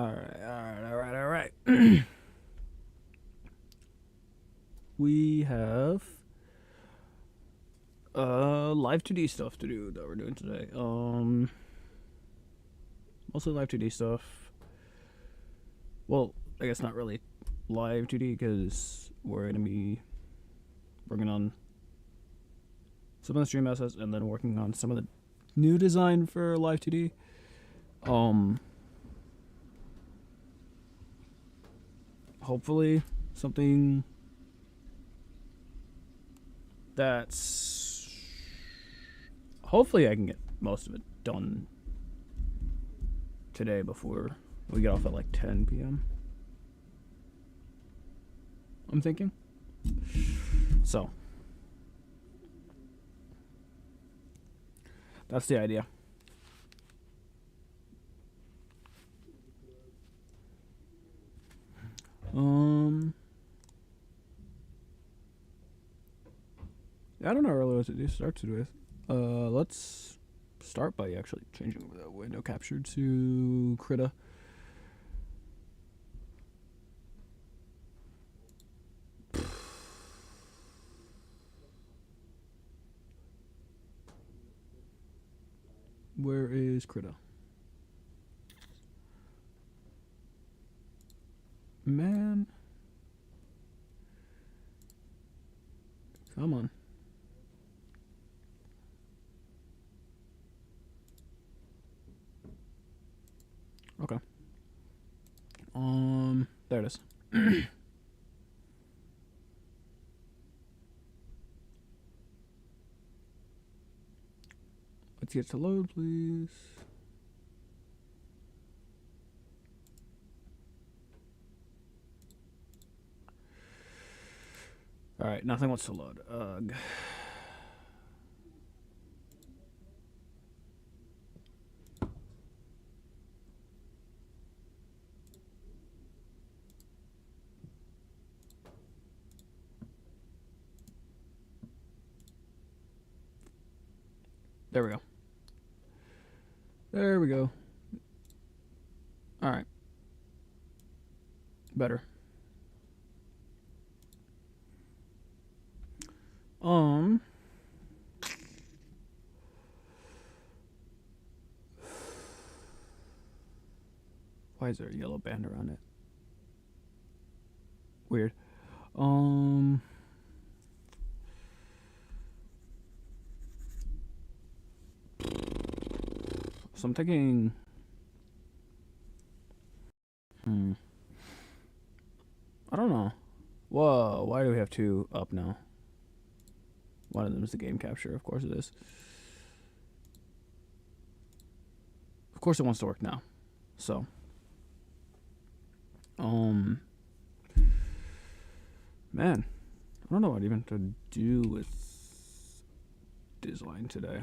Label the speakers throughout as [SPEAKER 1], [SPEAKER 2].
[SPEAKER 1] All right. We have live 2D stuff to do that we're doing today. Mostly live 2D stuff. Well, I guess not really live 2D because we're gonna be working on some of the stream assets and then working on some of the new design for live 2D. Hopefully something that's hopefully I can get most of it done today before we get off at like 10 p.m. I'm thinking. So that's the idea. I don't know really what to do starts it with. Let's start by actually changing the window capture to Krita. Where is Krita? Man. Come on. Okay. There it is. Let's get to load, please. All right, nothing wants to load. Ugh. There we go. There we go. All right. Better. Why is there a yellow band around it? Weird. So I'm taking. I don't know. Whoa, why do we have two up now? One of them is the game capture, of course it is. Of course it wants to work now. So. Man, I don't know what even to do with design today.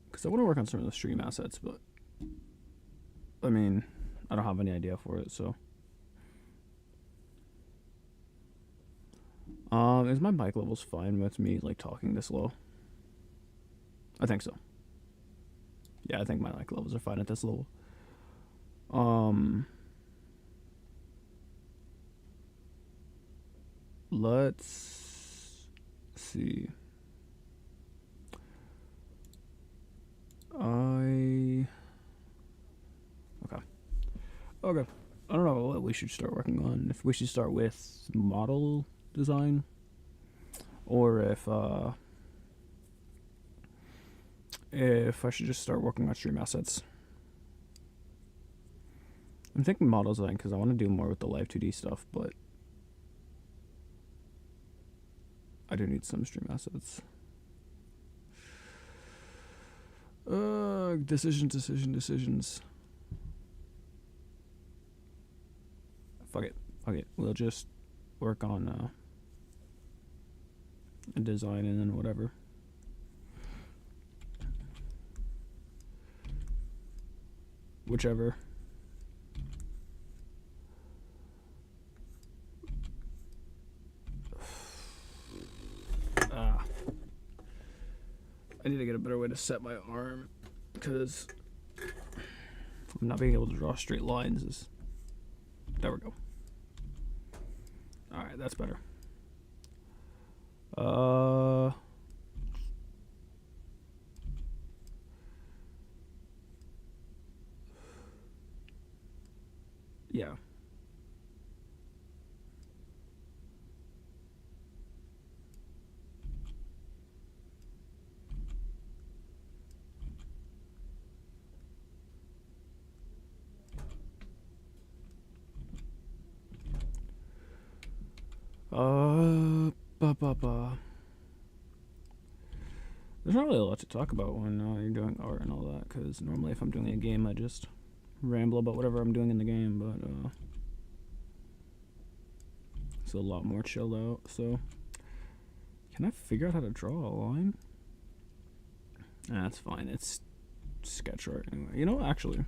[SPEAKER 1] Because I want to work on some of the stream assets, but I mean, I don't have any idea for it, so. Is my mic levels fine with me like talking this low? I think so. Yeah, I think my mic levels are fine at this level. Let's see. Okay. I don't know what we should start working on. If we should start with model design, or if I should just start working on stream assets. I'm thinking model design because I want to do more with the live 2D stuff, but I do need some stream assets. Decisions. Fuck it. We'll just work on a design and then whatever. Whichever. I need to get a better way to set my arm, because I'm not being able to draw straight lines is... There we go. Alright, that's better. Yeah. There's not really a lot to talk about when you're doing art and all that, because normally if I'm doing a game, I just ramble about whatever I'm doing in the game, but it's a lot more chilled out. So, can I figure out how to draw a line? That's fine. It's sketch art anyway. You know, actually.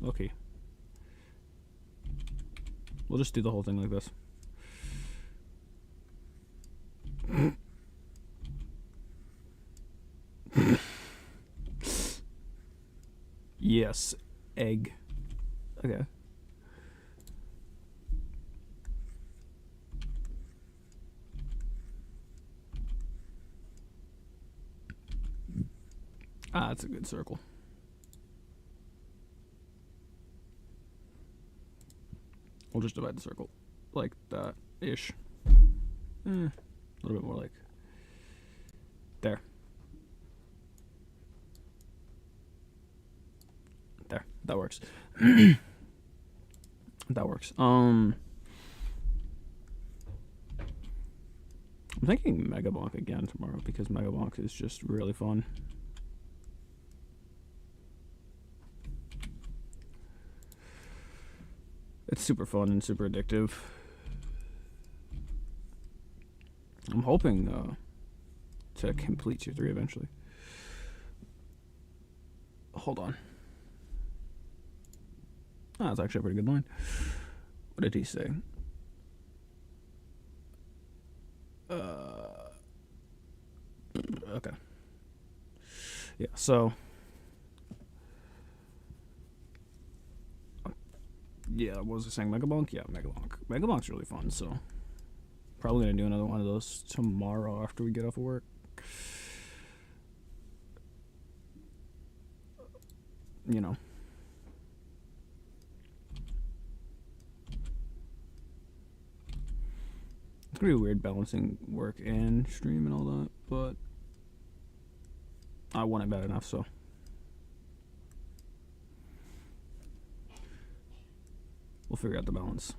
[SPEAKER 1] Okay. We'll just do the whole thing like this. Yes, egg. Okay. Ah, that's a good circle. We'll just divide the circle like that-ish. A little bit more like there. There. That works. That works. I'm thinking Megabonk again tomorrow because Megabonk is just really fun. It's super fun and super addictive. I'm hoping to complete Tier 3 eventually. Hold on. Ah, that's actually a pretty good line. What did he say? Okay. Yeah, so... Yeah, what was I saying? Megabonk? Yeah, Megabonk. Megabonk's really fun, so... Probably gonna do another one of those tomorrow after we get off of work. You know. It's gonna be weird balancing work and stream and all that, but I want it bad enough, so. We'll figure out the balance.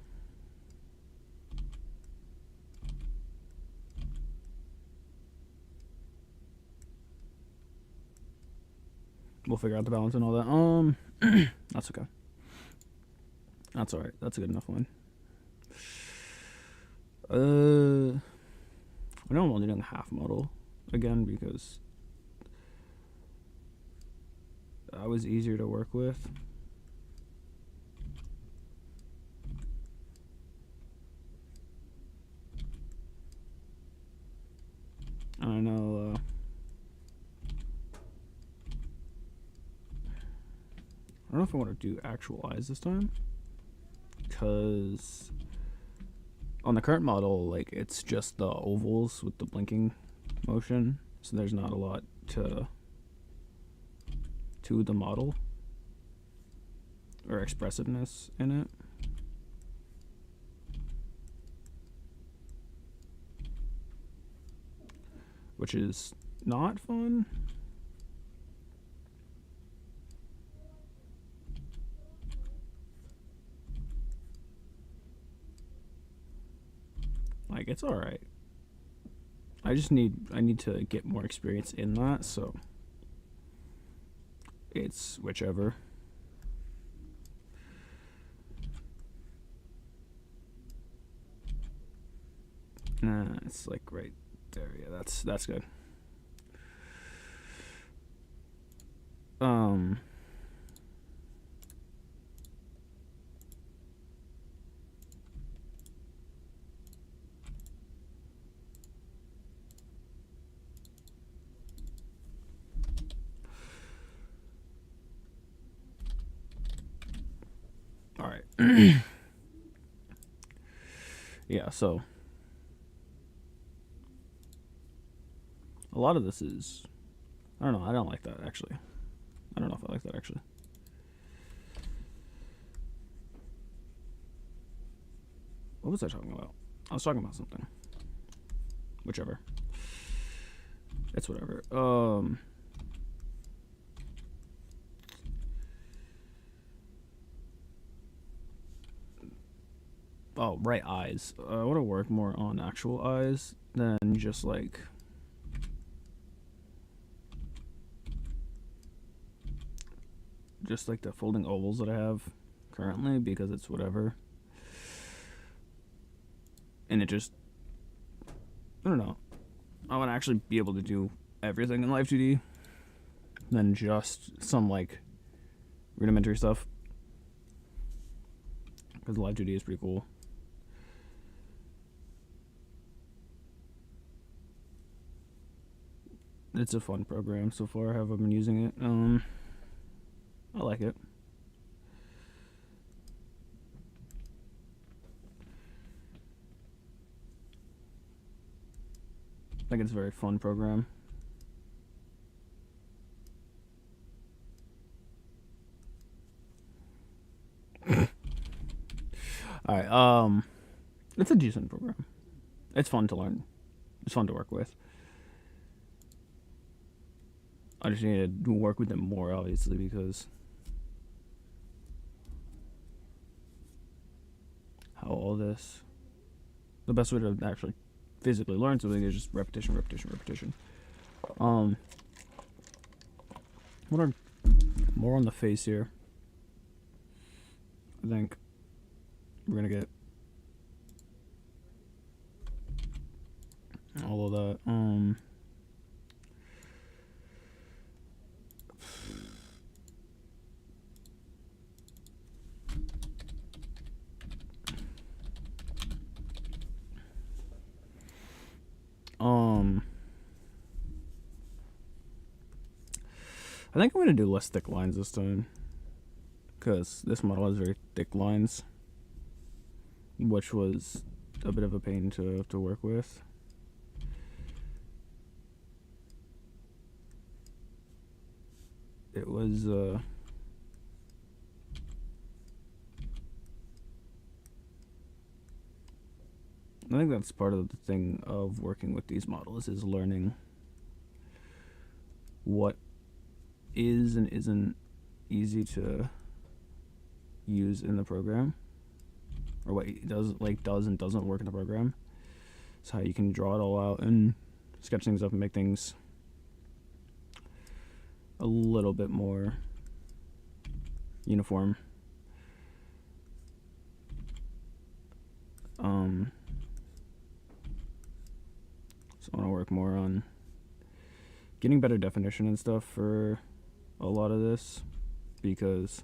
[SPEAKER 1] We'll figure out the balance and all that. That's okay. That's alright. That's a good enough one. I know I'm only doing half model again because I was easier to work with. I know, I don't know if I want to do actual eyes this time, because on the current model, like, it's just the ovals with the blinking motion, so there's not a lot to the model or expressiveness in it. Which is not fun. Like, it's alright. I need to get more experience in that, so it's whichever. It's like right there. Yeah, that's good. Yeah, so a lot of this is, I don't know, I don't like that actually. I don't know if I like that actually. What was I talking about? I was talking about something. Whichever. It's whatever. Oh, right, eyes. I want to work more on actual eyes than just like the folding ovals that I have currently, because it's whatever. And it just, I don't know. I want to actually be able to do everything in Live 2D than just some like rudimentary stuff. Because Live 2D is pretty cool. It's a fun program so far. Have I been using it? I like it. I think it's a very fun program. Alright, it's a decent program. It's fun to learn. It's fun to work with. I just need to work with them more, obviously, because how all this, the best way to actually physically learn something is just repetition, repetition, repetition. What are more on the face here? I think we're gonna get all of that. I think I'm gonna do less thick lines this time, because this model has very thick lines, which was a bit of a pain to work with. It was I think that's part of the thing of working with these models, is learning what is and isn't easy to use in the program, or what does and doesn't work in the program. It's how you can draw it all out and sketch things up and make things a little bit more uniform. So I want to work more on getting better definition and stuff for a lot of this, because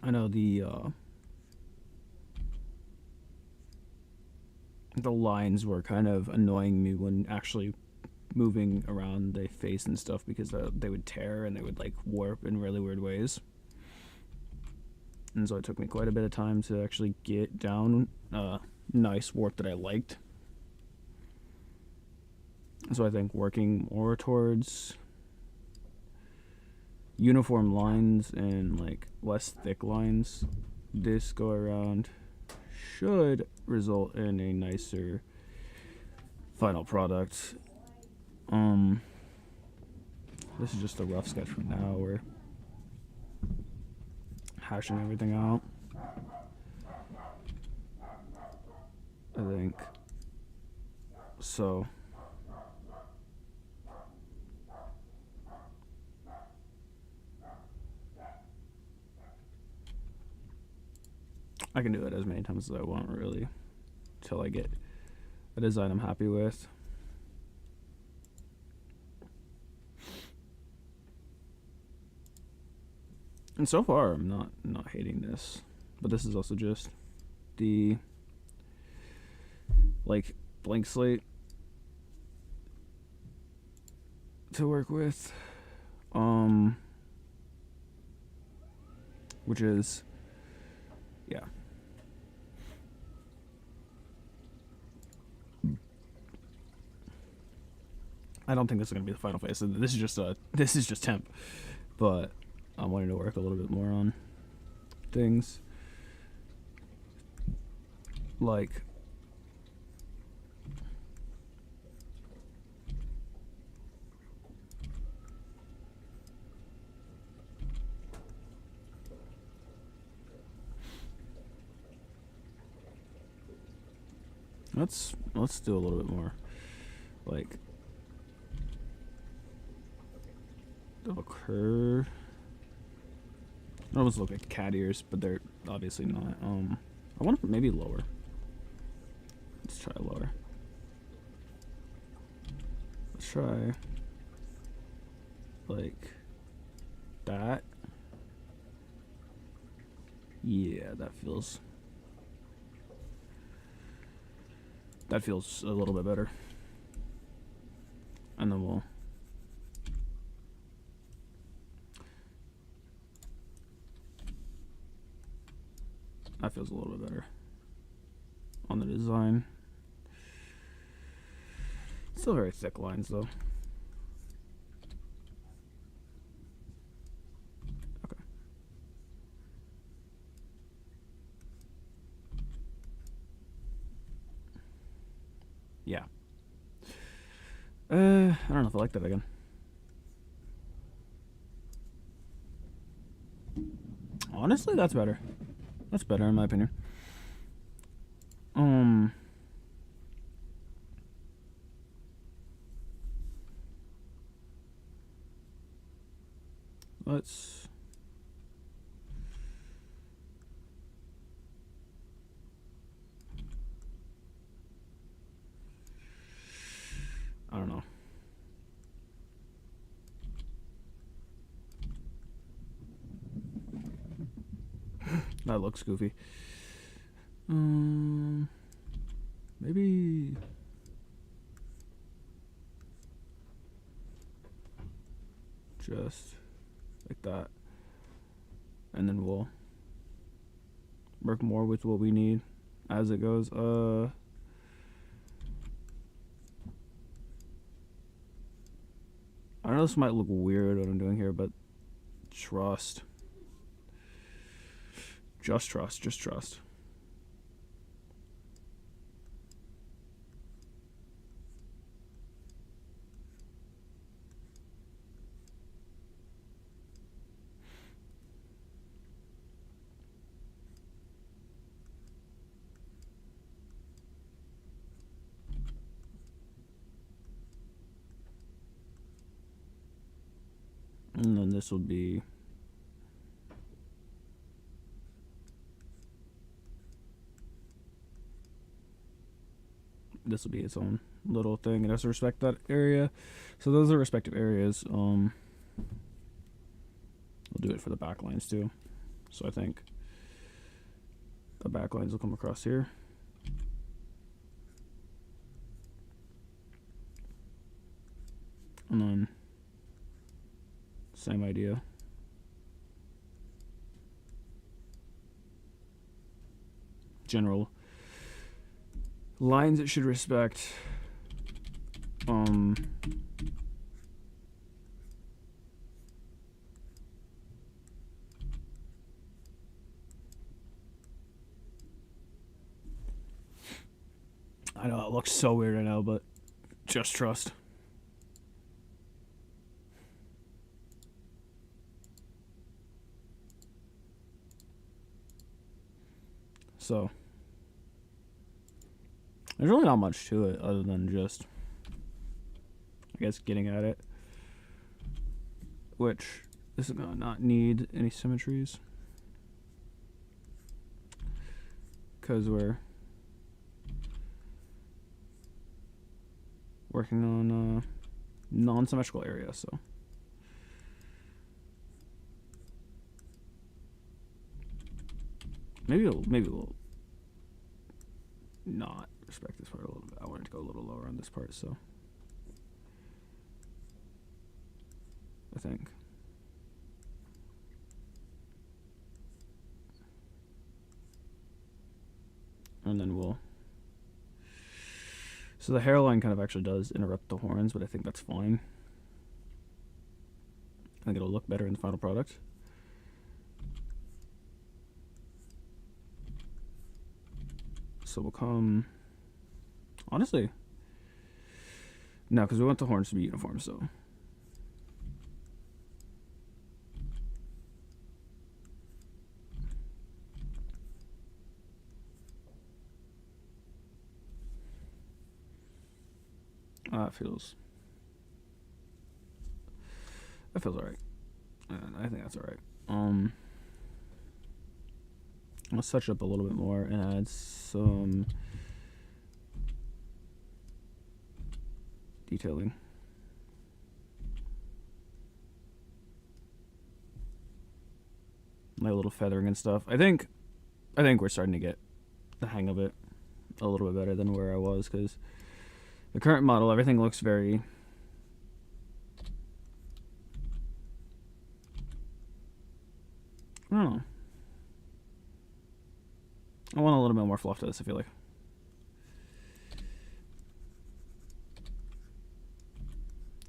[SPEAKER 1] I know the lines were kind of annoying me when actually moving around the face and stuff, because they would tear and they would like warp in really weird ways. And so it took me quite a bit of time to actually get down nice warp that I liked. So I think working more towards uniform lines and like less thick lines this go around should result in a nicer final product. This is just a rough sketch for now. We're hashing everything out, I think. So I can do it as many times as I want, really, till I get a design I'm happy with. And so far, I'm not hating this, but this is also just the like blank slate to work with. which is, yeah. I don't think this is gonna be the final phase. So this is just temp, but I wanted to work a little bit more on things like let's do a little bit more like of a curve. It almost look like cat ears, but they're obviously not. I want to maybe lower. Let's try lower. Let's try like that. Yeah, that feels a little bit better. And then we'll that feels a little bit better on the design. Still very thick lines though. Okay. Yeah. I don't know if I like that again. Honestly, that's better. That's better in my opinion. Let's I don't know. That looks goofy. Maybe just like that, and then we'll work more with what we need as it goes. I know this might look weird what I'm doing here, but trust. Just trust. And then this will be its own little thing. It has to respect that area. So those are respective areas. We'll do it for the backlines too. So I think the backlines will come across here. And then same idea. General lines it should respect. I know it looks so weird right now, but just trust. So there's really not much to it other than just, I guess, getting at it. Which this is gonna not need any symmetries because we're working on non-symmetrical area, so maybe we'll not respect this part a little bit. I wanted to go a little lower on this part, so I think And then we'll... So the hairline kind of actually does interrupt the horns, but I think that's fine. I think it'll look better in the final product. So we'll come... Honestly... No, because we want the horns to be uniform, so... That feels alright. I think that's alright. Let's touch it up a little bit more and add some detailing. Like a little feathering and stuff. I think we're starting to get the hang of it a little bit better than where I was, because the current model, everything looks very... I don't know. I want a little bit more fluff to this, I feel like.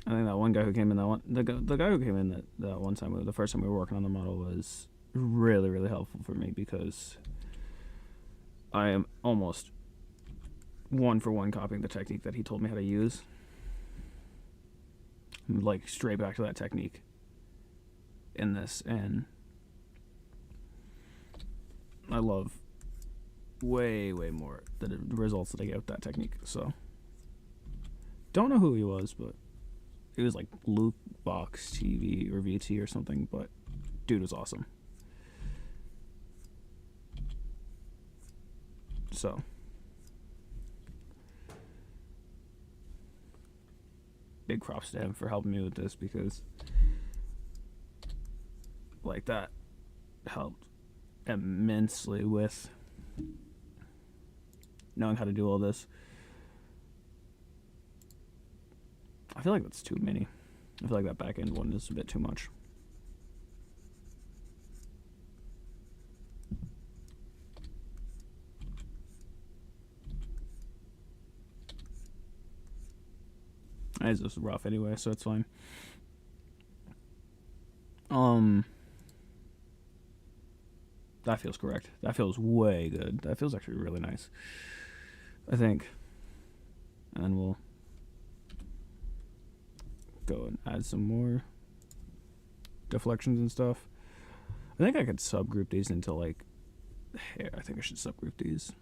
[SPEAKER 1] I think that one guy who came in the guy who came in that one time, the first time we were working on the model, was really, really helpful for me, because I am almost one for one copying the technique that he told me how to use. Like, straight back to that technique in this, and I love way, way more the results that I get with that technique. So, don't know who he was, but it was like Luke Box TV or VT or something, but dude was awesome. So, big props to him for helping me with this, because like that helped immensely with knowing how to do all this. I feel like that's too many. I feel like that back end one is a bit too much. It's just rough anyway, so it's fine. That feels correct. That feels way good. That feels actually really nice, I think. And then we'll go and add some more deflections and stuff. I think I could subgroup these into like hair. I think I should subgroup these.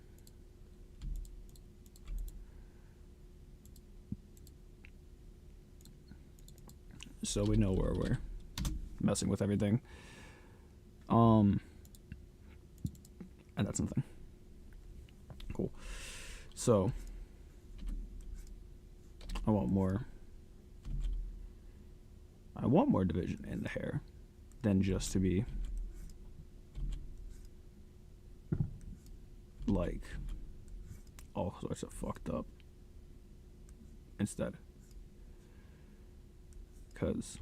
[SPEAKER 1] So we know where we're messing with everything. And that's something. Cool. So I want more division in the hair than just to be like all sorts of fucked up instead. Because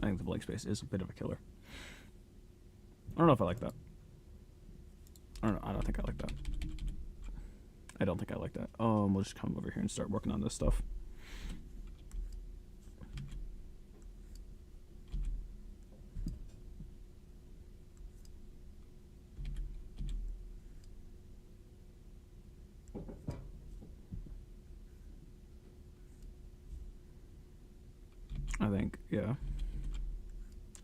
[SPEAKER 1] I think the blank space is a bit of a killer. I don't know if I like that. I don't think I like that. I don't think I like that. We'll just come over here and start working on this stuff. I think, yeah.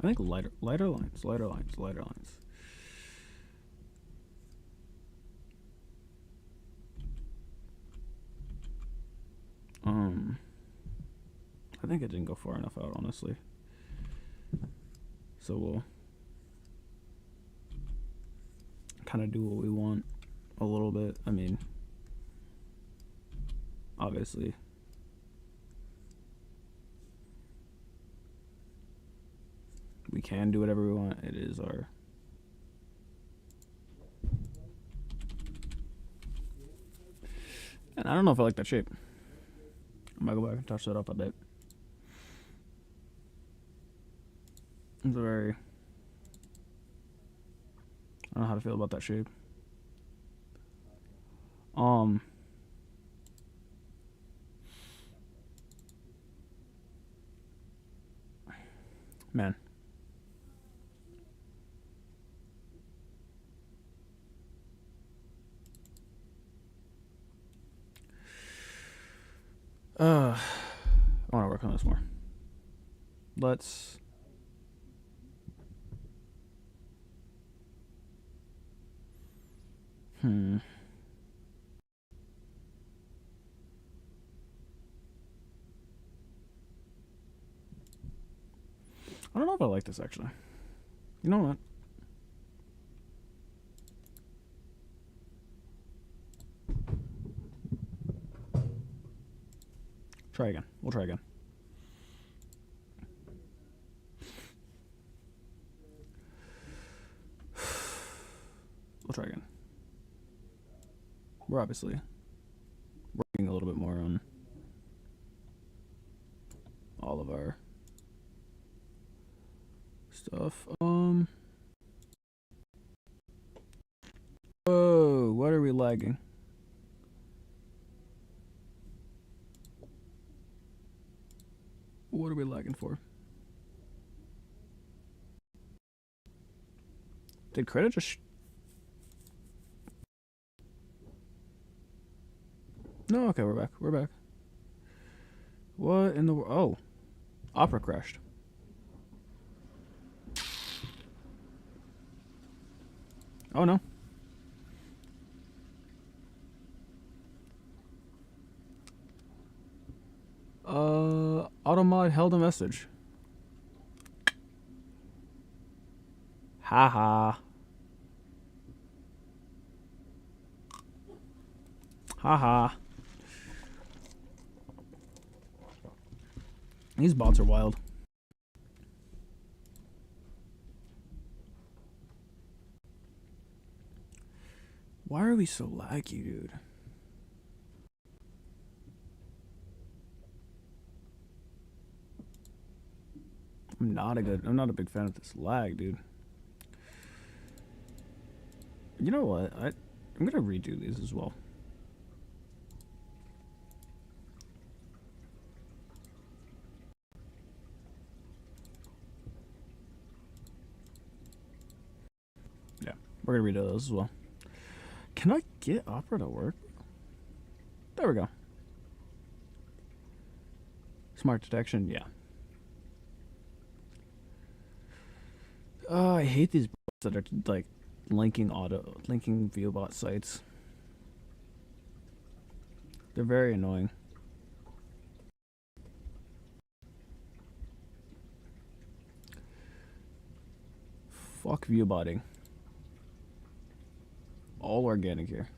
[SPEAKER 1] I think lighter lines. I think it didn't go far enough out, honestly. So we'll kind of do what we want a little bit. I mean, obviously, we can do whatever we want. It is our... And I don't know if I like that shape. I might go back and touch that up a bit. It's a very I don't know how to feel about that shape. Man. I want to work on this more. Let's. I don't know if I like this actually. You know what? Try again. We'll try again. We'll try again. We're obviously working a little bit more on all of our stuff. Oh, what are we lagging? What are we lagging for? Did credit just... No, okay, we're back. We're back. What in the world? Oh. Opera crashed. Oh no. Automod held a message. Haha. Haha. These bots are wild. Why are we so laggy, dude? I'm not a big fan of this lag, dude. You know what? I'm gonna redo these as well. Yeah, we're gonna redo those as well. Can I get Opera to work? There we go. Smart detection, yeah. Oh, I hate these bots that are like linking viewbot sites. They're very annoying. Fuck viewbotting. All organic here.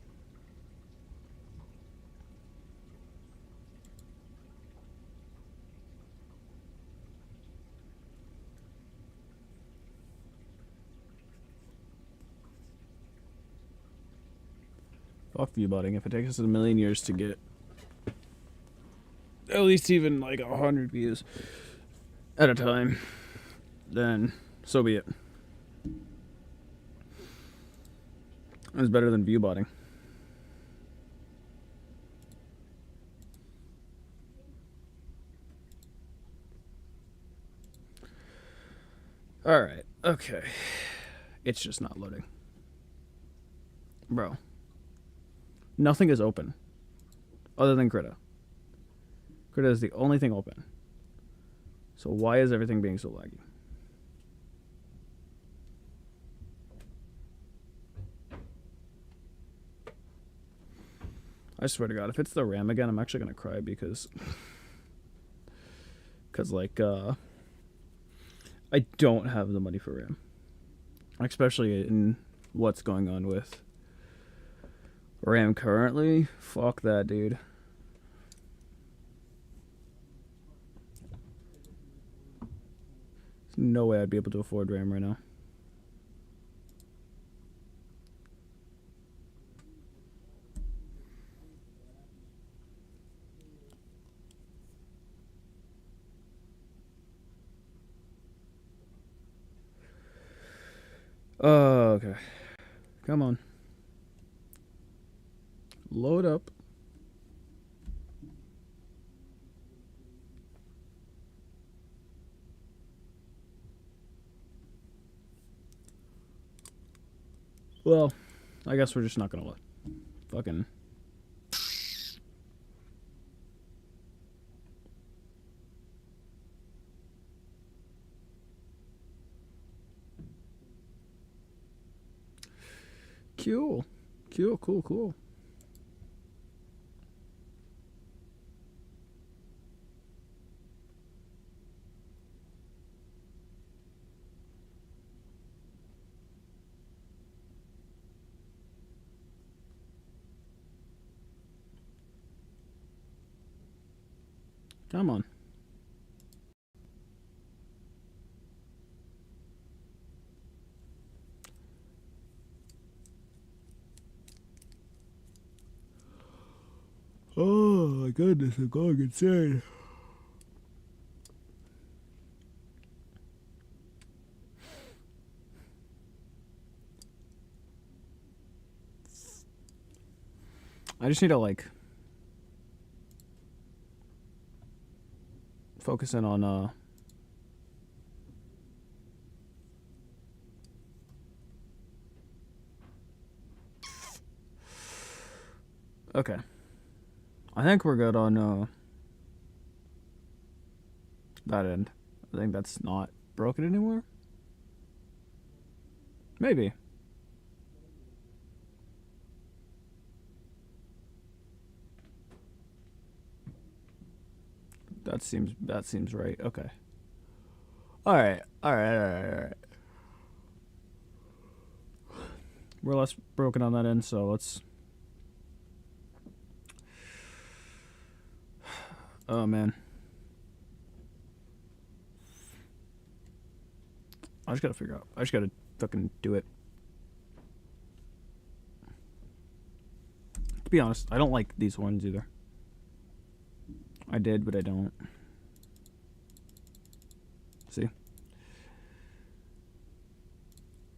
[SPEAKER 1] Fuck viewbotting. If it takes us a million years to get at least even like 100 views at a time, then so be it. It's better than viewbotting. Alright, okay. It's just not loading. Bro. Nothing is open. Other than Krita. Krita is the only thing open. So why is everything being so laggy? I swear to God, if it's the RAM again, I'm actually gonna cry because like I don't have the money for RAM, especially in what's going on with RAM currently. Fuck that, dude. There's no way I'd be able to afford RAM right now. Oh, okay. Come on. Load up. Well, I guess we're just not gonna let fucking. Cool. Cool. Come on. Oh my goodness, I'm going insane. I just need to like focus in on okay. I think we're good on that end. I think that's not broken anymore. Maybe. That seems right. Okay. All right. We're less broken on that end, so let's. Oh man. I just gotta figure out. I just gotta fucking do it. To be honest, I don't like these ones either. I did, but I don't. See?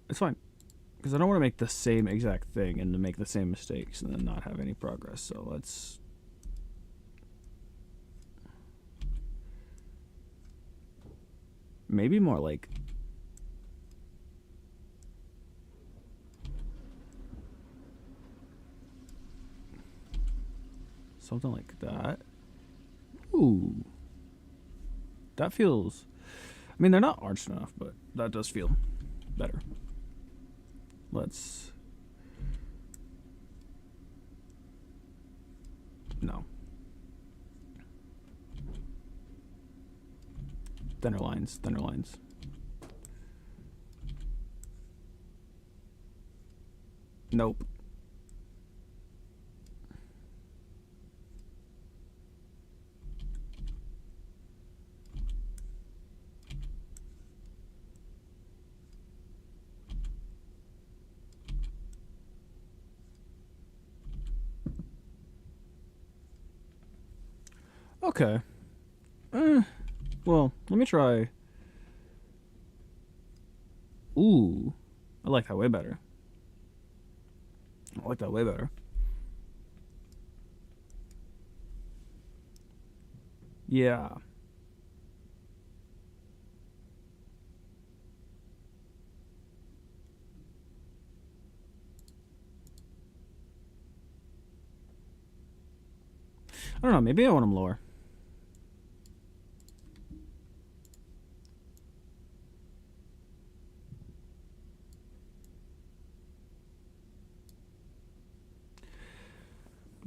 [SPEAKER 1] It's fine. Because I don't want to make the same exact thing and to make the same mistakes and then not have any progress. So let's. Maybe more like. Something like that. Ooh. That feels. I mean, they're not arched enough, but that does feel better. Let's. No. Thinner lines. Nope. Okay. Well, let me try. Ooh. I like that way better. Yeah. I don't know. Maybe I want them lower.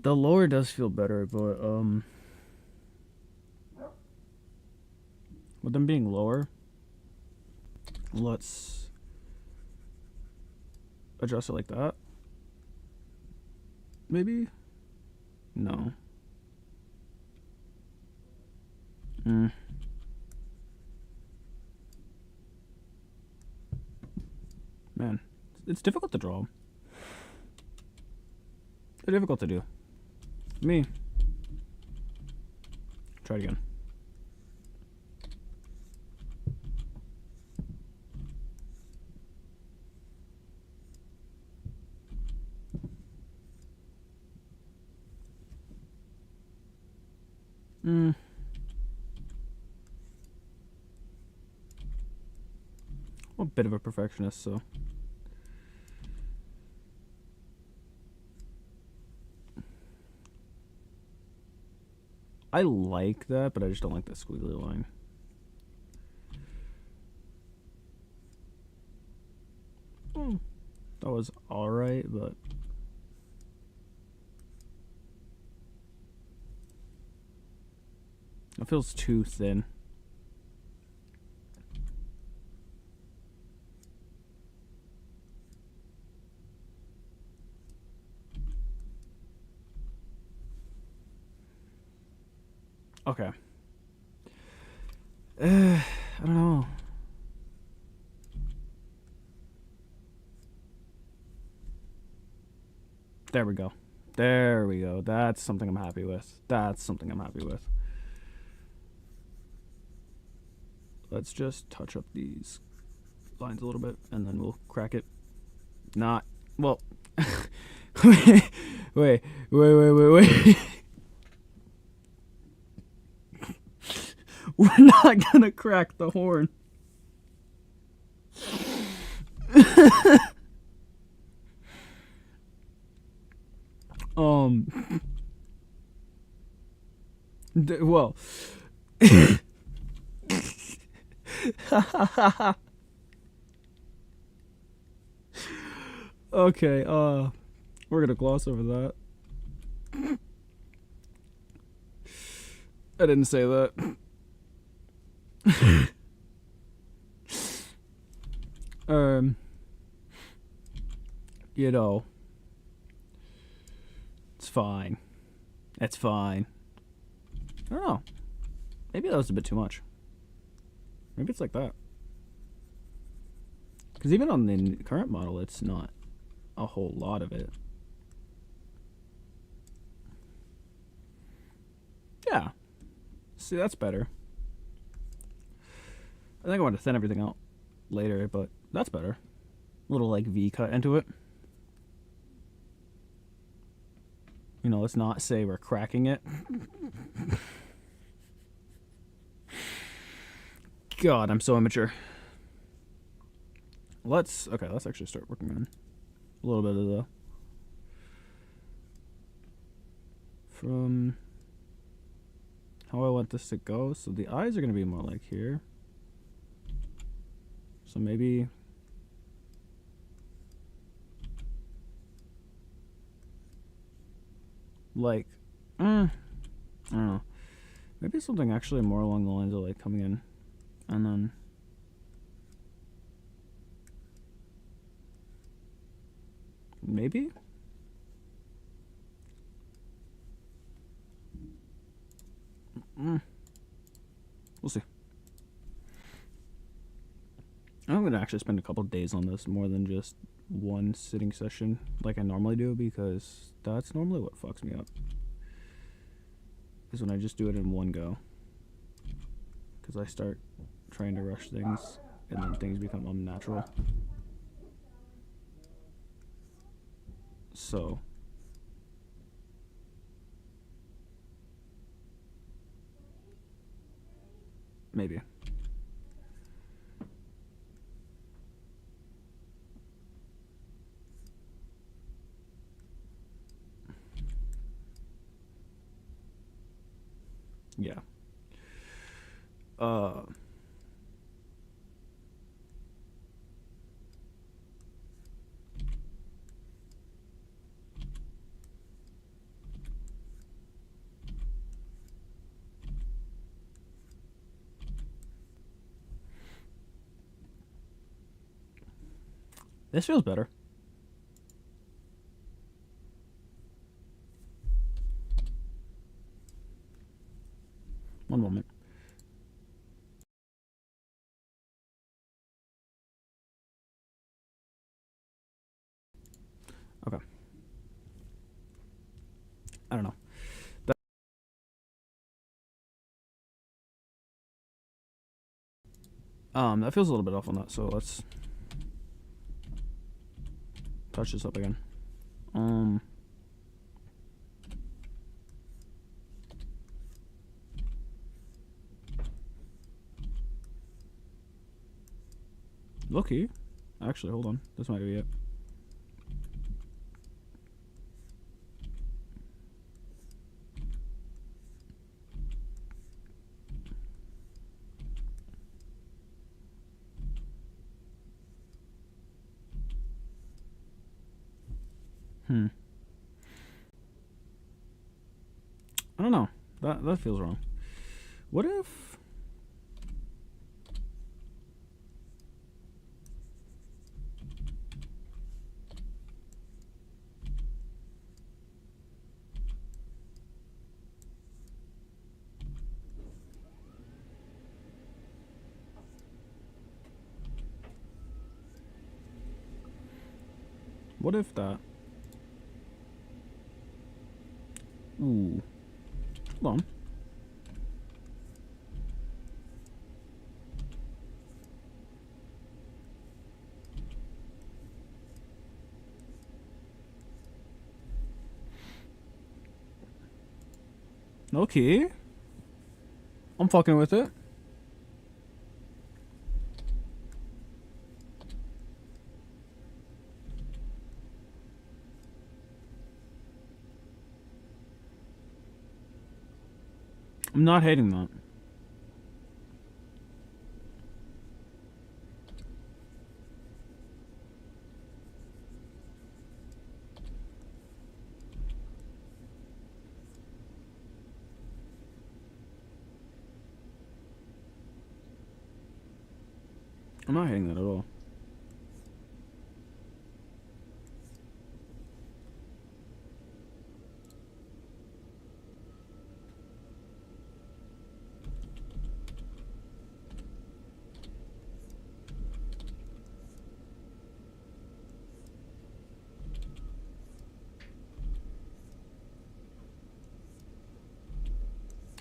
[SPEAKER 1] The lower does feel better, but with them being lower, let's adjust it like that. Maybe? No. Man, it's difficult to draw. They're difficult to do. Me. Try it again. I'm a bit of a perfectionist, so. I like that, but I just don't like the squiggly line. That was alright, but it feels too thin. Okay. I don't know. There we go. There we go. That's something I'm happy with. That's something I'm happy with. Let's just touch up these lines a little bit, and then we'll crack it. Not... Well... wait. We're not gonna crack the horn. Well... Okay, we're gonna gloss over that. I didn't say that. You know, it's fine. It's fine. I don't know. Maybe that was a bit too much. Maybe it's like that. Because even on the current model, it's not a whole lot of it. Yeah. See, that's better. I think I want to thin everything out later, but that's better. A little like V cut into it. You know, let's not say we're cracking it. God, I'm so immature. Let's actually start working on a little bit of the from how I want this to go. So the eyes are going to be more like here. So maybe like I don't know. Maybe something actually more along the lines of like coming in and then maybe we'll see. I'm gonna actually spend a couple days on this more than just one sitting session like I normally do, because that's normally what fucks me up, is when I just do it in one go, because I start trying to rush things and then things become unnatural. So maybe. Yeah. This feels better. One moment. Okay. I don't know. That feels a little bit off on that, so let's touch this up again. Lucky. Actually, hold on. This might be it. I don't know. That feels wrong. What if... What if that... Ooh. Hold on. Okay. I'm fucking with it. I'm not hating that. I'm not hating that at all.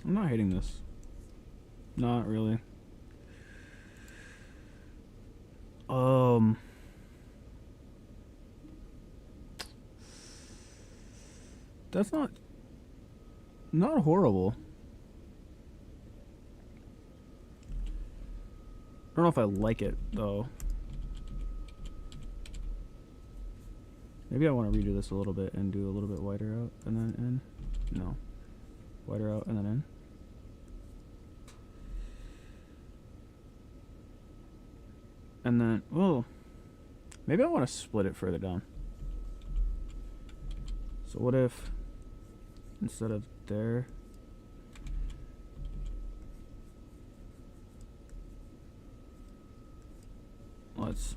[SPEAKER 1] I'm not hating this. Not really. That's not horrible. I don't know if I like it though. Maybe I want to redo this a little bit and do a little bit wider out and then in. No. Wider out and then in. And then, well, maybe I want to split it further down. So what if instead of there, let's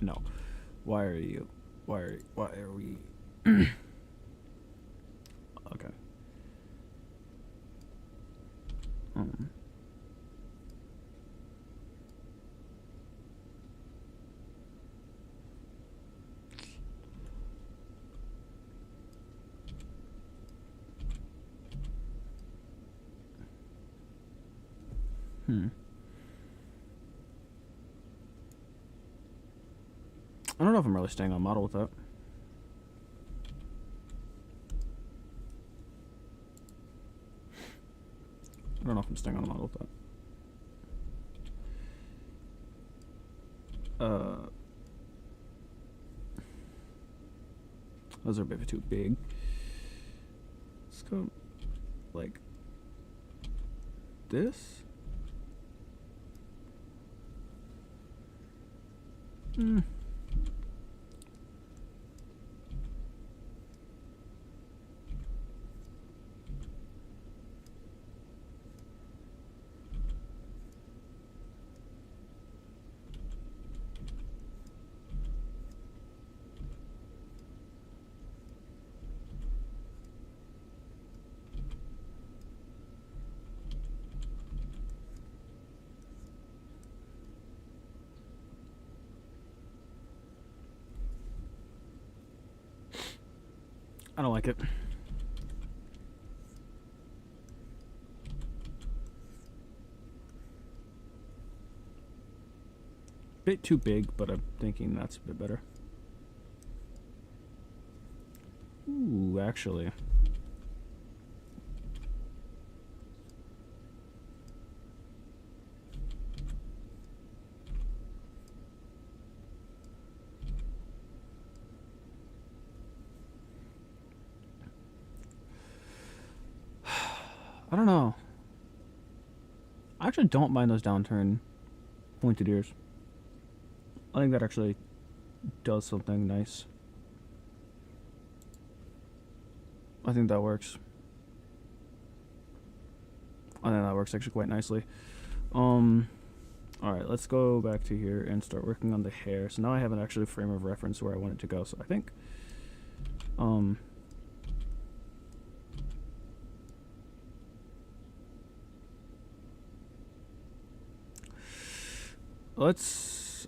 [SPEAKER 1] no. Why are we okay. I don't know if I'm really staying on model with that. I don't know if I'm staying on model with that. Those are a bit too big. Let's go like this. I don't like it. Bit too big, but I'm thinking that's a bit better. actually. I don't know. I actually don't mind those downturn pointed ears. I think that actually does something nice. I think that works. I think that works actually quite nicely. Alright, let's go back to here and start working on the hair. So now I have an actual frame of reference where I want it to go. So I think,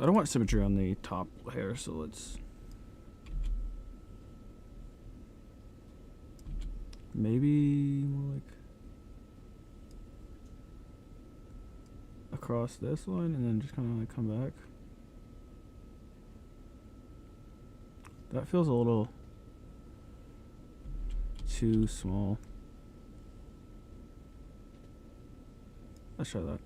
[SPEAKER 1] I don't want symmetry on the top hair, so let's maybe more like across this one and then just kind of like come back. That feels a little too small. Let's try that.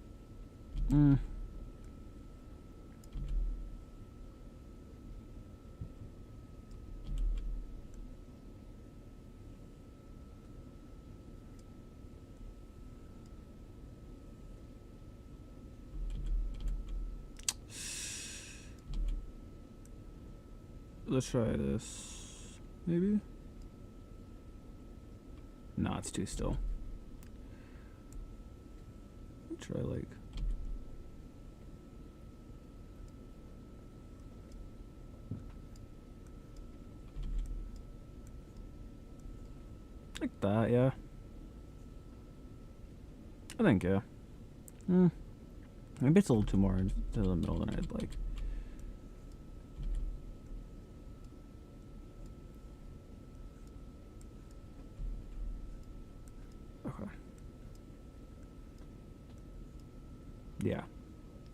[SPEAKER 1] Let's try this. Maybe? Nah, it's too still. Try like that, yeah. I think, yeah. Maybe it's a little too more into the middle than I'd like. Okay. Yeah.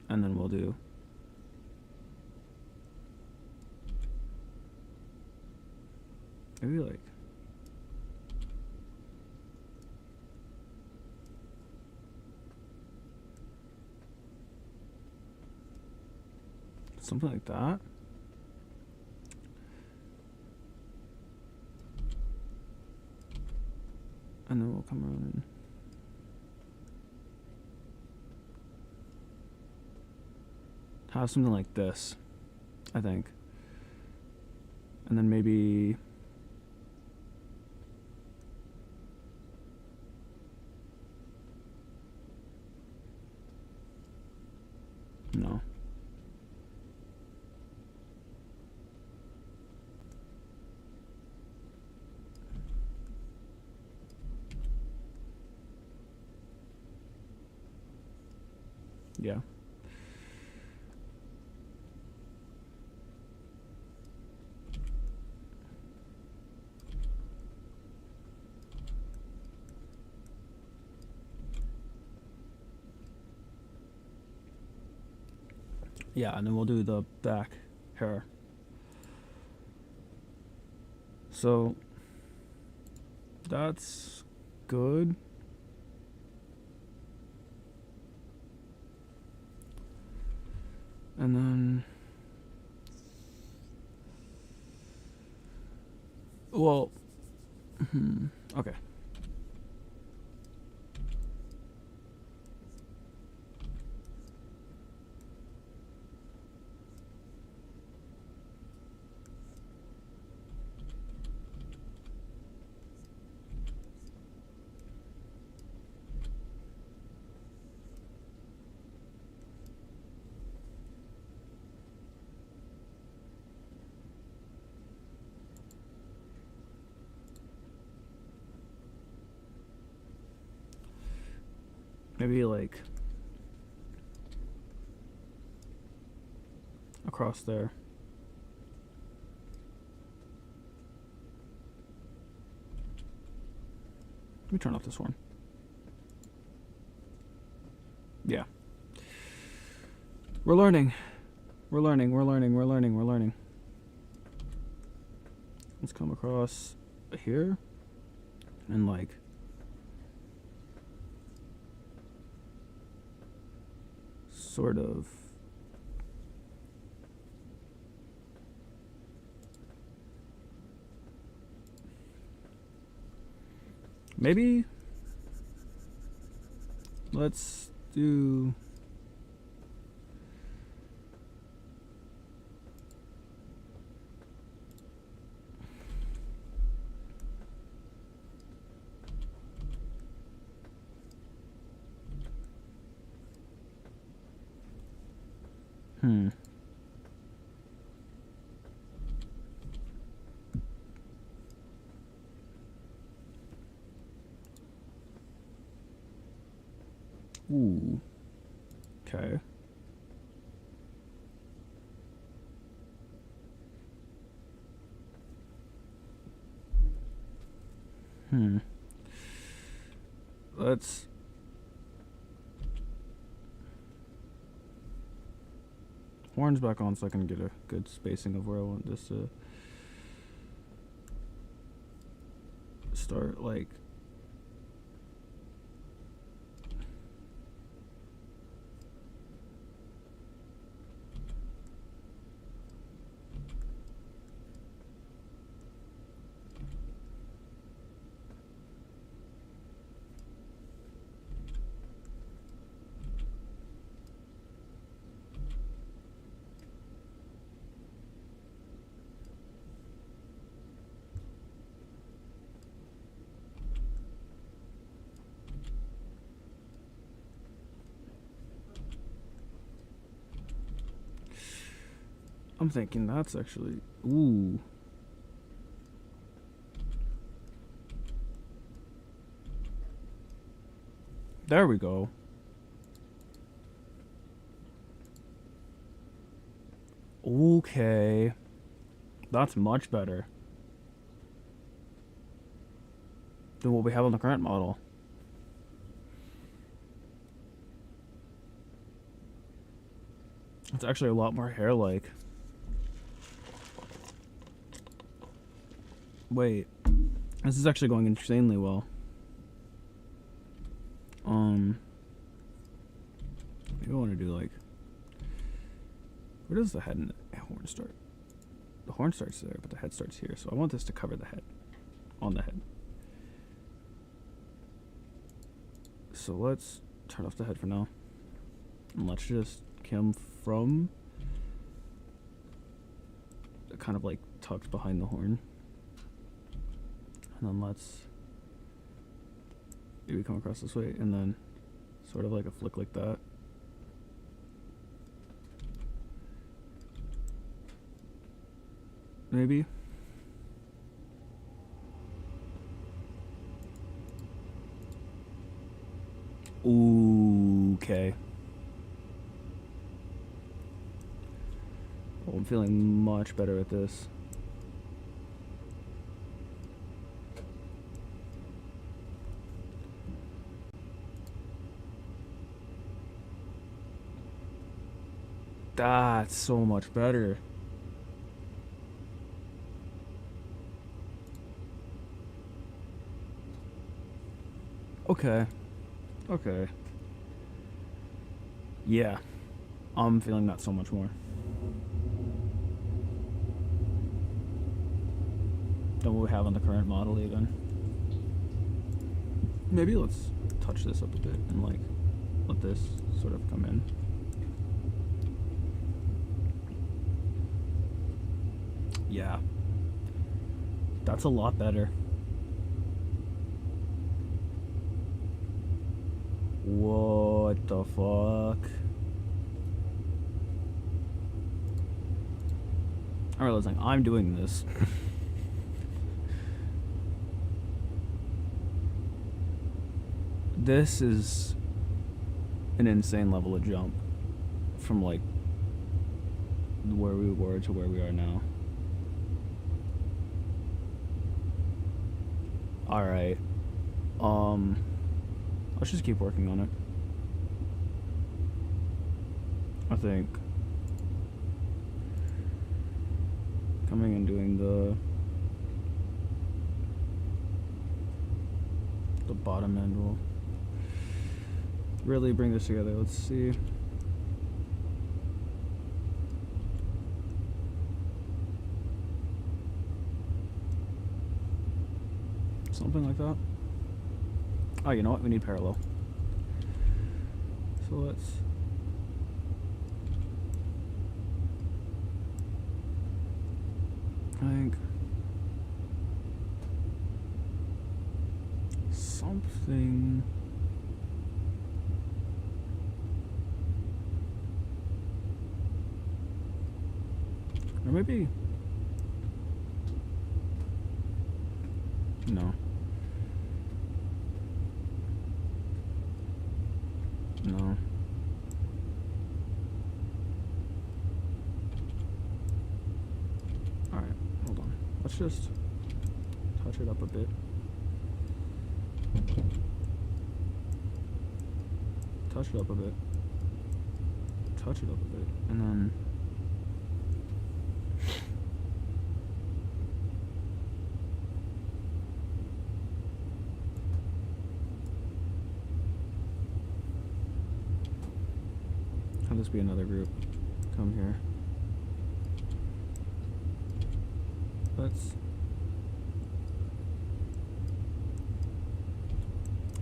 [SPEAKER 1] And then we'll do maybe like something like that. And then we'll come around and have something like this, I think. And then maybe no. Yeah. Yeah, and then we'll do the back hair. So that's good. And then, well, okay. Maybe like across there. Let me turn off this one. Yeah. We're learning. We're learning. Let's come across here and like sort of maybe let's do ooh. Okay. Let's horns back on so I can get a good spacing of where I want this to start, like I'm thinking that's actually ooh. There we go. Okay. That's much better than what we have on the current model. It's actually a lot more hair-like. Wait. This is actually going insanely well. Maybe I want to do like... Where does the head and the horn start? The horn starts there, but the head starts here. So I want this to cover the head. On the head. So let's turn off the head for now. And let's just come from... kind of like tucked behind the horn. And then let's maybe come across this way and then sort of like a flick like that. Maybe. Ooh, okay. Oh, I'm feeling much better at this. That's so much better. Okay. Okay. Yeah. I'm feeling that so much more. Than what we have on the current model even. Maybe let's touch this up a bit and like let this sort of come in. Yeah. That's a lot better. What the fuck? I'm realizing I'm doing this. This is an insane level of jump from like where we were to where we are now. Alright. Let's just keep working on it. I think coming and doing the bottom end will really bring this together. Let's see. Something like that. Oh, you know what? We need parallel. So let's... I think... something... Or maybe... No. No. Alright, hold on. Let's just touch it up a bit. Touch it up a bit. Touch it up a bit. And then... have this be another group. Come here. Let's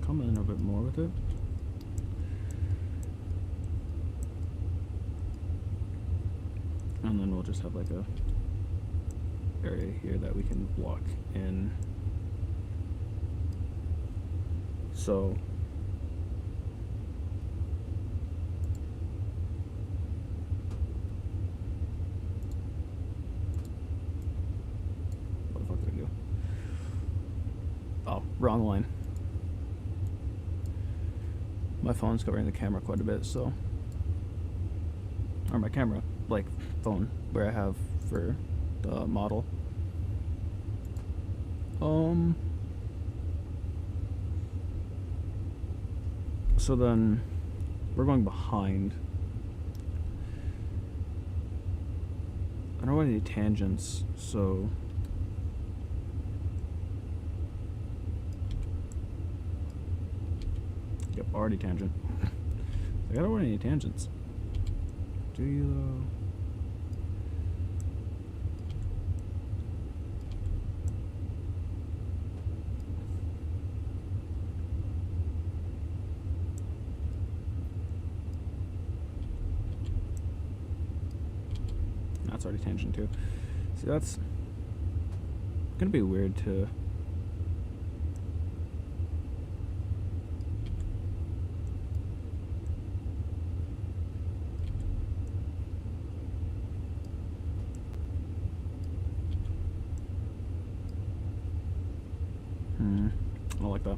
[SPEAKER 1] come in a bit more with it. And then we'll just have like a area here that we can block in. So wrong line. My phone's covering the camera quite a bit, so... Or my camera, like, phone, where I have for the model. So then, we're going behind. I don't want any tangents, so... Yep, already tangent. I don't want any tangents. Do you though? That's already tangent too. See, that's gonna be weird to... I don't like that.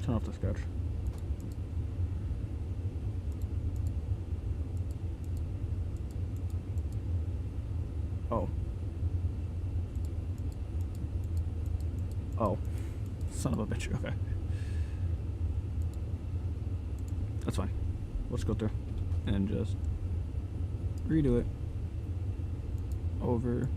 [SPEAKER 1] Turn off the sketch. Oh. Oh. Son of a bitch. Okay. That's fine. Let's go through and just redo it over.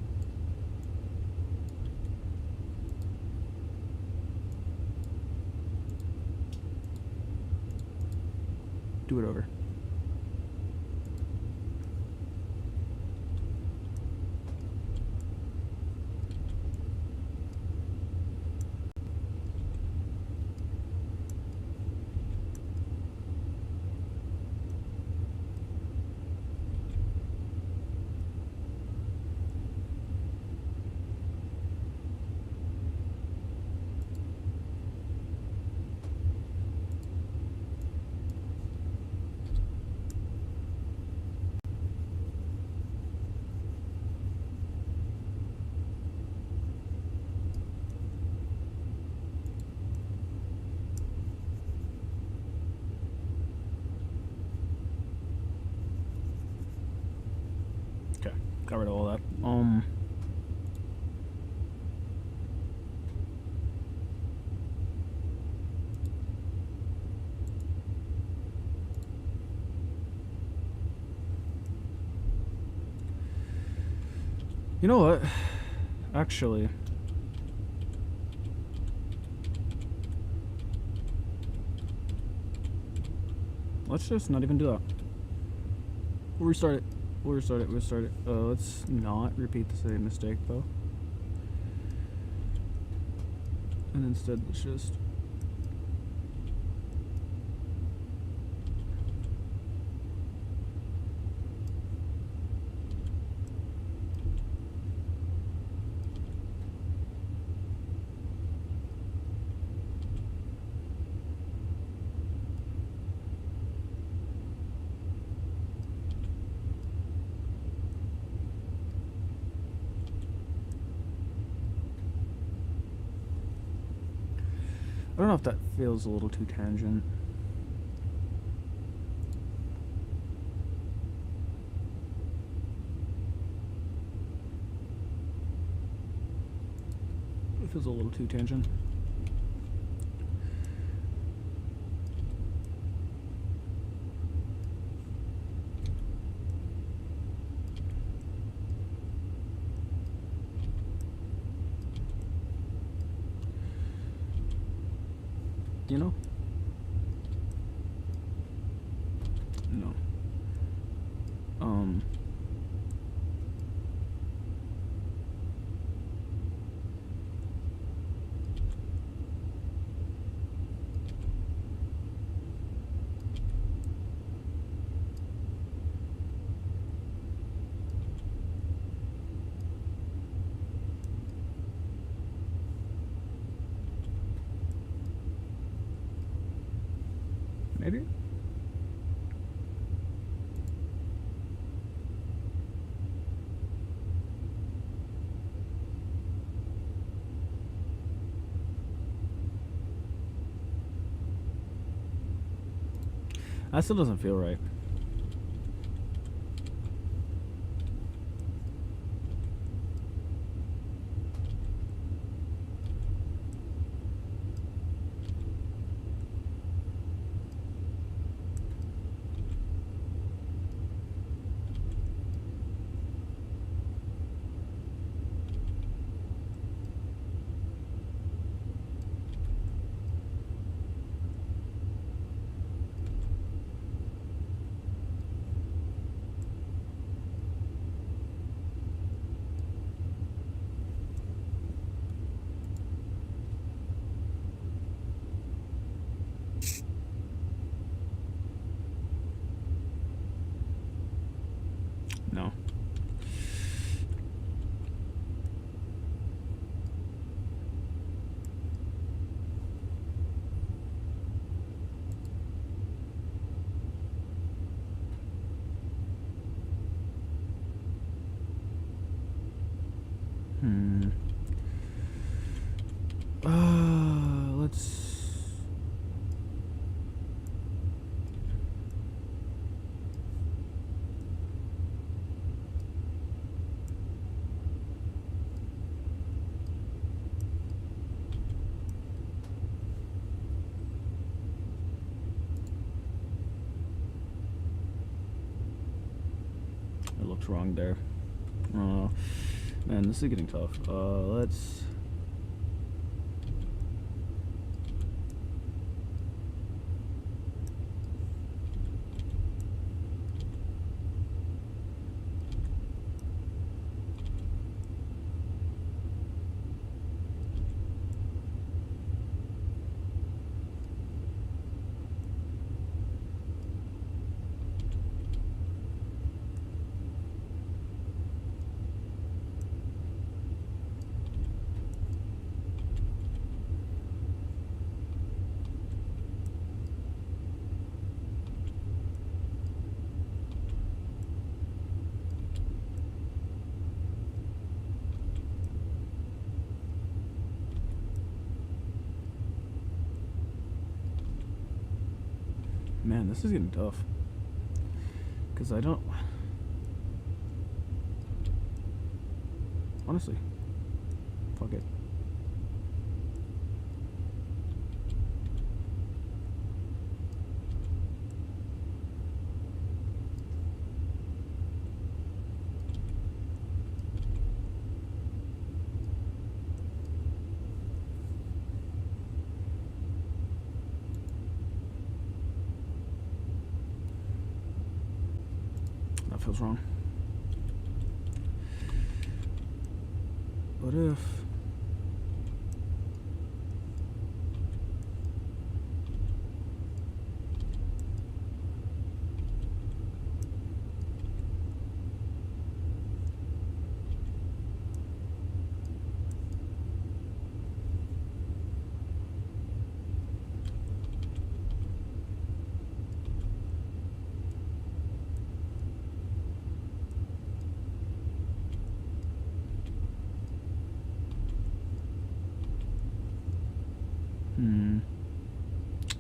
[SPEAKER 1] Do it over. Okay, got rid of all that. You know what? Actually, let's just not even do that. We'll restart it. We'll restart it. We'll restart it. Let's not repeat the same mistake, though. And instead, let's just... I don't know if that feels a little too tangent. It feels a little too tangent. You know? No. Maybe? That still doesn't feel right. No. Let's... It looks wrong there. Man, this is getting tough. Let's... Man, this is getting tough. Because I don't... Honestly. Fuck it. that feels wrong. What if...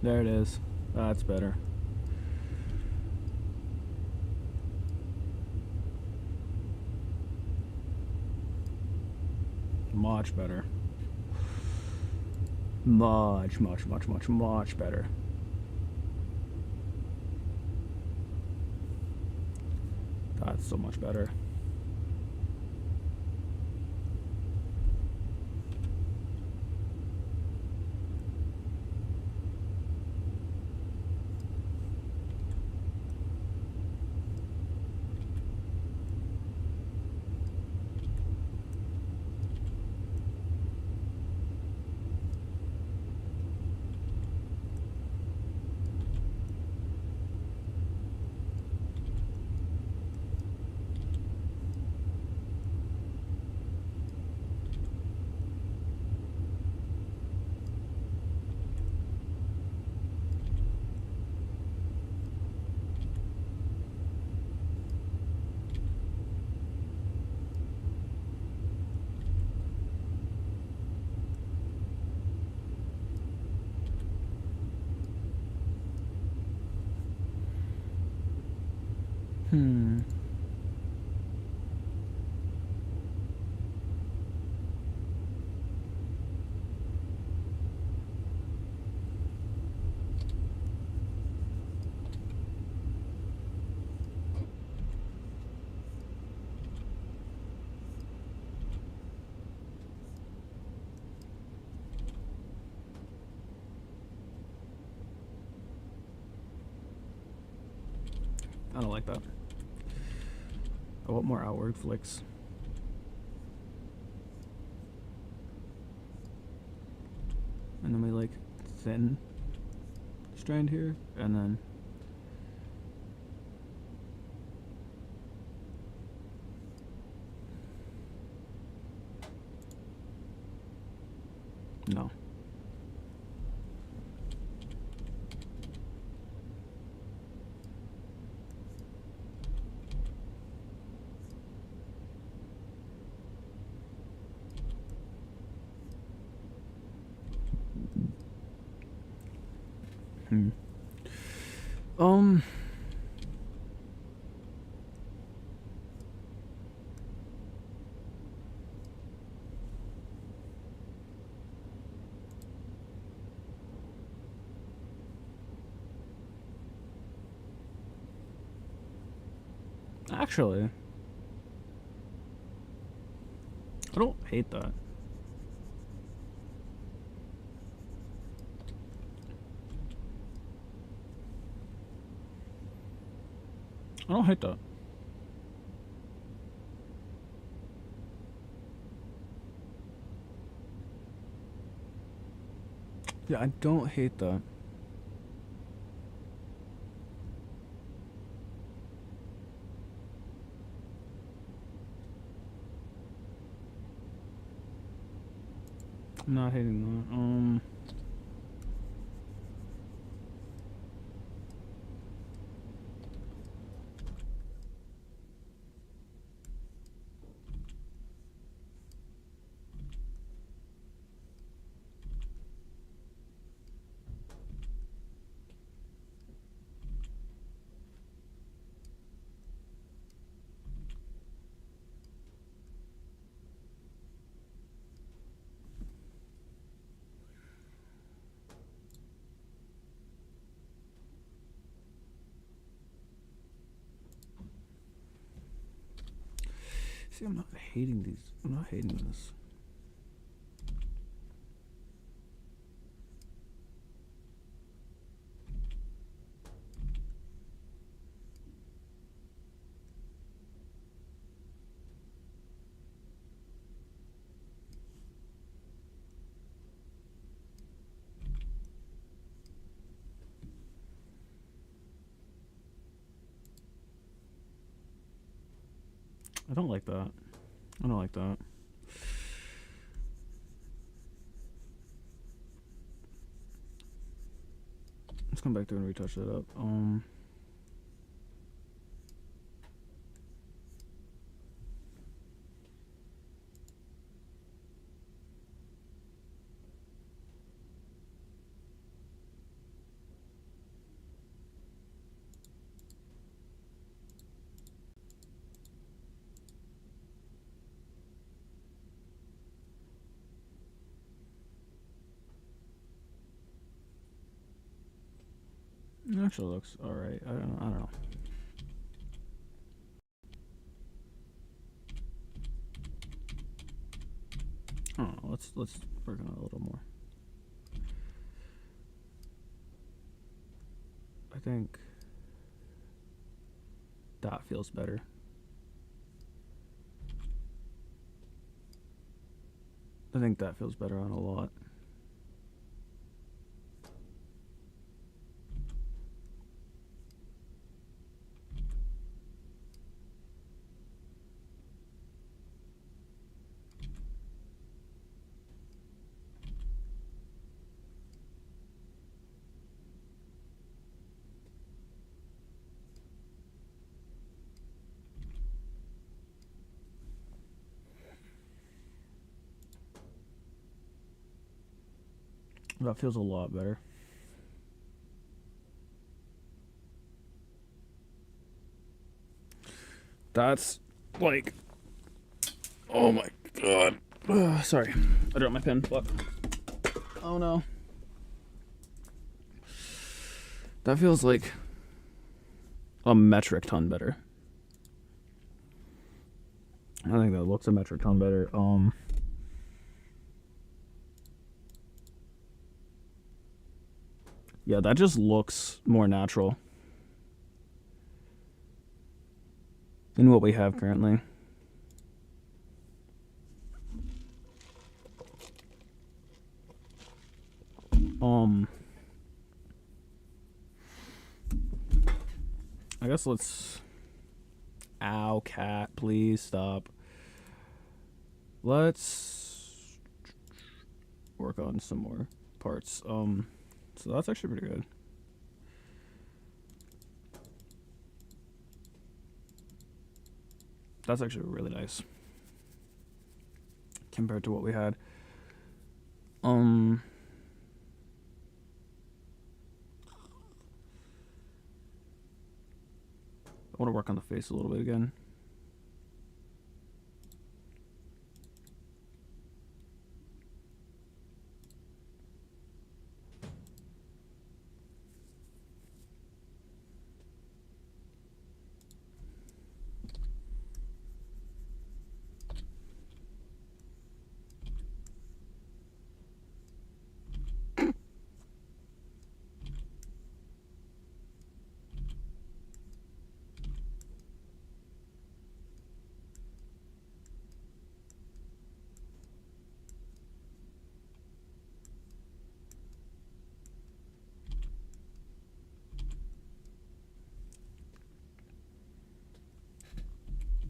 [SPEAKER 1] There it is. That's better. Much better. Much better. That's so much better. I don't like that. I want more outward flicks. And then we like thin strand here, and then no. Actually, I don't hate that. I don't hate that. Yeah, I don't hate that. I'm not hating that. See, I'm not hating these. I'm not hating this. I don't like that. I don't like that. Let's come back through and retouch that up. It actually looks alright. I don't know. I don't know. Let's work on it a little more. I think that feels better. I think that feels better on a lot. That feels a lot better. That's like, oh my god. Sorry, I dropped my pen. But oh no, that feels like a metric ton better. I think that looks a metric ton better. Yeah, that just looks more natural than what we have currently. I guess let's... Ow, cat, please stop. Let's work on some more parts. So that's actually pretty good. That's actually really nice compared to what we had. I want to work on the face a little bit again.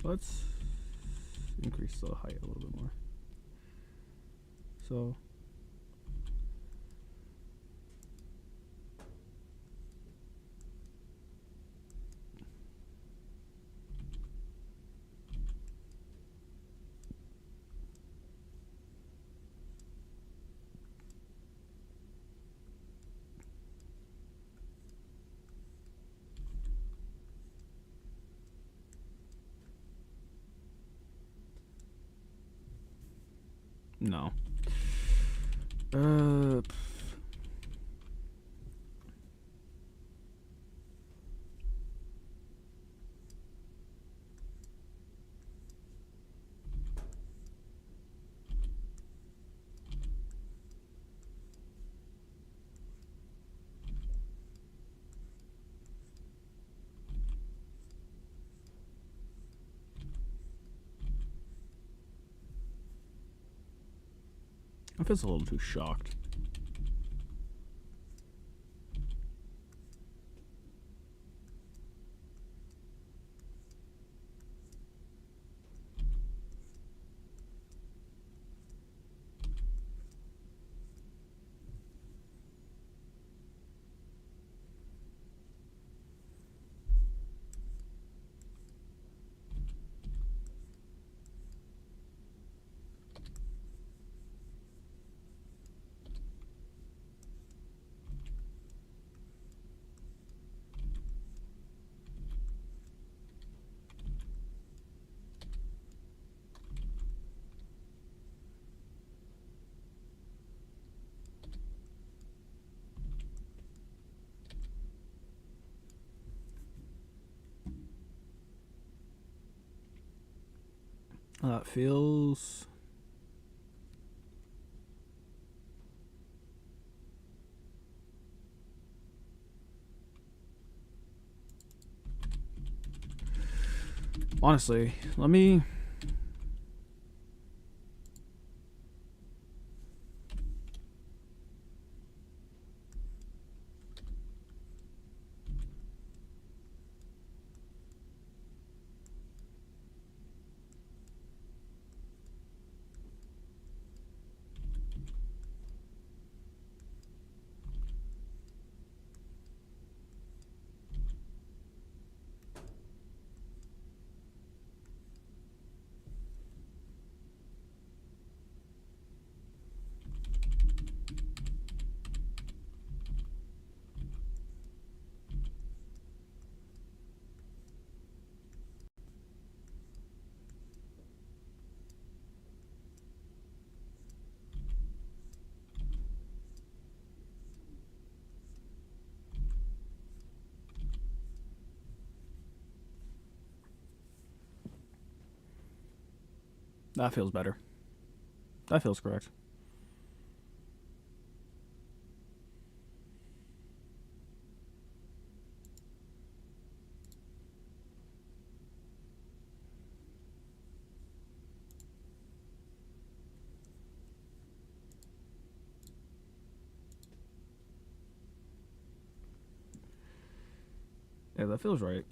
[SPEAKER 1] Let's increase the height a little bit more. So no. I feel a little too shocked. That feels. Honestly, let me. That feels better. That feels correct. Yeah, that feels right.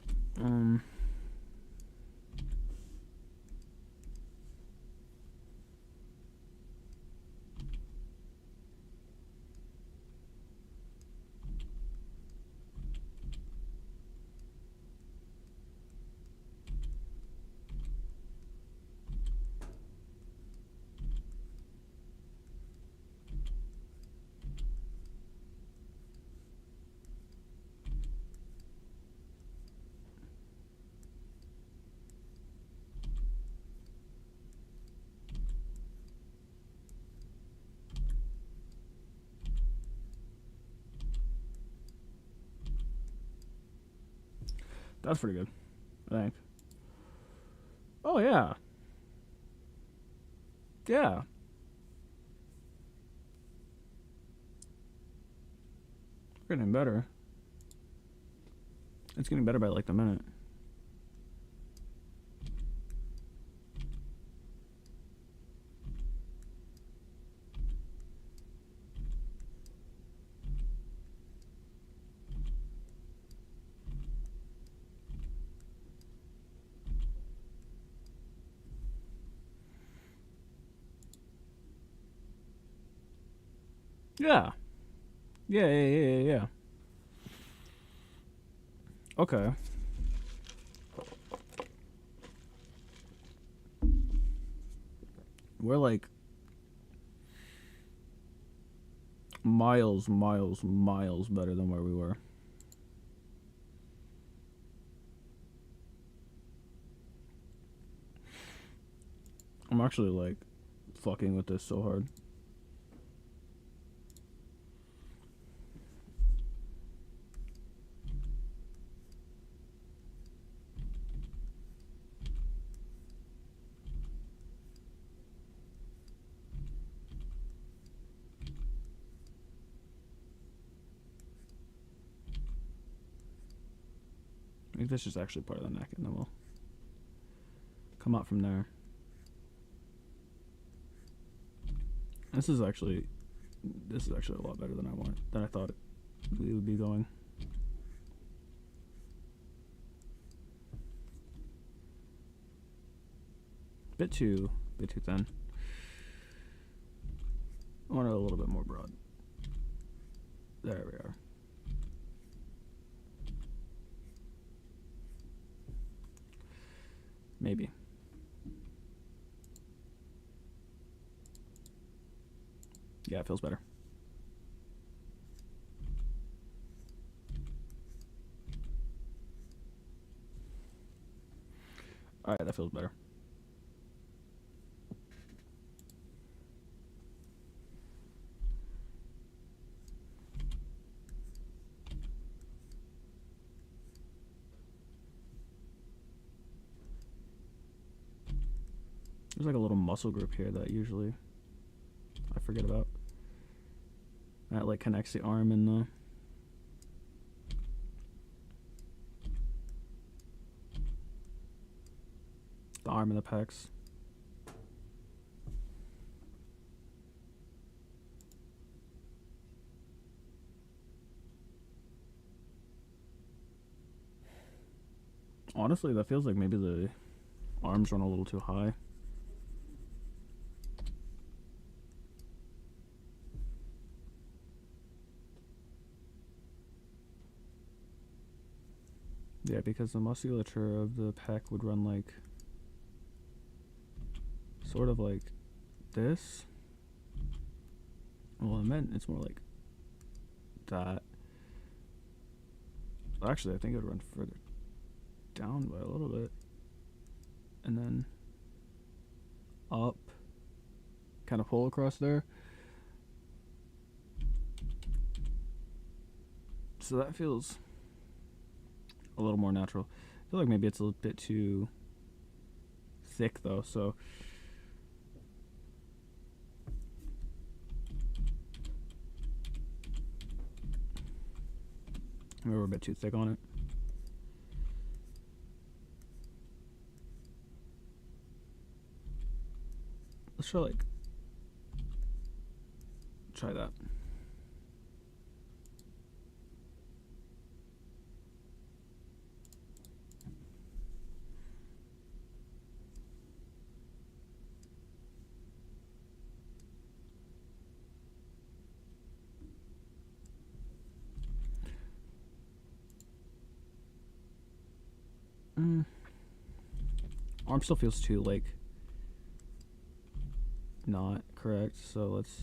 [SPEAKER 1] That's pretty good, I think. Oh, yeah. Yeah. Getting better. It's getting better by like the minute. Yeah. Yeah. Okay. We're like miles better than where we were. I'm actually like fucking with this so hard. I think this is actually part of the neck, and then we'll come out from there. This is actually a lot better than I thought we would be going. Bit too thin. I want it a little bit more broad. There we are. Maybe. Yeah, it feels better. Alright, that feels better. There's like a little muscle group here that usually I forget about. That like connects the arm and the arm and the pecs. Honestly, that feels like maybe the arms run a little too high. Yeah, because the musculature of the pec would run like sort of like this. Well, I meant it's more like that. Actually, I think it would run further down by a little bit. And then up. Kind of pull across there. So that feels a little more natural. I feel like maybe it's a little bit too thick though, so maybe we're a bit too thick on it. Let's try that. Arm still feels too like not correct, so let's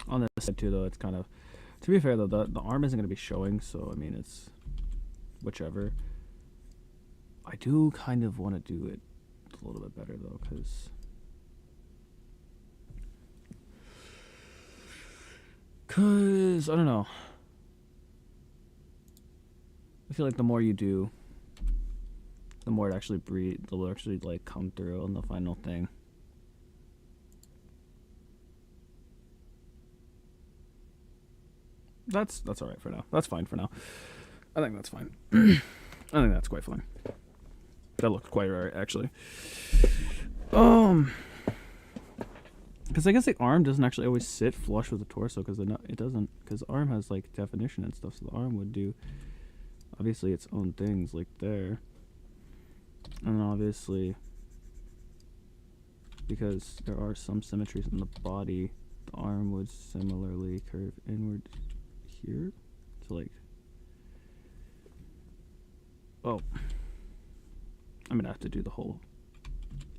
[SPEAKER 1] on this side too though. It's kind of, to be fair though, the arm isn't going to be showing, so I mean it's whichever. I do kind of want to do it a little bit better though, cause I don't know. I feel like the more you do, the more it actually will actually like come through on the final thing. That's all right for now. That's fine for now. I think that's fine. I think that's quite fine. That looks quite right, actually. Because I guess the arm doesn't actually always sit flush with the torso, because it doesn't. Because the arm has like definition and stuff, so the arm would do obviously its own things like there, and obviously because there are some symmetries in the body, the arm would similarly curve inward here to like. Oh, I'm gonna have to do the whole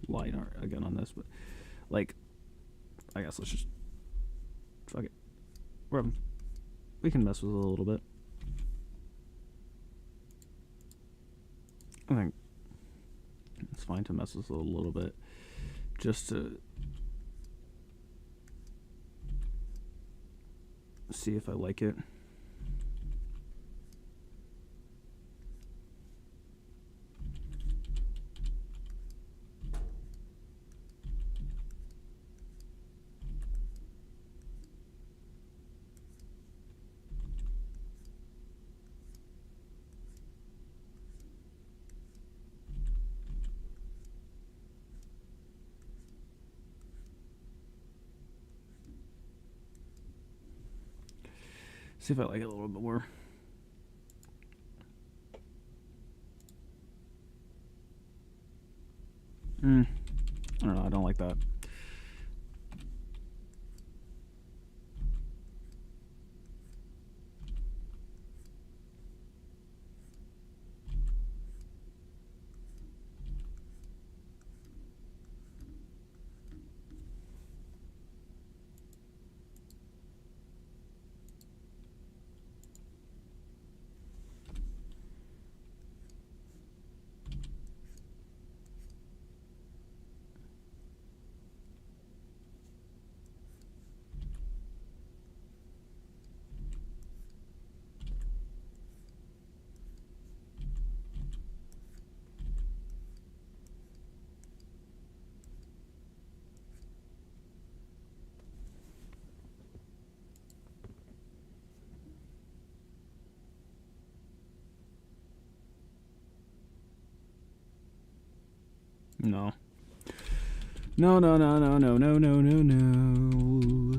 [SPEAKER 1] line art again on this, but like, I guess let's just fuck it. We can mess with it a little bit. I think it's fine to mess with it a little bit, just to see if I like it. See if I like it a little bit more. I don't know, I don't like that. No. No, no, no, no, no, no, no, no, no.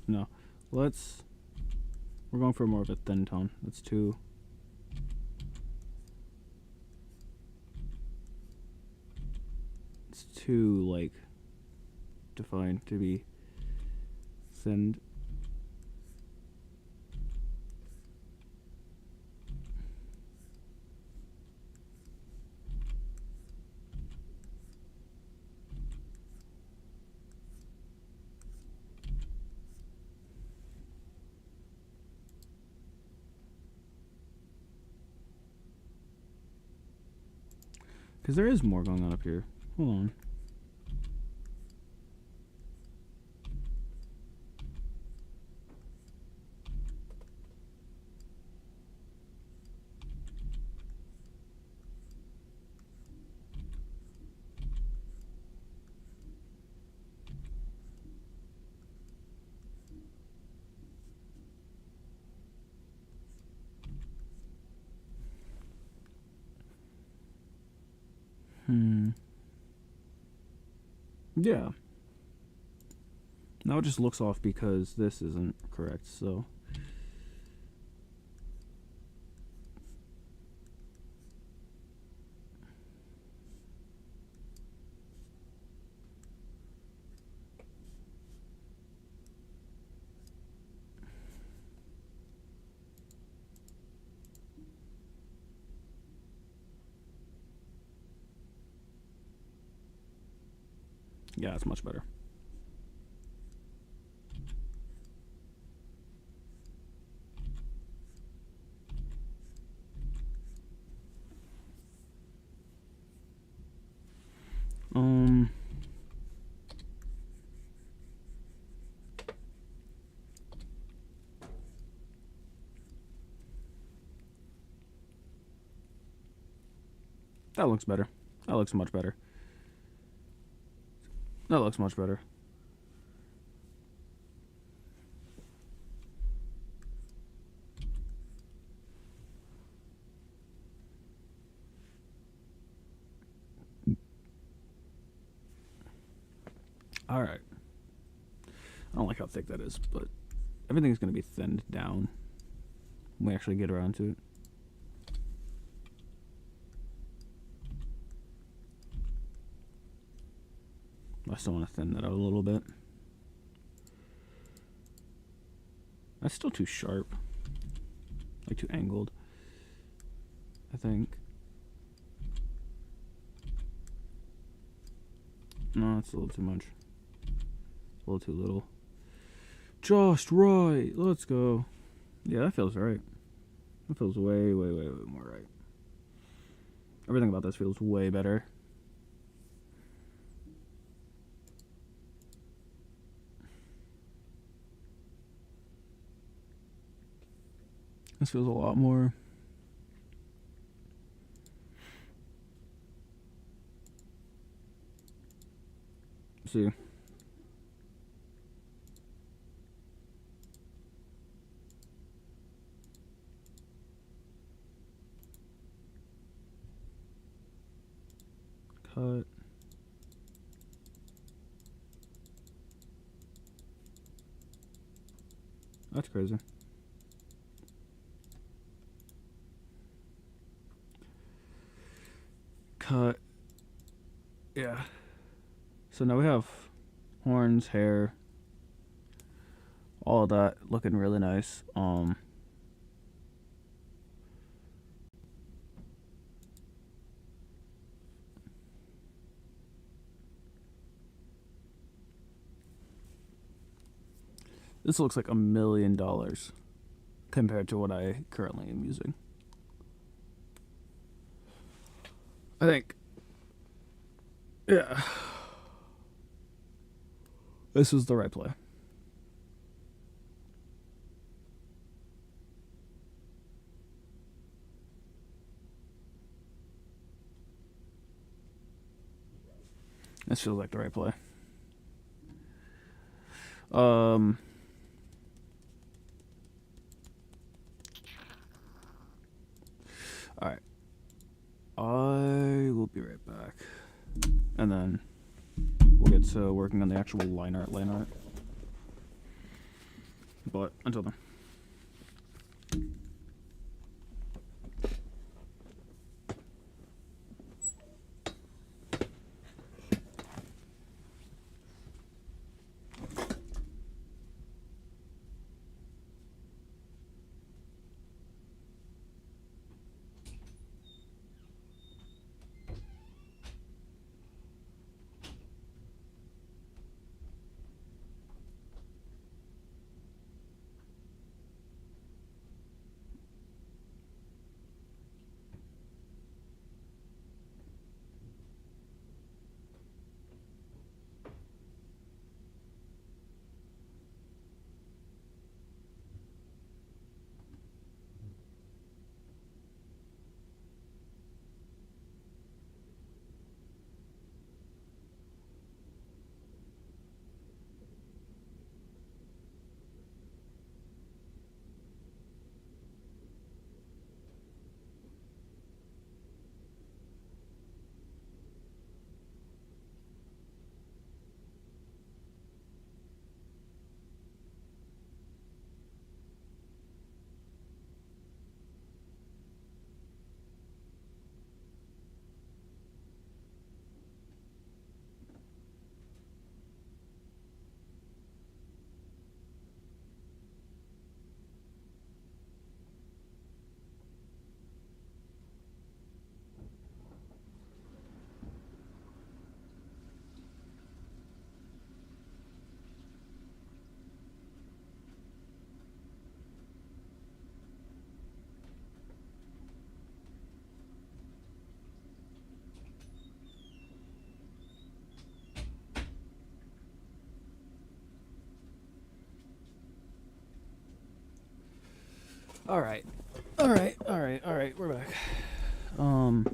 [SPEAKER 1] No. We're going for more of a thin tone. That's too... It's too, like, defined to be thinned. Because there is more going on up here. Hold on. Yeah. Now it just looks off because this isn't correct, so... Yeah, it's much better. That looks better. That looks much better. That looks much better. Alright. I don't like how thick that is, but everything's going to be thinned down when we actually get around to it. I still want to thin that out a little bit. That's still too sharp. Like too angled, I think. No, that's a little too much. A little too little. Just right. Let's go. Yeah, that feels right. That feels way, way, way, way more right. Everything about this feels way better. This feels a lot more. See. Cut. That's crazy. Cut. Yeah. So now we have horns, hair, all of that looking really nice. This looks like $1 million compared to what I currently am using. I think, yeah, this was the right play. This feels like the right play. Alright. I will be right back. And then we'll get to working on the actual line art. But until then. Alright. We're back. I'm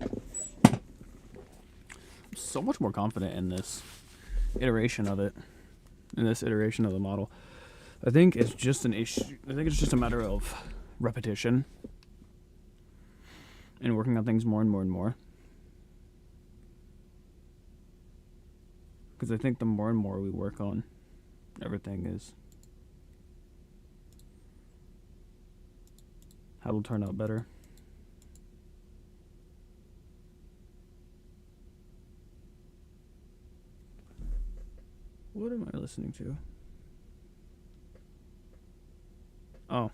[SPEAKER 1] so much more confident in this iteration of it. In this iteration of the model. I think it's just an issue. I think it's just a matter of repetition. And working on things more and more and more. Because I think the more and more we work on everything is how it'll turn out better. What am I listening to? Oh.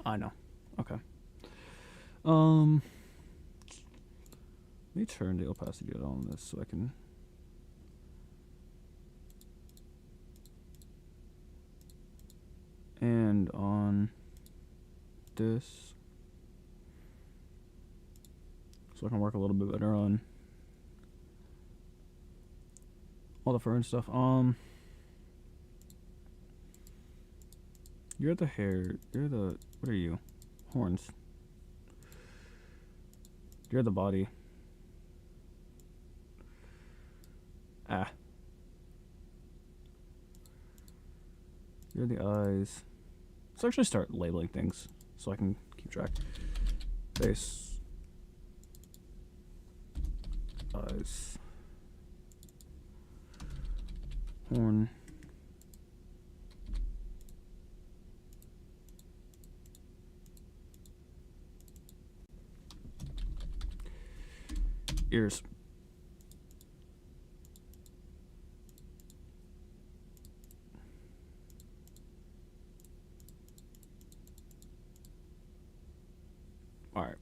[SPEAKER 1] I know. Okay. Let me turn the opacity on this so I can... And on this, so I can work a little bit better on all the fur and stuff. You're the hair. You're the... What are you? Horns. You're the body. Ah. You're the eyes. Let's actually start labeling things so I can keep track. Face. Eyes. Horn. Ears. All right.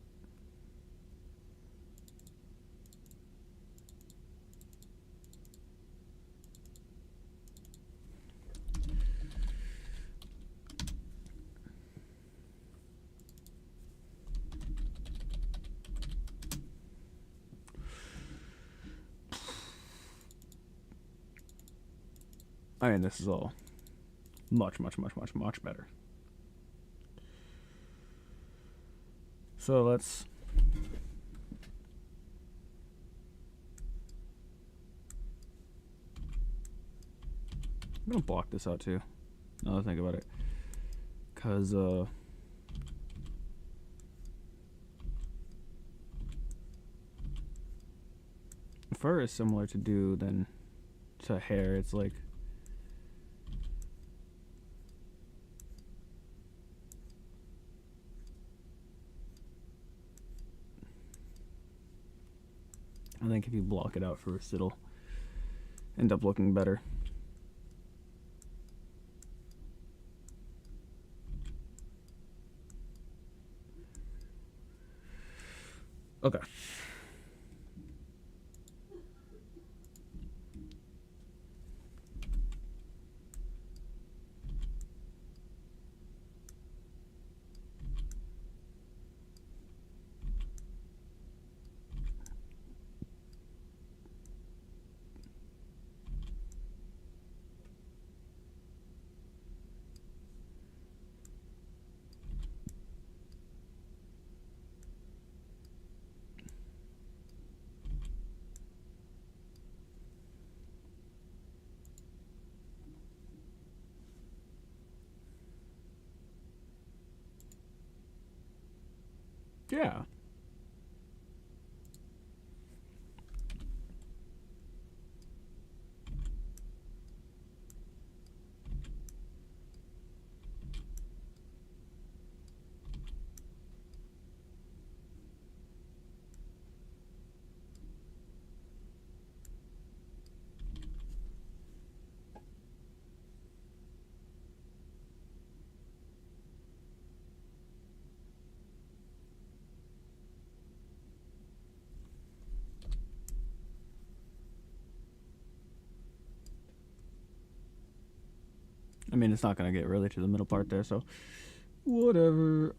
[SPEAKER 1] I mean, this is all much better. So let's... I'm gonna block this out too, now that I think about it. Cause fur is similar to dew than to hair. It's like I think if you block it out first, it'll end up looking better. Okay. Yeah. I mean, it's not gonna get really to the middle part there, so whatever.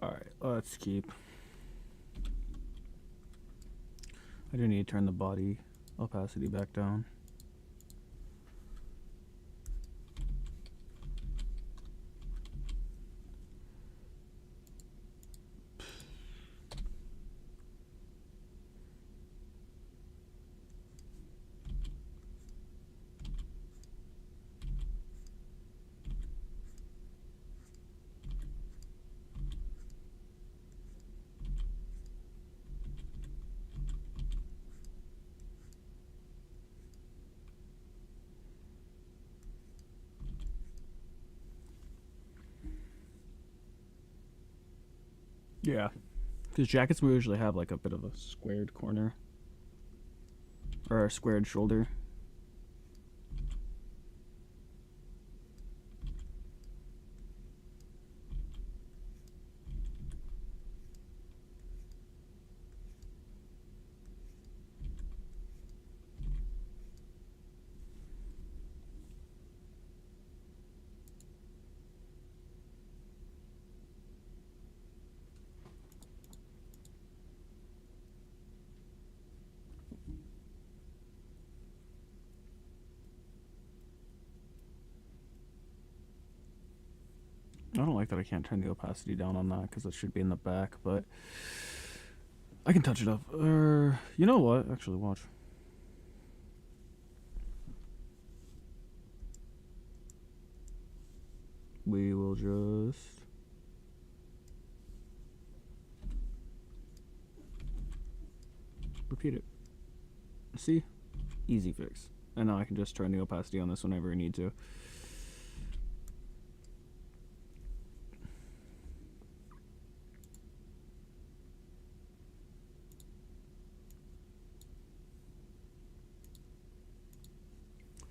[SPEAKER 1] All right, let's keep. I do need to turn the body opacity back down. Yeah, because jackets we usually have like a bit of a squared corner or a squared shoulder. I don't like that I can't turn the opacity down on that because it should be in the back, but I can touch it up. You know what? Actually, watch. We will just repeat it. See? Easy fix. And now I can just turn the opacity on this whenever I need to.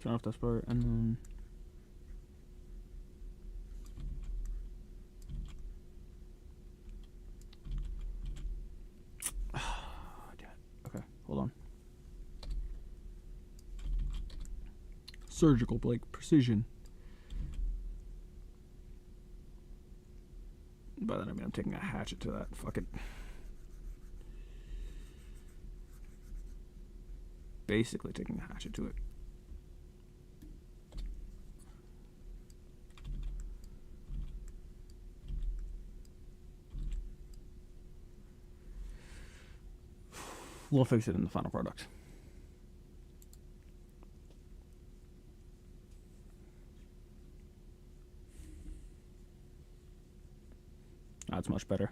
[SPEAKER 1] Turn off that part and then damn it. Okay, hold on. Surgical Blake precision. By that I mean I'm taking a hatchet to that. Fuck it. Basically taking a hatchet to it. We'll fix it in the final product. That's much better.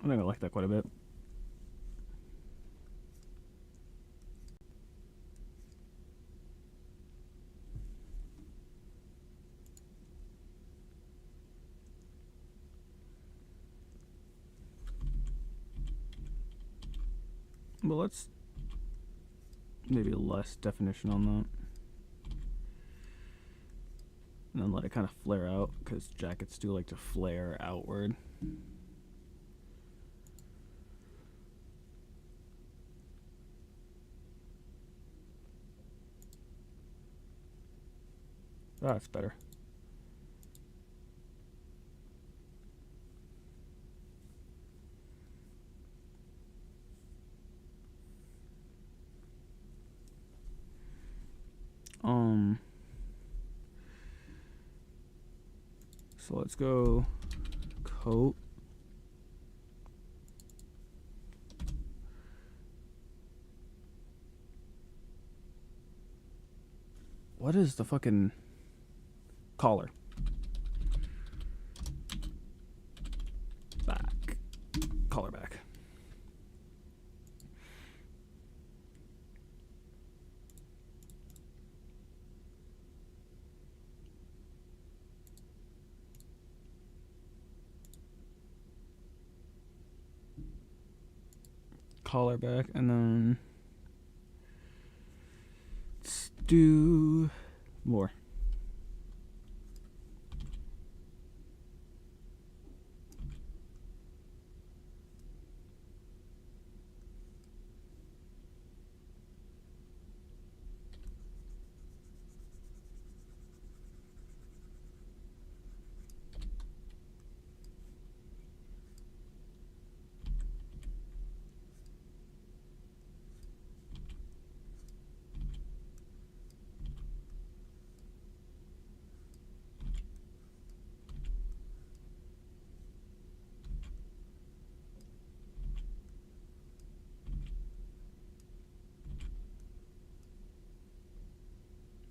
[SPEAKER 1] I think I like that quite a bit. Well, let's maybe less definition on that. And then let it kind of flare out, because jackets do like to flare outward. That's better. So let's go coat. What is the fucking collar? Back. Collar back. Collar back, and then let's do more.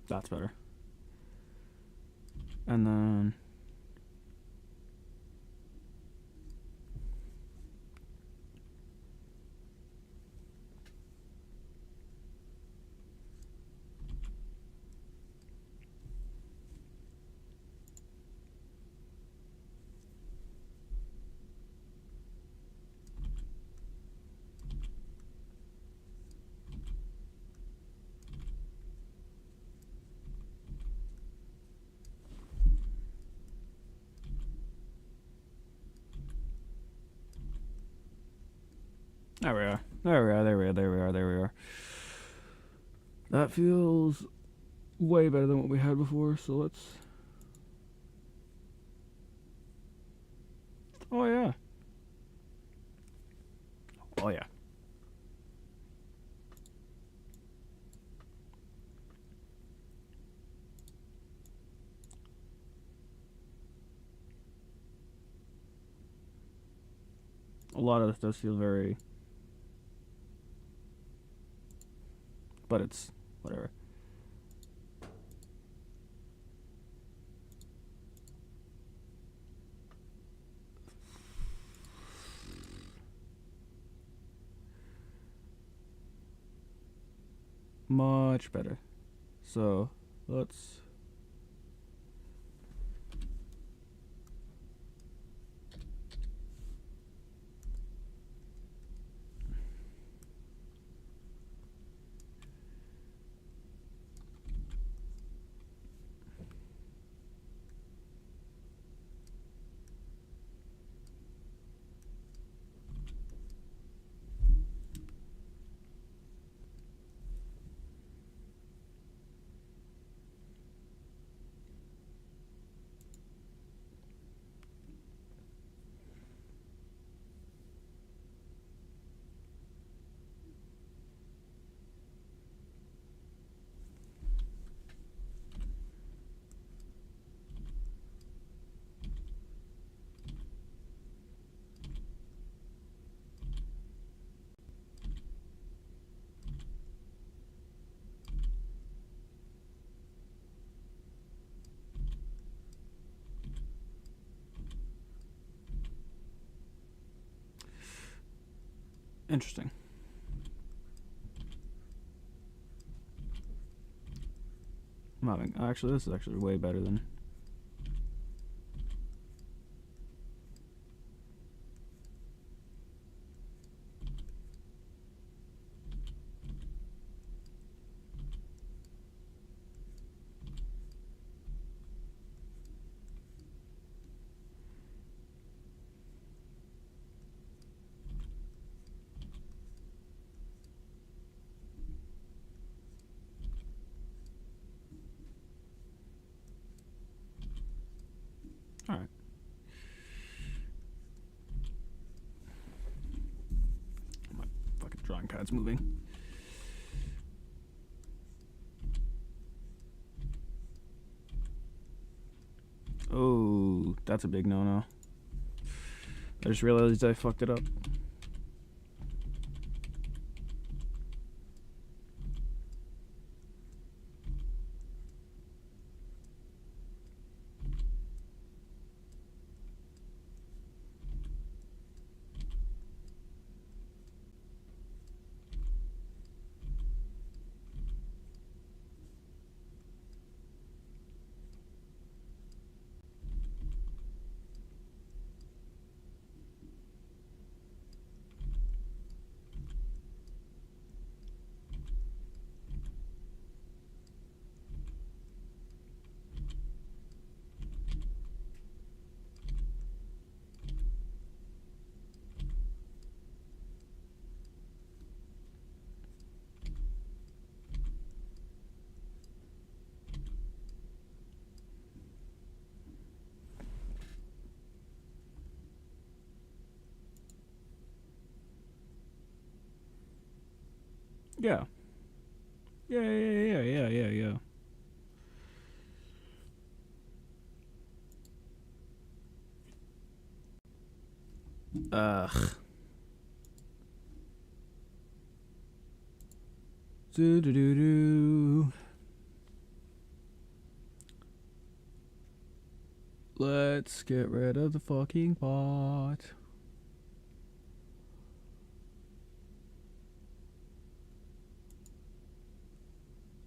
[SPEAKER 1] That's better. And then there we are. There we are. That feels way better than what we had before, so let's... Oh, yeah. Oh, yeah. A lot of this does feel very... But it's whatever. Much better. So let's... Interesting. I'm having actually this is actually way better than. All right. My fucking drawing pad's moving. Oh, that's a big no-no. I just realized I fucked it up. Yeah. Yeah. Ugh. Do do do do. Let's get rid of the fucking bot.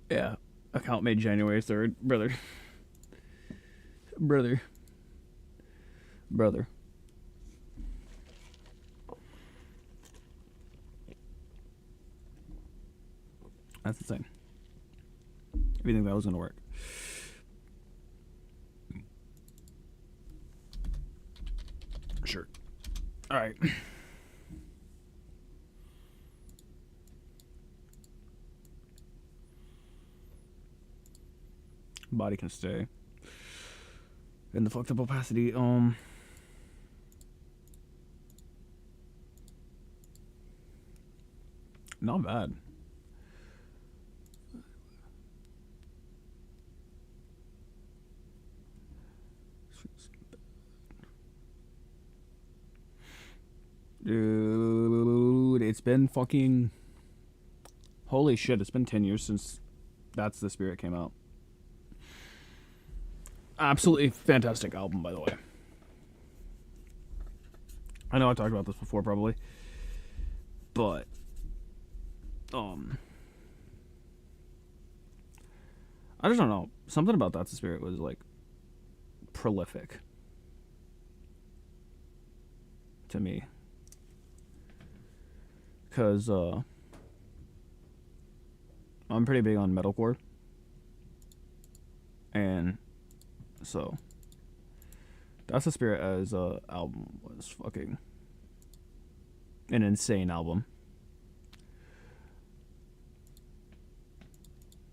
[SPEAKER 1] Yeah. Account made January 3rd. Brother. Brother. That's insane. If you think that was gonna work. Sure. Alright. Body can stay. In the fucked up opacity, not bad. Dude, it's been fucking... Holy shit, it's been 10 years since That's the Spirit came out. Absolutely fantastic album, by the way. I know I talked about this before, probably. But, I just don't know. Something about That's the Spirit was, like, prolific. To me. Because, I'm pretty big on metalcore. And so That's the Spirit as a album was fucking an insane album.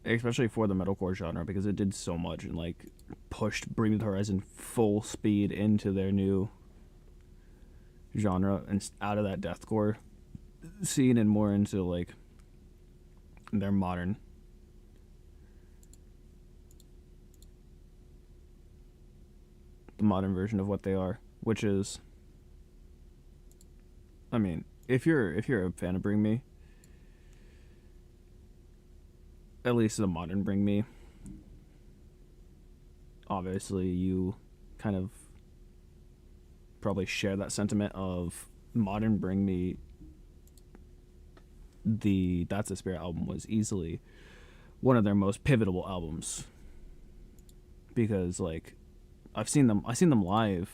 [SPEAKER 1] Especially for the metalcore genre, because it did so much and like pushed Bring Me the Horizon full speed into their new genre and out of that deathcore scene and more into like their modern the modern version of what they are, which is, I mean, if you're a fan of Bring Me, at least the modern Bring Me, obviously you kind of probably share that sentiment of modern Bring Me the That's the Spirit album was easily one of their most pivotal albums, because like I seen them live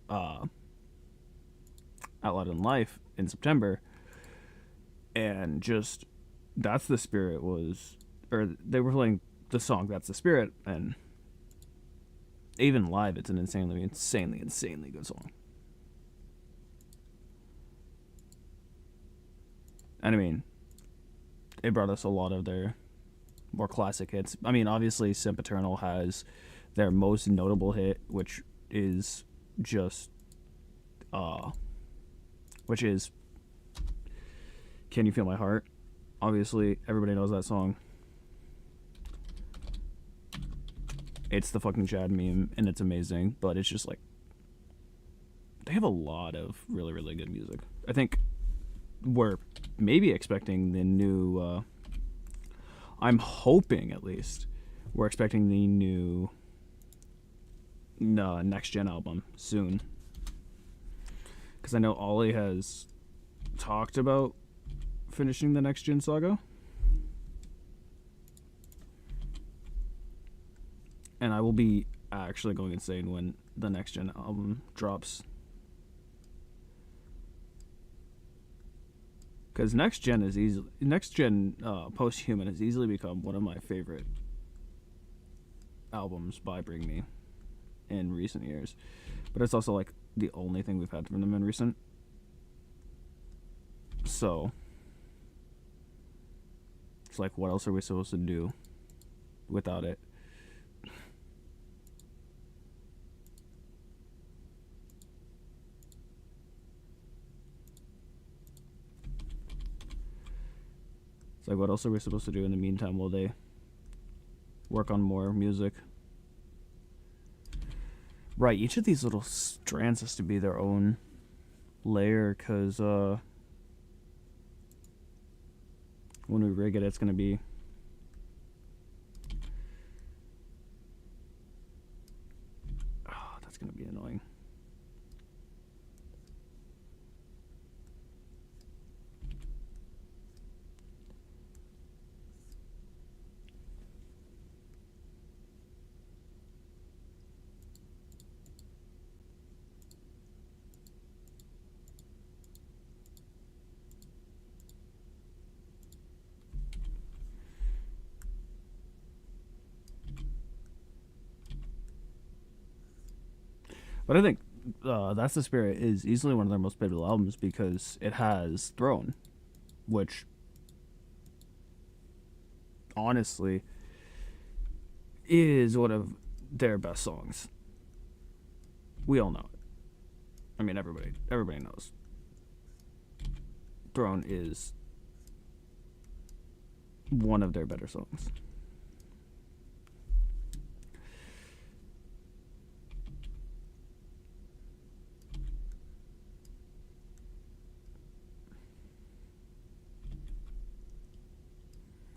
[SPEAKER 1] at Loud in Life in September, and just That's the Spirit was, or they were playing the song That's the Spirit, and even live it's an insanely good song. And I mean, it brought us a lot of their more classic hits. I mean, obviously Sempiternal has their most notable hit, which is just which is Can You Feel My Heart? Obviously, everybody knows that song. It's the fucking Chad meme, and it's amazing, but it's just like, they have a lot of really, really good music. I think we're maybe expecting the new, I'm hoping at least, we're expecting the new Next Gen album soon. Because I know Ollie has talked about finishing the Next Gen saga. And I will be actually going insane when the Next Gen album drops. Because Next Gen Post-Human has easily become one of my favorite albums by Bring Me in recent years. But it's also like the only thing we've had from them in recent. So it's like, what else are we supposed to do without it? It's like, what else are we supposed to do in the meantime while they work on more music? Right, each of these little strands has to be their own layer, because when we rig it, it's going to be that's going to be annoying. But I think That's the Spirit is easily one of their most pivotal albums because it has Throne, which honestly is one of their best songs. We all know it. I mean, everybody knows. Throne is one of their better songs.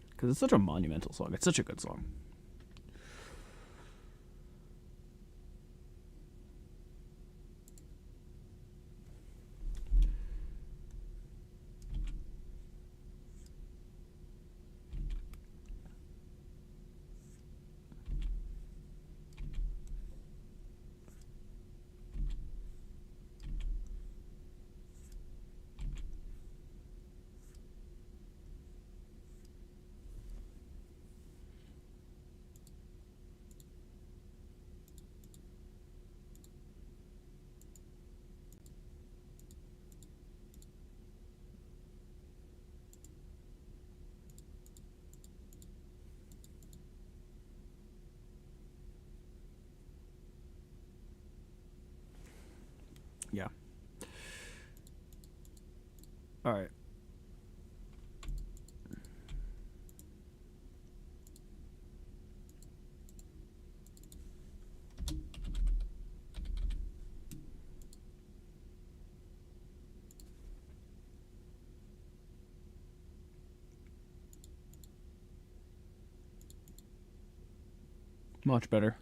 [SPEAKER 1] Because it's such a monumental song. It's such a good song. Yeah. All right. Much better.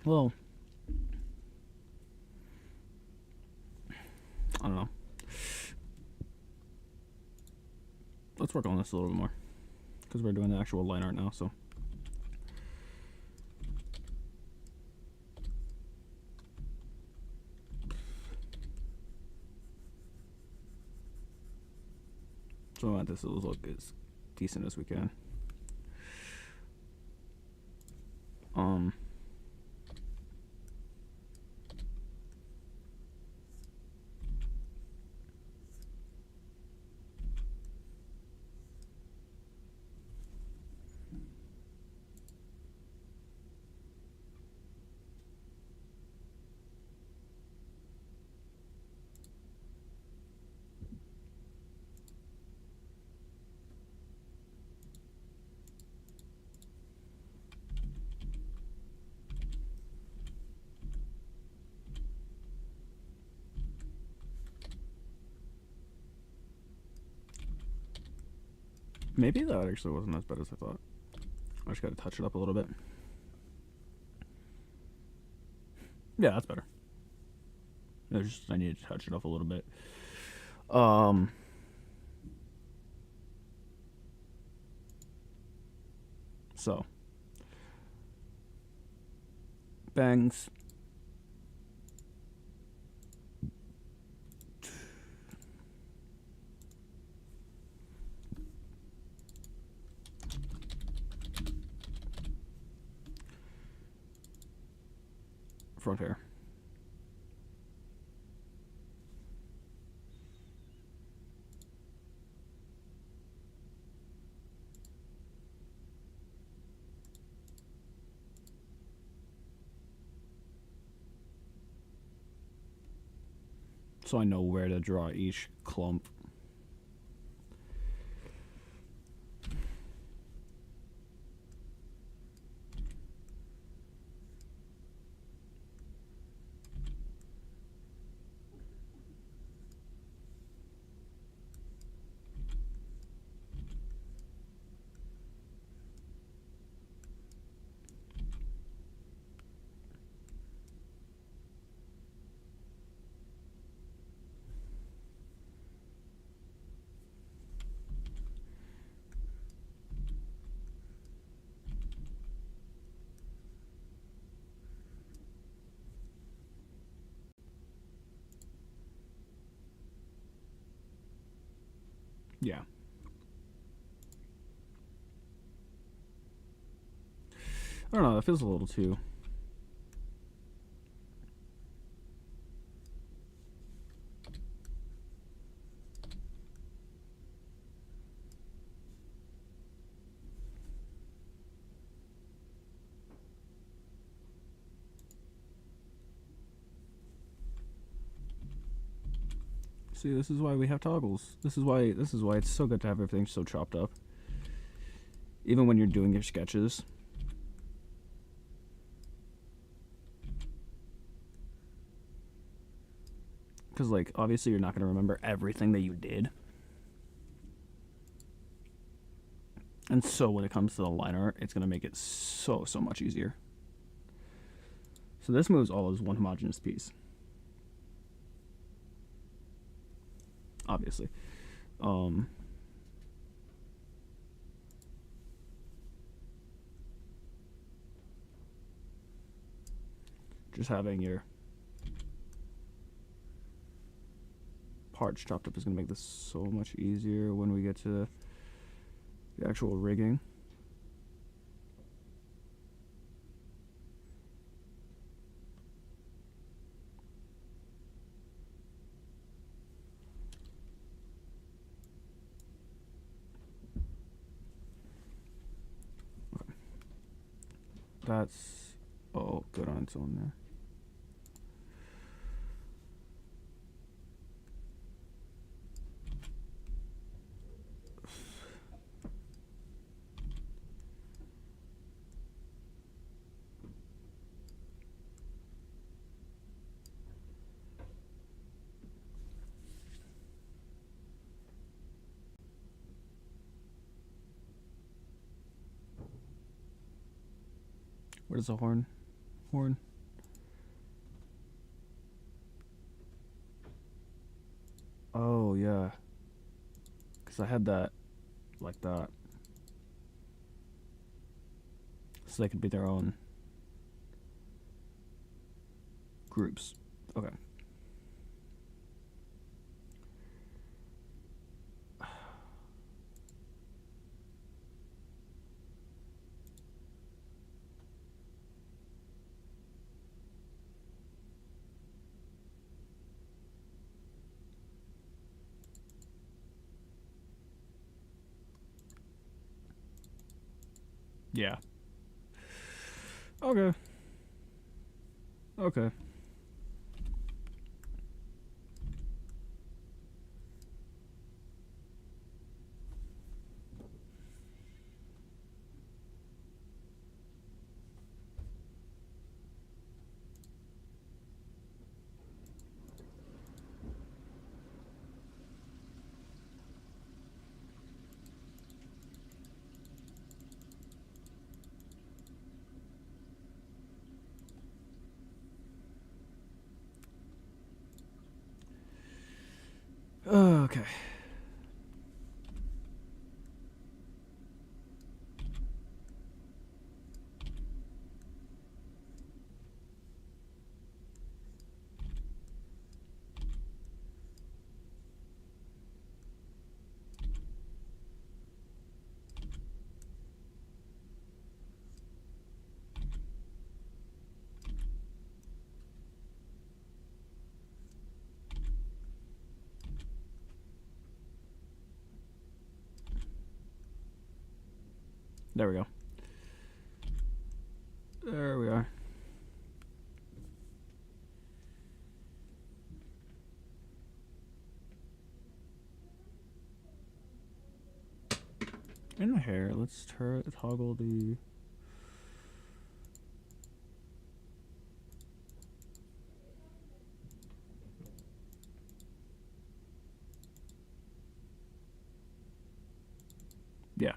[SPEAKER 1] Well, I don't know. Let's work on this a little bit more because we're doing the actual line art now. So I want this to look as decent as we can. Maybe that actually wasn't as bad as I thought. I just got to touch it up a little bit. Yeah, that's better. I need to touch it up a little bit. So bangs. Front hair. So I know where to draw each clump. Yeah. I don't know, that feels a little too. See, this is why we have toggles. This is why it's so good to have everything so chopped up. Even when you're doing your sketches. Because, like, obviously you're not going to remember everything that you did. And so when it comes to the line art, it's going to make it so much easier. So this moves all as one homogeneous piece. Obviously. Just having your parts chopped up is going to make this so much easier when we get to the actual rigging. Okay. That's all good on its own there. Where's the horn? Horn. Oh, yeah. Because I had that like that. So they could be their own groups. Okay. Yeah. Okay. Okay. Okay. There we go. There we are. In the hair, let's toggle the. Yeah.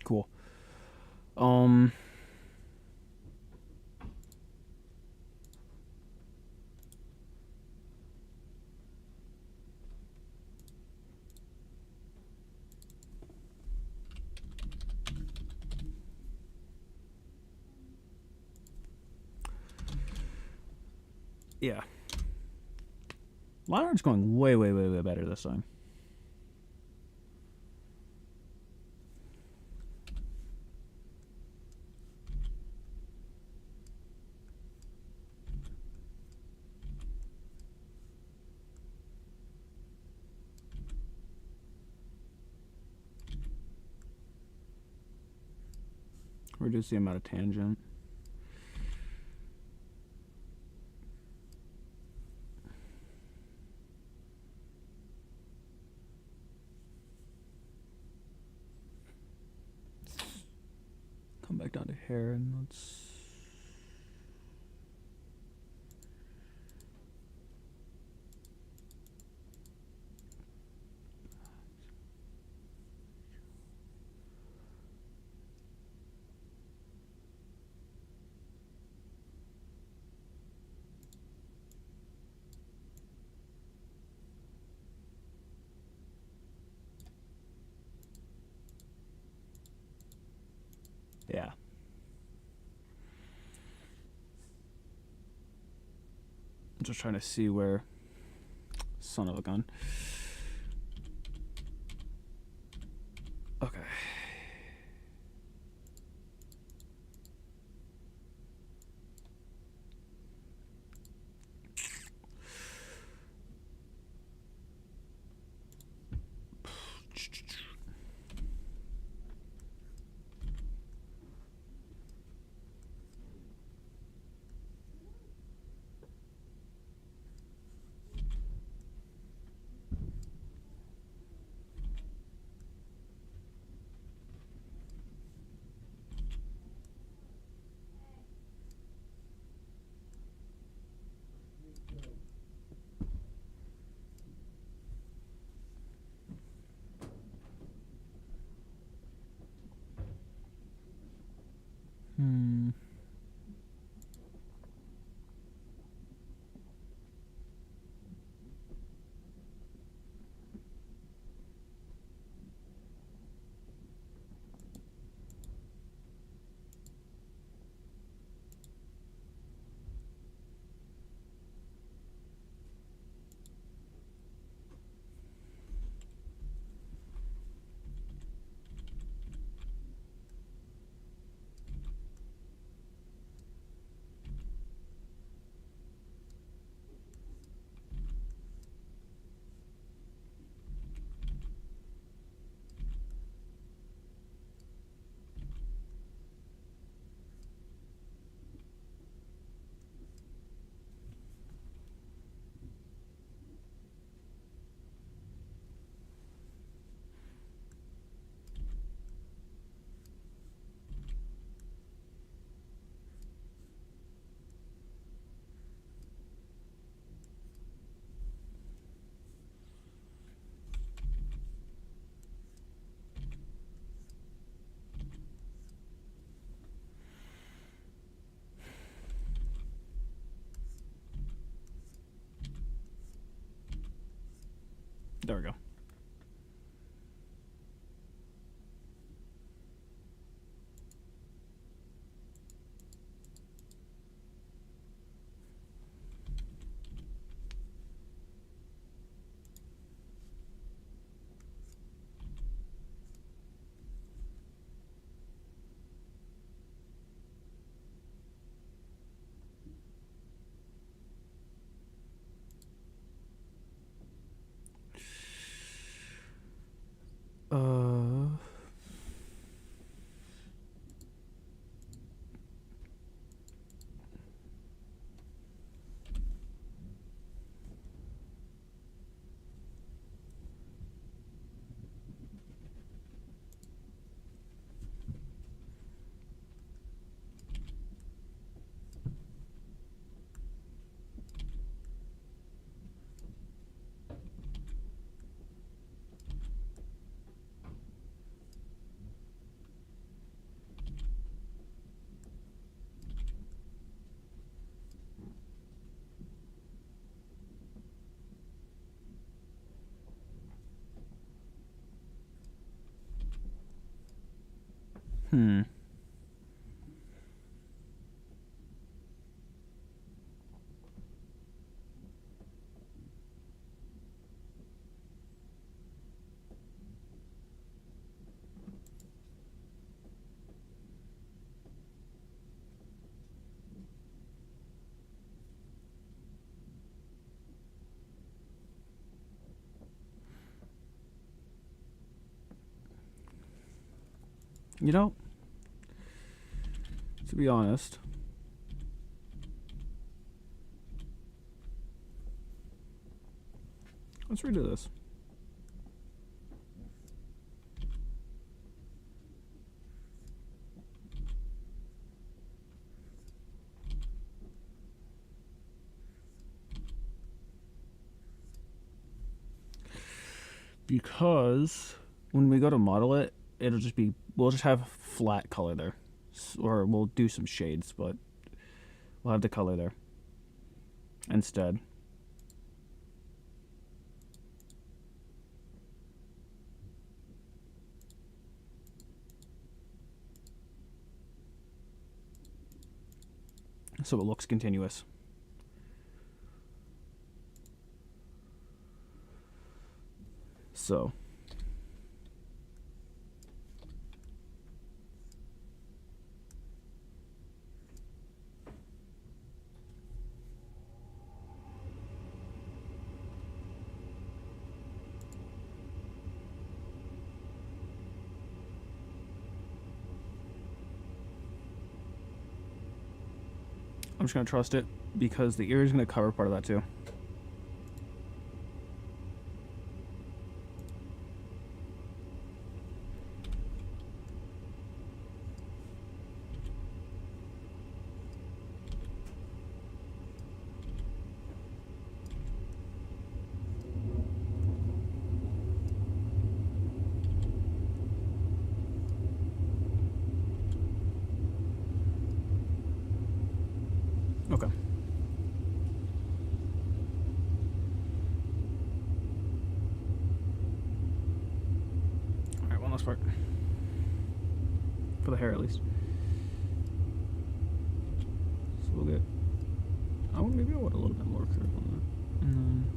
[SPEAKER 1] Cool. Um. Yeah. Line art's going way, way, way, way better this time. Reduce the amount of tangent. Come back down to hair and let's. Yeah. I'm just trying to see where. Son of a gun. Okay. There we go. Hmm. You know, to be honest, let's redo this. Because when we go to model it, it'll just be, we'll just have flat color there. Or we'll do some shades, but we'll have the color there instead. So it looks continuous. So I'm just gonna trust it because the ear is gonna cover part of that too. Okay. Alright, one last part. For the hair, at least. So we'll get... Oh, maybe I want a little bit more curve on that. And then...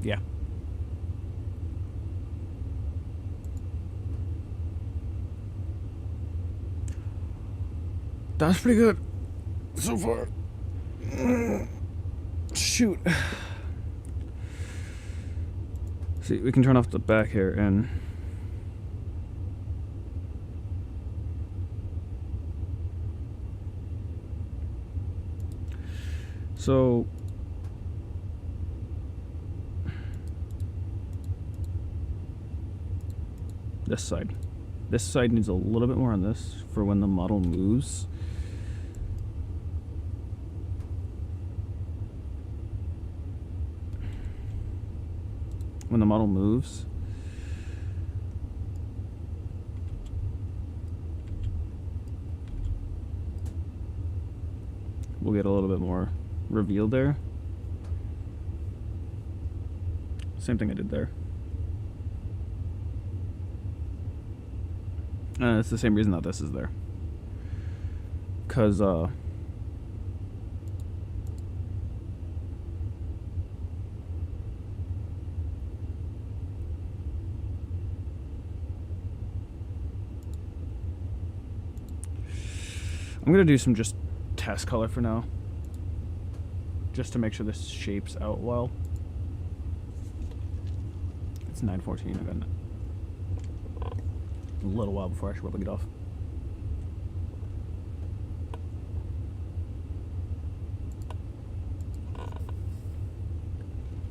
[SPEAKER 1] Yeah. That's pretty good so far. Shoot. See, we can turn off the back here and... So... This side. This side needs a little bit more on this for when the model moves. When the model moves. We'll get a little bit more reveal there. Same thing I did there. It's the same reason that this is there. Because, I'm gonna do some just test color for now. Just to make sure this shapes out well. It's 9:14, I got a little while before I should probably get off.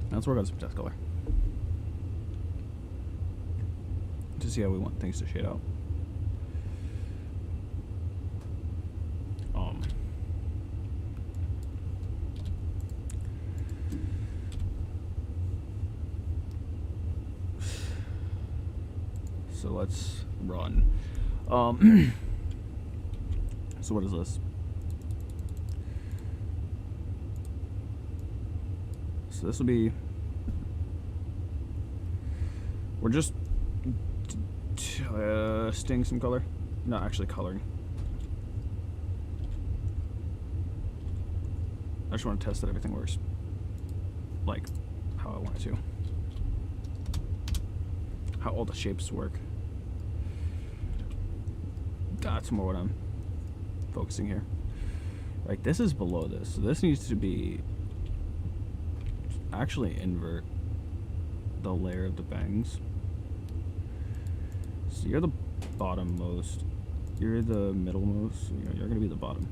[SPEAKER 1] Now let's work on some test color. To see how we want things to shade out. So let's run. So what is this? So this will be... We're just sting some color. Not actually coloring. I just want to test that everything works like how I want it to. How all the shapes work. That's more what I'm focusing here. Like, this is below this, so this needs to be actually invert the layer of the bangs. So you're the bottom most, you're the middle most, so you're gonna be the bottom.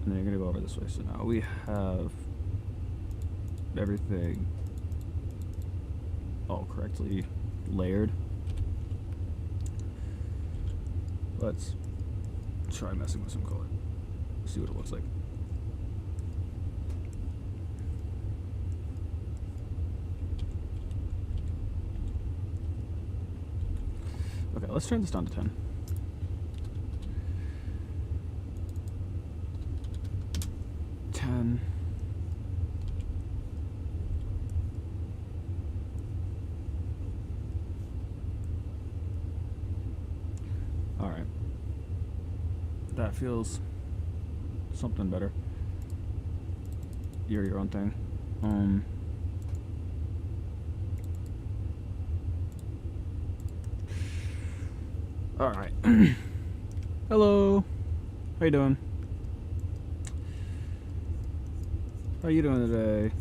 [SPEAKER 1] And then you're gonna go over this way. So now we have everything all correctly layered. Let's try messing with some color. See what it looks like. Okay, let's turn this down to 10. Alright. That feels something better. You're your own thing. Alright. Hello. How you doing? How you doing today?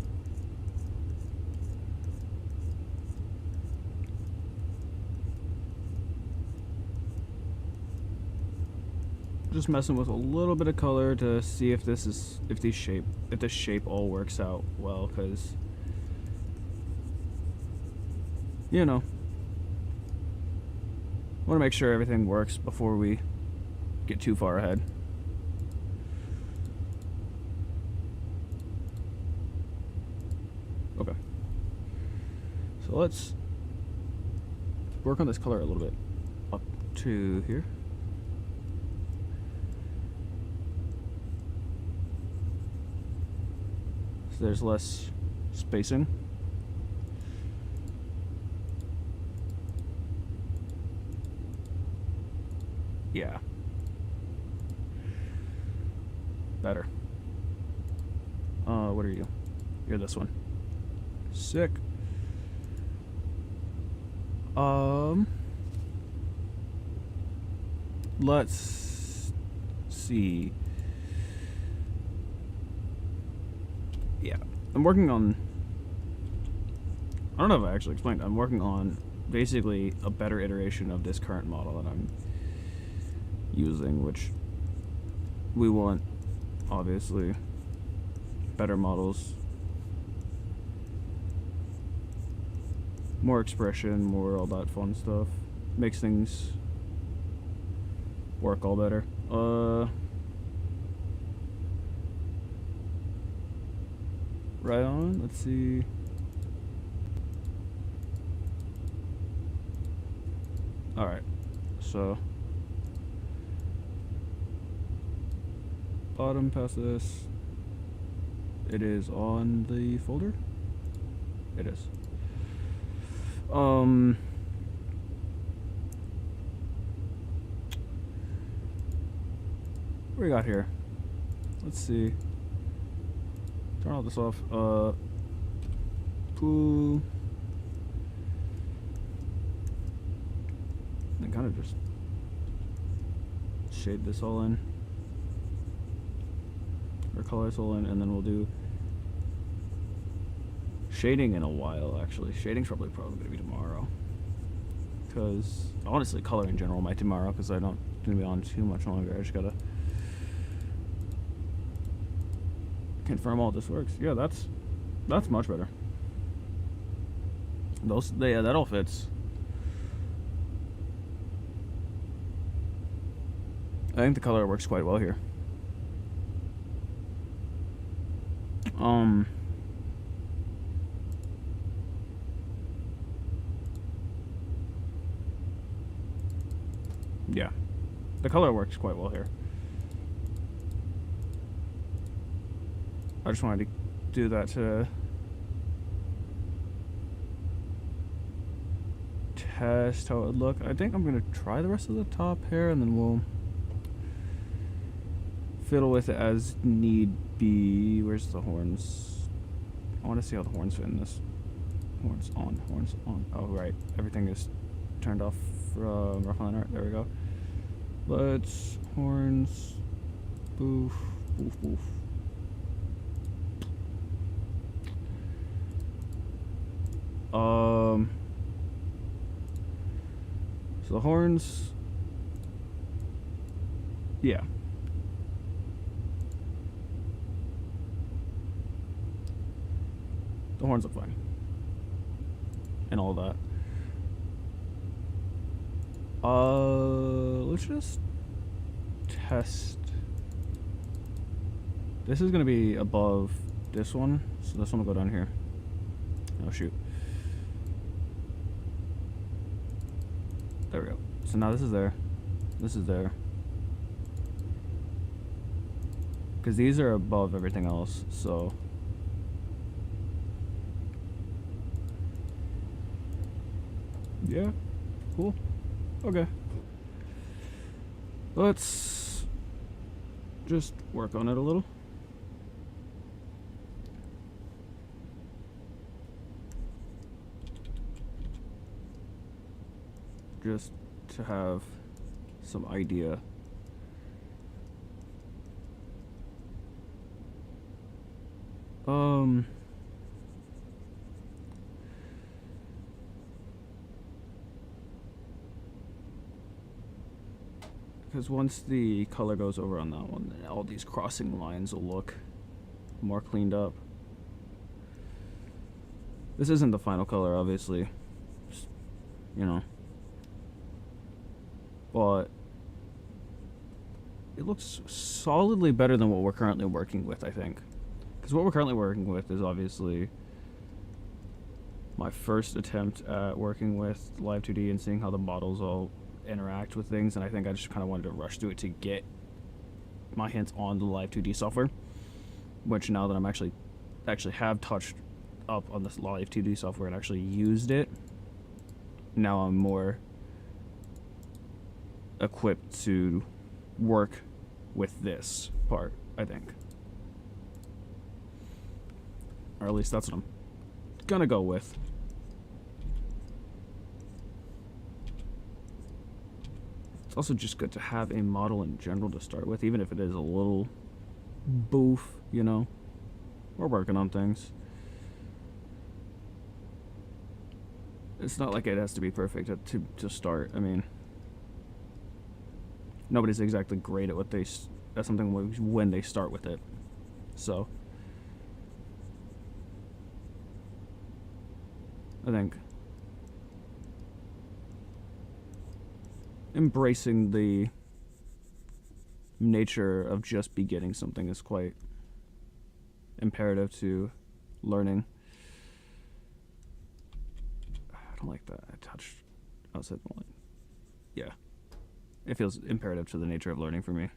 [SPEAKER 1] Just messing with a little bit of color to see if this shape all works out well, because you know, want to make sure everything works before we get too far ahead. Okay, so let's work on this color a little bit up to here. There's less spacing. Yeah. Better. What are you? You're this one. Sick. Let's see. Yeah, I'm working on, I don't know if I actually explained, I'm working on basically a better iteration of this current model that I'm using, which we want, obviously, better models, more expression, more all that fun stuff, makes things work all better. Right on, let's see. Alright, so bottom past this, it is on the folder? It is. What do we got here? Let's see. Turn all this off. Pool. And kind of just shade this all in. Or color this all in, and then we'll do shading in a while, actually. Shading's probably going to be tomorrow. Because, honestly, color in general might tomorrow, because I don't going to be on too much longer. I just gotta confirm all this works. Yeah, that's much better. Yeah, that all fits. I think the color works quite well here. Yeah, the color works quite well here. I just wanted to do that to test how it would look. I think I'm gonna try the rest of the top here, and then we'll fiddle with it as need be. Where's the horns? I want to see how the horns fit in this. Horns on, horns on. Oh, right. Everything is turned off from rough line art. There we go. Let's horns. Boof, boof, boof. So the horns. Yeah. The horns look fine. And all that. Let's just test. This is gonna be above this one, so this one will go down here. Oh shoot. There we go. So now this is there. This is there. Because these are above everything else, so... Yeah. Cool. Okay. Let's just work on it a little. Just to have some idea. Because once the color goes over on that one, all these crossing lines will look more cleaned up. This isn't the final color, obviously. Just, you know. But it looks solidly better than what we're currently working with, I think. Because what we're currently working with is obviously my first attempt at working with Live 2D and seeing how the models all interact with things, and I think I just kind of wanted to rush through it to get my hands on the Live 2D software, which now that I'm actually have touched up on this Live 2D software and actually used it, now I'm more equipped to work with this part, I think. Or at least that's what I'm gonna go with. It's also just good to have a model in general to start with, even if it is a little boof, you know. We're working on things. It's not like it has to be perfect to start. I mean, nobody's exactly great at what they at something when they start with it. So I think embracing the nature of just beginning something is quite imperative to learning. I don't like that. I touched outside the line. Yeah. It feels imperative to the nature of learning for me.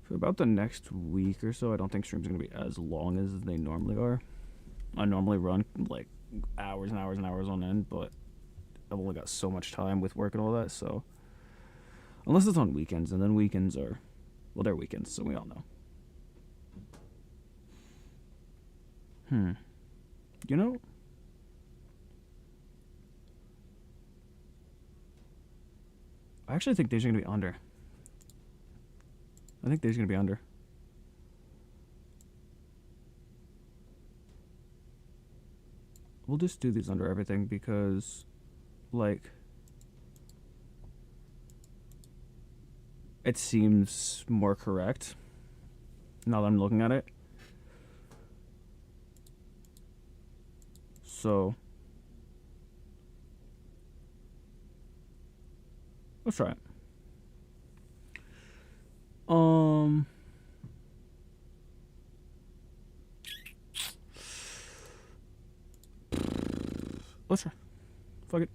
[SPEAKER 1] For about the next week or so, I don't think streams are going to be as long as they normally are. I normally run like hours and hours and hours on end, but I've only got so much time with work and all that, so unless it's on weekends, and then weekends are, well, they're weekends, so we all know. You know, I actually think these are going to be under. I think these are going to be under. We'll just do these under everything because, like, it seems more correct now that I'm looking at it. So let's try it. Let's try. Fuck it.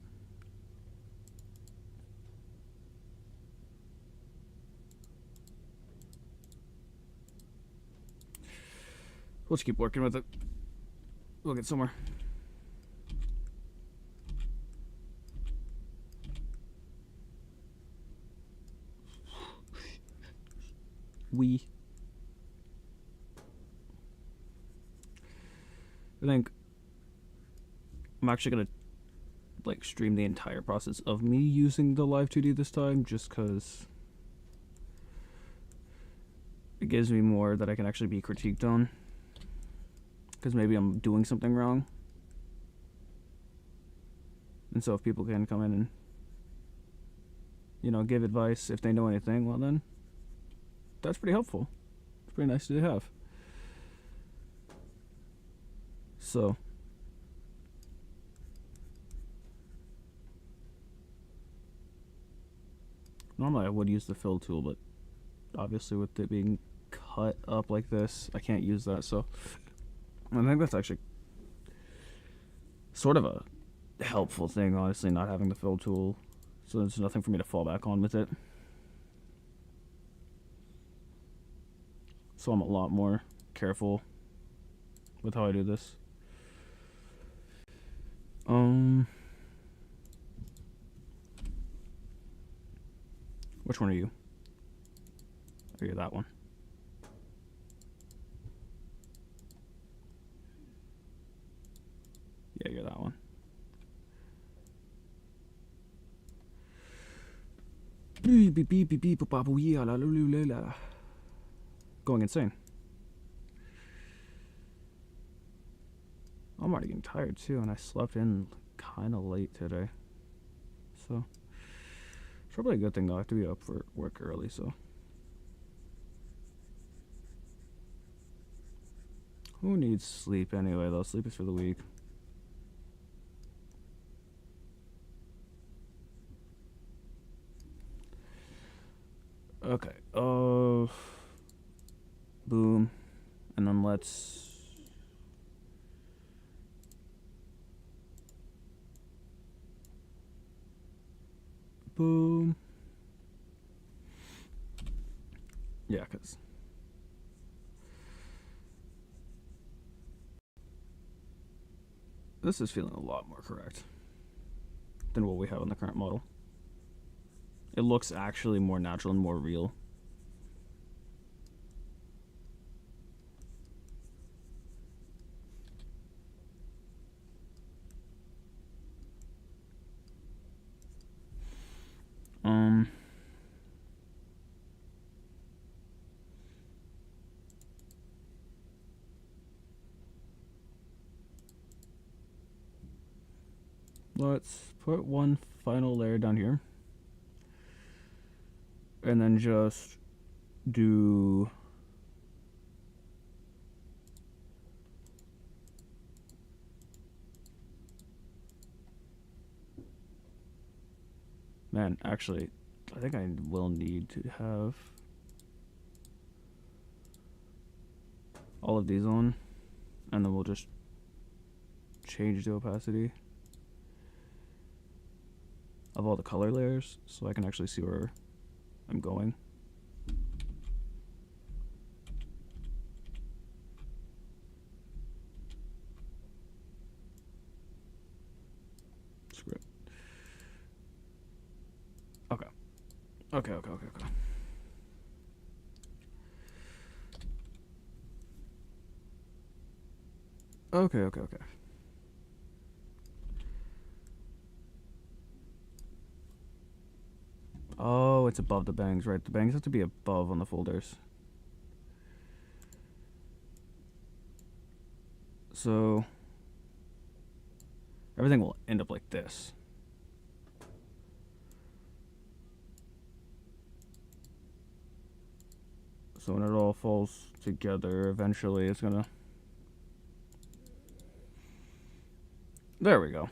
[SPEAKER 1] Let's keep working with it. We'll get somewhere. I think I'm actually gonna like stream the entire process of me using the Live 2D this time, just because it gives me more that I can actually be critiqued on, because maybe I'm doing something wrong. And so if people can come in and, you know, give advice if they know anything, well then that's pretty helpful. It's pretty nice to have. So normally I would use the fill tool, but obviously with it being cut up like this, I can't use that. So I think that's actually sort of a helpful thing, honestly, not having the fill tool. So there's nothing for me to fall back on with it. So I'm a lot more careful with how I do this. Which one are you? Oh, you're that one. Yeah, you're that one. Going insane. I'm already getting tired too, and I slept in kind of late today. So, it's probably a good thing though. I have to be up for work early, so. Who needs sleep anyway, though? Sleep is for the weak. Okay. Boom. And then let's... Boom. Yeah, because... This is feeling a lot more correct than what we have on the current model. It looks actually more natural and more real. Let's put one final layer down here. And then just do... Man, actually, I think I will need to have all of these on, and then we'll just change the opacity of all the color layers so I can actually see where I'm going. Screw it. Okay. Okay. Okay. Oh, it's above the bangs, right? The bangs have to be above on the folders. So everything will end up like this. So when it all falls together, eventually it's gonna... There we go.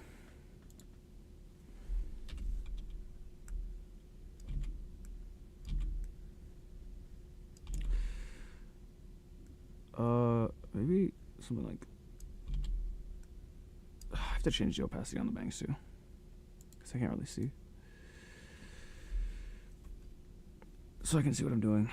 [SPEAKER 1] Maybe something like... I have to change the opacity on the bangs too, because I can't really see. So I can see what I'm doing.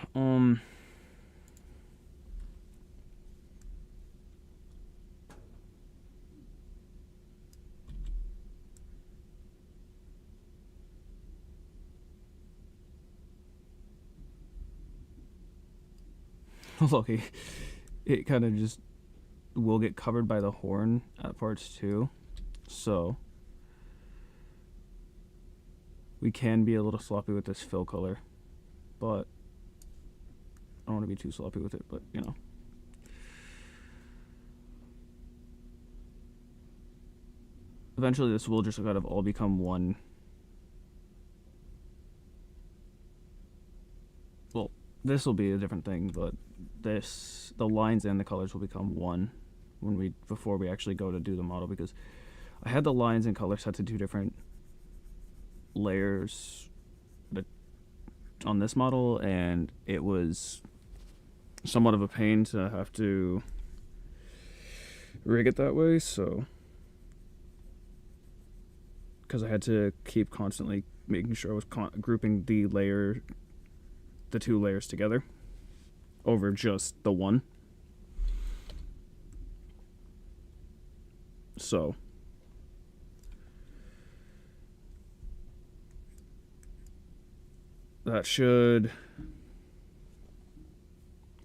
[SPEAKER 1] Look, it kind of just will get covered by the horn at parts too, so we can be a little sloppy with this fill color, but I don't want to be too sloppy with it, but you know. Eventually this will just kind of all become one. Well, this will be a different thing, but the lines and the colors will become one before we actually go to do the model, because I had the lines and color set to two different layers on this model, and it was somewhat of a pain to have to rig it that way, so because I had to keep constantly making sure I was grouping the two layers together over just the one. So that should...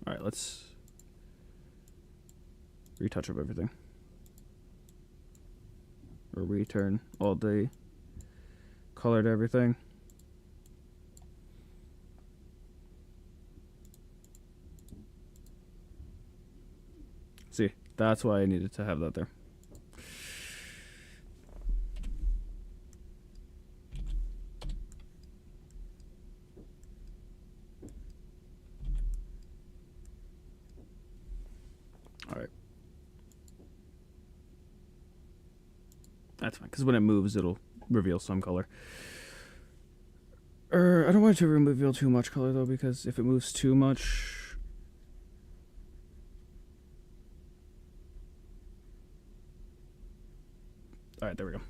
[SPEAKER 1] Alright, let's retouch up everything. Or return all the color to everything. See, that's why I needed to have that there. Alright. That's fine, because when it moves, it'll reveal some color. I don't want it to reveal too much color, though, because if it moves too much... Alright, there we go.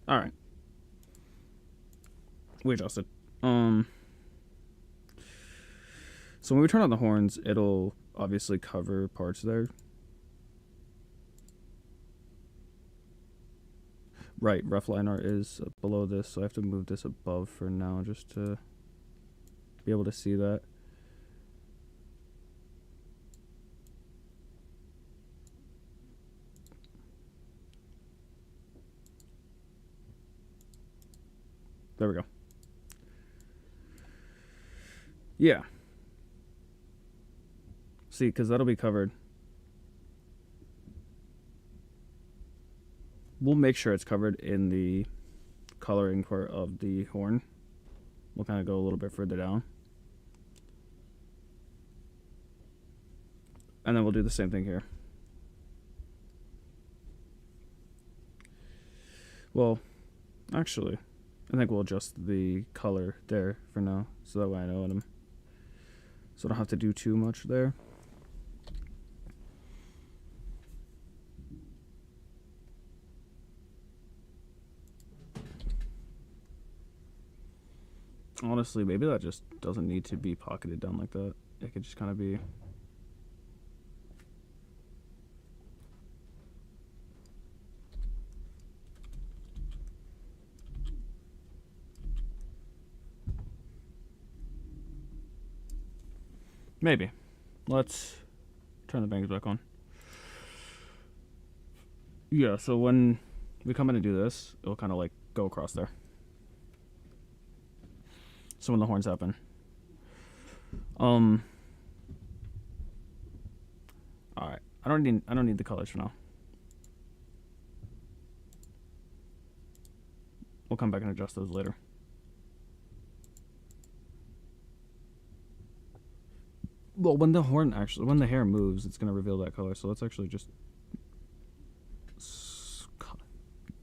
[SPEAKER 1] Alright. We adjusted. So when we turn on the horns, it'll obviously cover parts there. Right, rough line art is below this, so I have to move this above for now just to be able to see that. There we go. Yeah. See, because that'll be covered. We'll make sure it's covered in the coloring part of the horn. We'll kind of go a little bit further down. And then we'll do the same thing here. Well, actually, I think we'll adjust the color there for now, so that way I know what I'm... So I don't have to do too much there. Honestly, maybe that just doesn't need to be pocketed down like that. It could just kind of be... Maybe. Let's turn the bangs back on. Yeah, so when we come in and do this, it'll kind of like go across there. So when the horns happen. Alright. I don't need the colors for now. We'll come back and adjust those later. Well, when the hair moves, it's gonna reveal that color. So let's actually just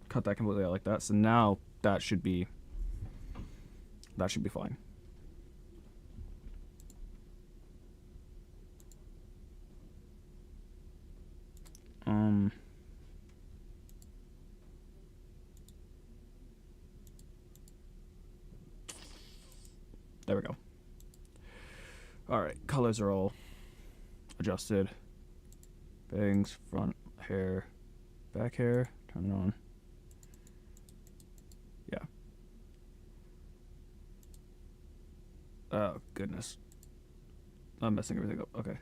[SPEAKER 1] cut that completely out like that. So now that should be fine. There we go. All right, colors are all adjusted. Bangs, front hair, back hair, turn it on. Yeah. Oh, goodness. I'm messing everything up. Okay.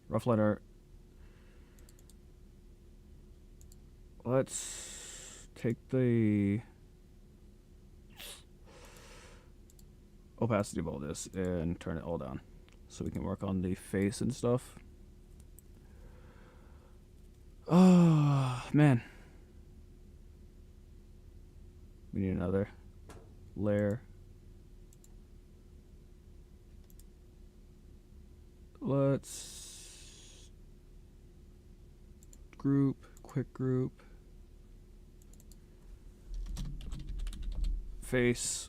[SPEAKER 1] Rough line art. Let's take the opacity of all this and turn it all down so we can work on the face and stuff. Oh, man. We need another layer. Let's group, quick group, face.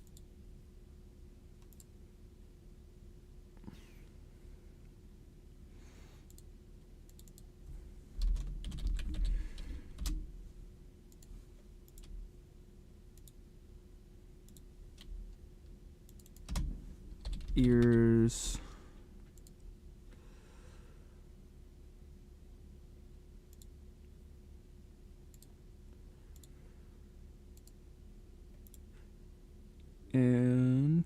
[SPEAKER 1] ears. And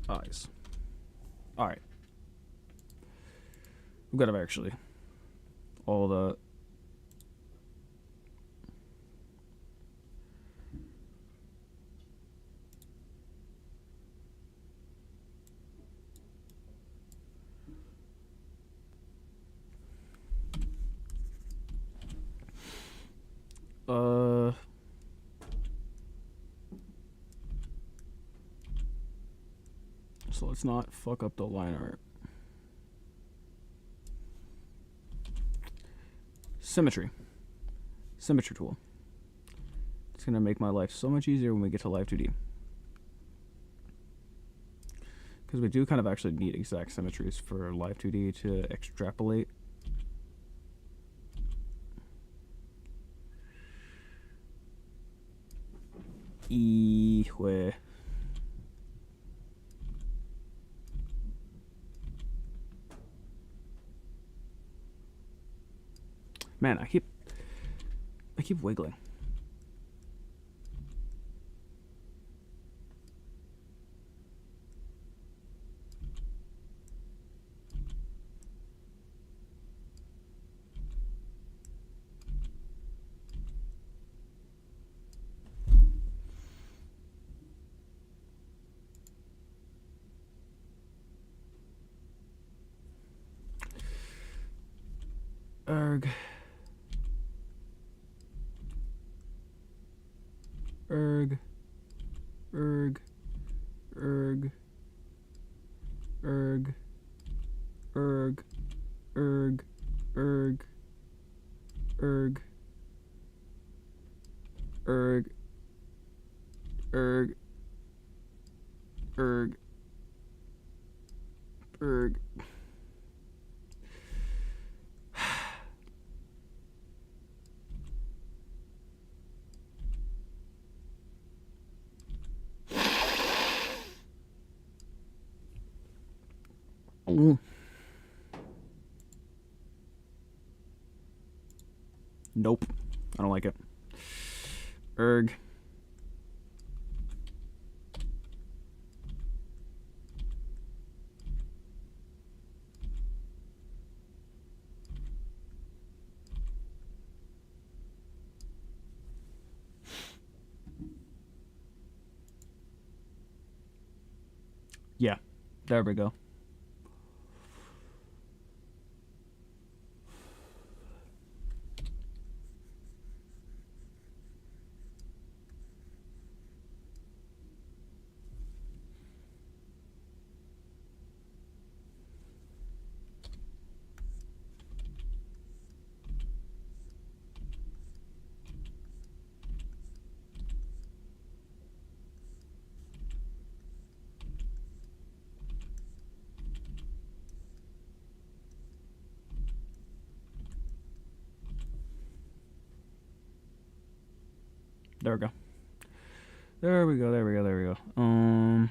[SPEAKER 1] eyes. All right. We've got to actually all the so let's not fuck up the line art. Symmetry tool. It's gonna make my life so much easier when we get to Live 2D. Because we do kind of actually need exact symmetries for Live 2D to extrapolate. Ihue. Man, I keep wiggling. Erg. Erg. Erg. Erg. Erg. Erg. Erg. Erg. Erg. Erg. Erg. Erg. Erg. Nope. I don't like it. Erg. Yeah. There we go. There we go. There we go. There we go. There we go.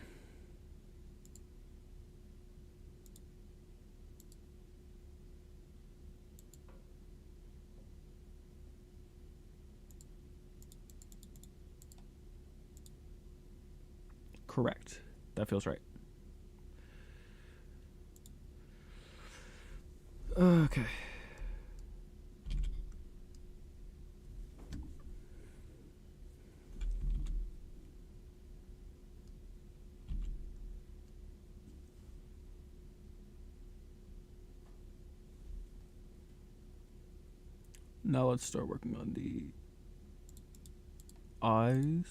[SPEAKER 1] Correct. That feels right. Okay. Now let's start working on the eyes.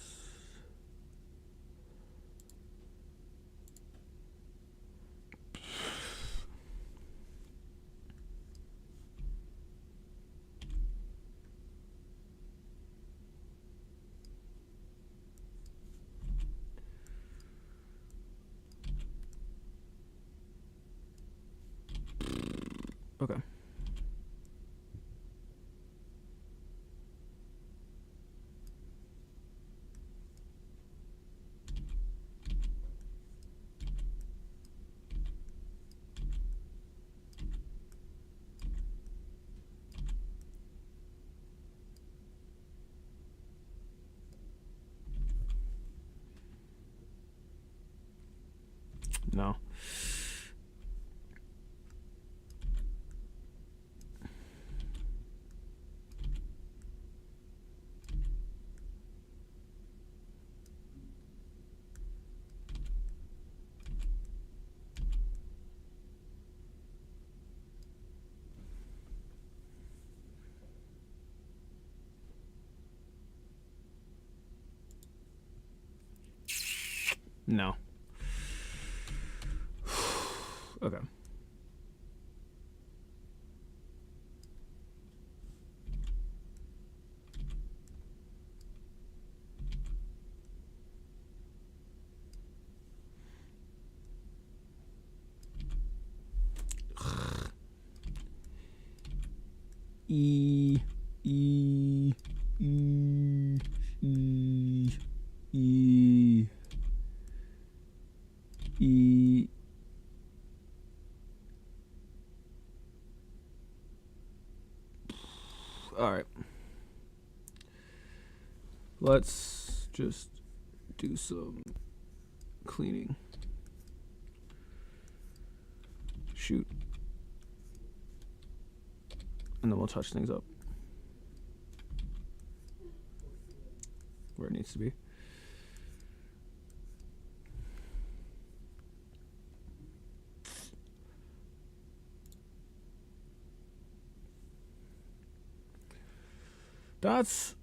[SPEAKER 1] Okay. No. No. Okay. E E E E E E. All right. Let's just do some cleaning. Shoot. And then we'll touch things up where it needs to be. That's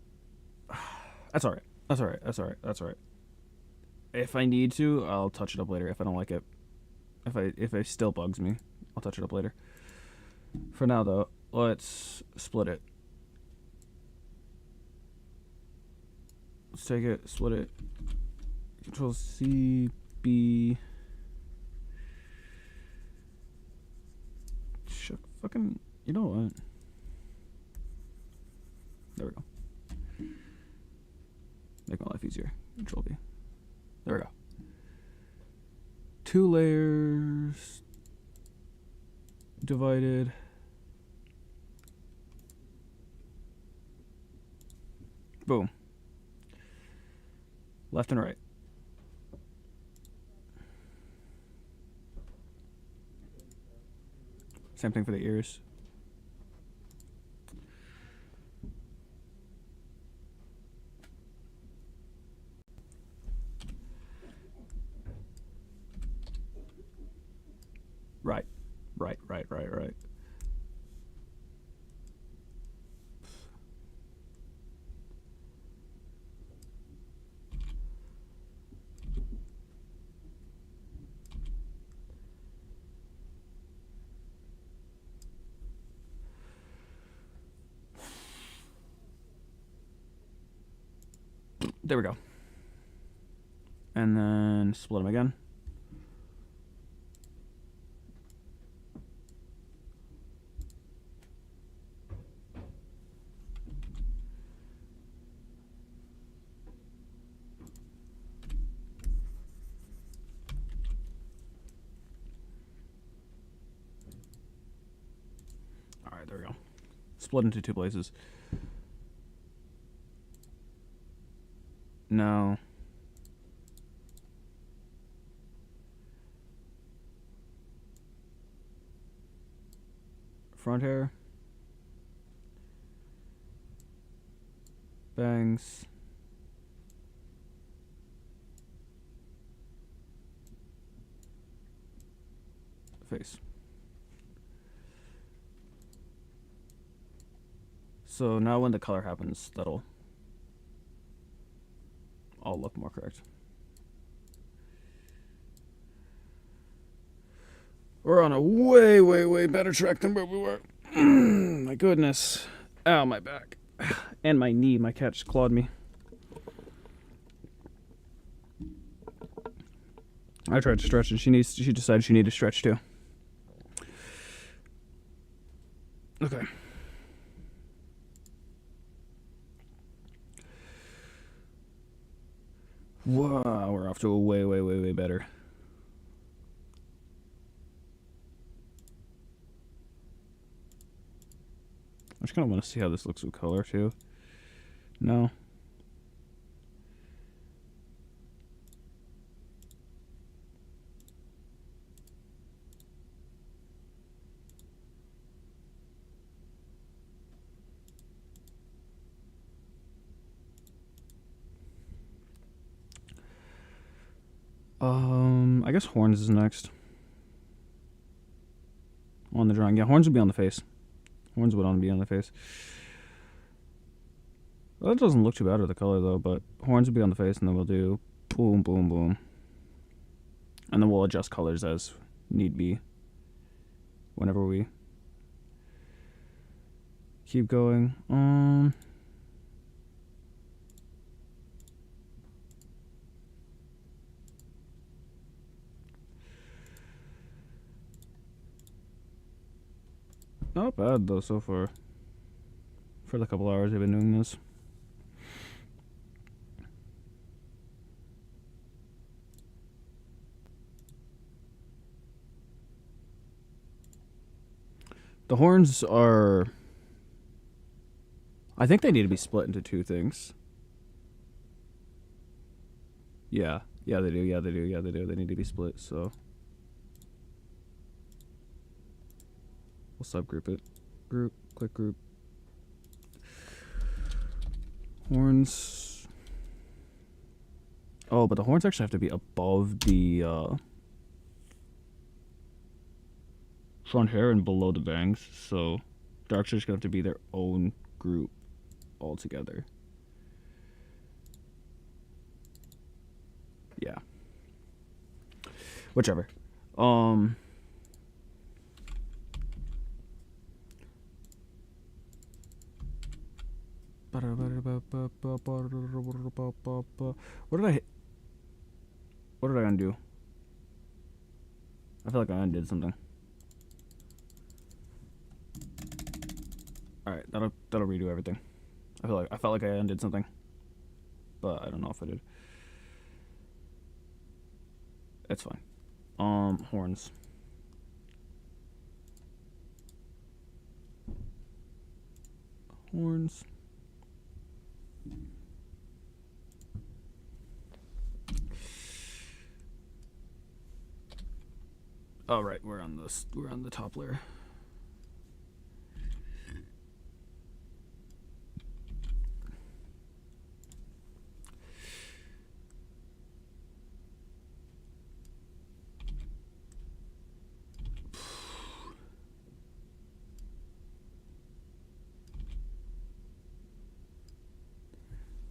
[SPEAKER 1] all right. That's all right. That's all right. That's all right. If I need to, I'll touch it up later. If I don't like it, if it still bugs me, I'll touch it up later. For now, though, let's split it. Let's take it, split it. Control C, B. Fucking, you know what? There we go. Make my life easier. Control V. There we go. 2 layers divided. Boom. Left and right. Same thing for the ears. Right. Right. There we go. And then split them again. All right, there we go. Split into 2 places. No. Front hair. Bangs. Face. So now when the color happens, that'll all look more correct. We're on a way better track than where we were. My goodness. Ow, my back. And my knee. My cat just clawed me. I tried to stretch and she decided she needed to stretch too. Okay. Wow, we're off to a way better. I just kind of want to see how this looks with color too. No. I guess horns is next. On the drawing. Yeah, horns would be on the face. Horns would be on the face. Well, that doesn't look too bad with the color though, but horns would be on the face, and then we'll do boom, boom, boom. And then we'll adjust colors as need be whenever we keep going. Not bad though so far. For the couple hours I've been doing this. The horns are... I think they need to be split into two things. Yeah. Yeah, they do. Yeah, they do. Yeah, they do. They need to be split, so... We'll subgroup it. Group. Click group. Horns. Oh, but the horns actually have to be above the front hair and below the bangs, so they're actually just gonna have to be their own group altogether. Yeah. Whichever. What did I undo? I feel like I undid something. Alright, that'll redo everything. I felt like I undid something. But I don't know if I did. It's fine. Horns. Horns. Oh right, we're on the top layer.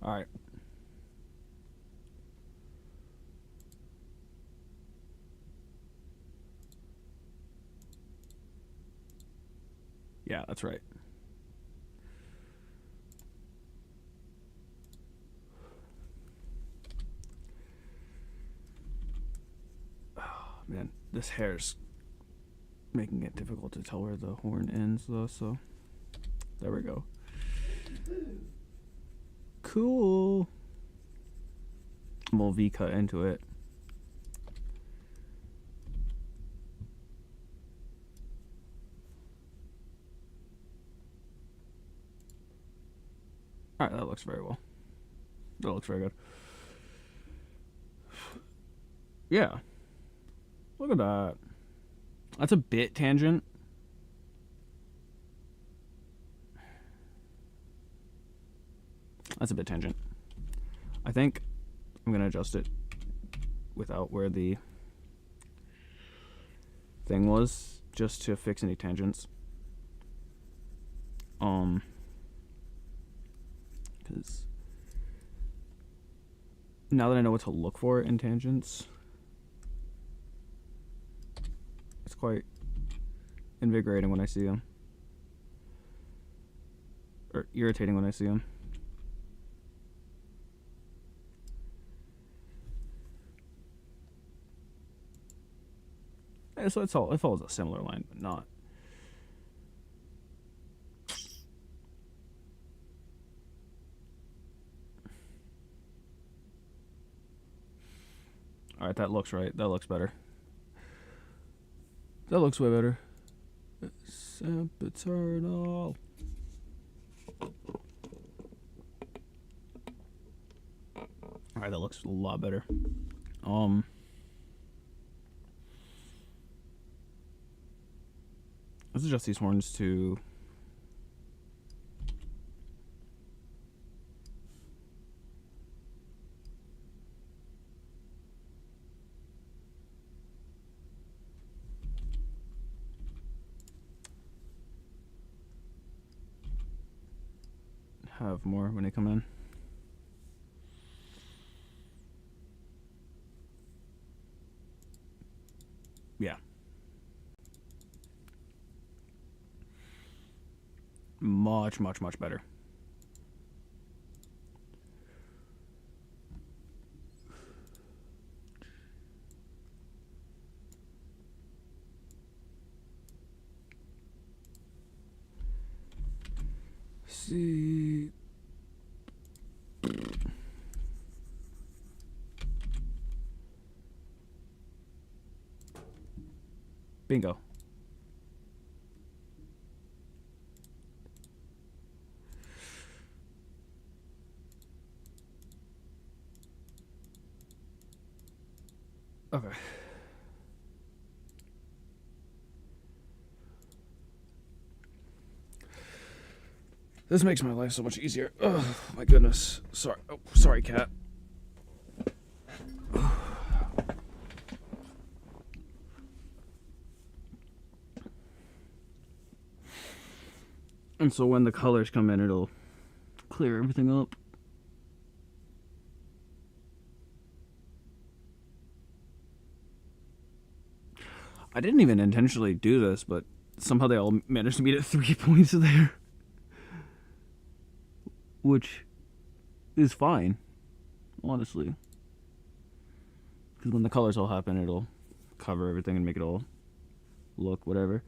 [SPEAKER 1] All right. Yeah, that's right. Oh, man, this hair's making it difficult to tell where the horn ends, though, so there we go. Cool. We'll V-cut into it. Alright, that looks very well. That looks very good. Yeah. Look at that. That's a bit tangent. That's a bit tangent. I think I'm going to adjust it without where the thing was, just to fix any tangents. Because now that I know what to look for in tangents, it's quite invigorating when I see them. Or irritating when I see them. So it follows a similar line, but not. Alright, that looks right. That looks better. That looks way better. Sempiternal. Alright, that looks a lot better. Let's adjust these horns to... have more when they come in. Yeah. Much, much, much better. See. Bingo. Okay. This makes my life so much easier. Oh my goodness. Sorry. Oh, sorry, cat. And so when the colors come in, it'll clear everything up. I didn't even intentionally do this, but somehow they all managed to meet at 3 points there. Which is fine, honestly. Because when the colors all happen, it'll cover everything and make it all look whatever.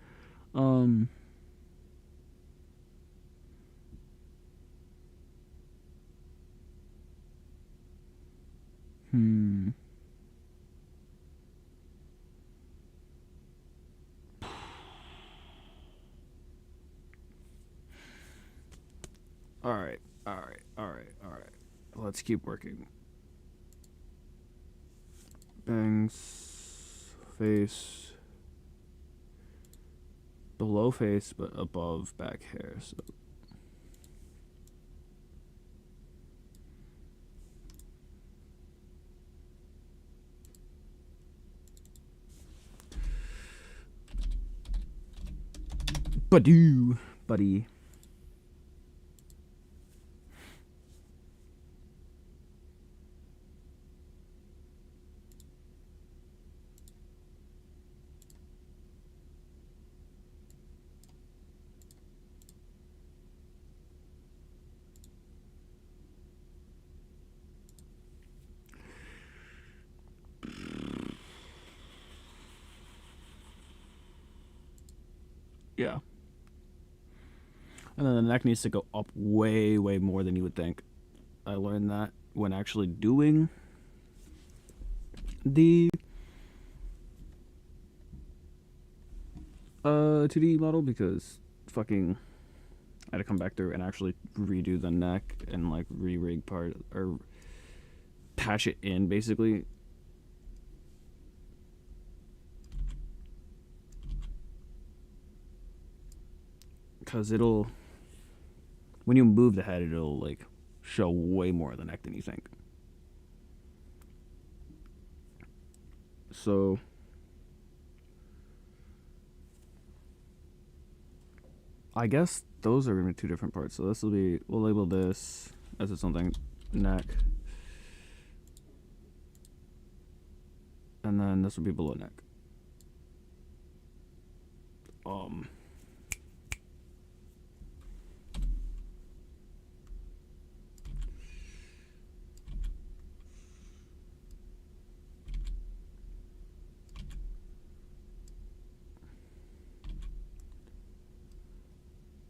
[SPEAKER 1] Alright. Let's keep working. Bangs, face, below face, but above back hair. So buddy. Yeah. And then the neck needs to go up way, way more than you would think. I learned that when actually doing the 2D model, because fucking I had to come back through and actually redo the neck and like re-rig part or patch it in basically. Because it'll, when you move the head, it'll like show way more of the neck than you think. So I guess those are gonna be two different parts. So this will be, we'll label this as its own thing, neck, and then this will be below neck.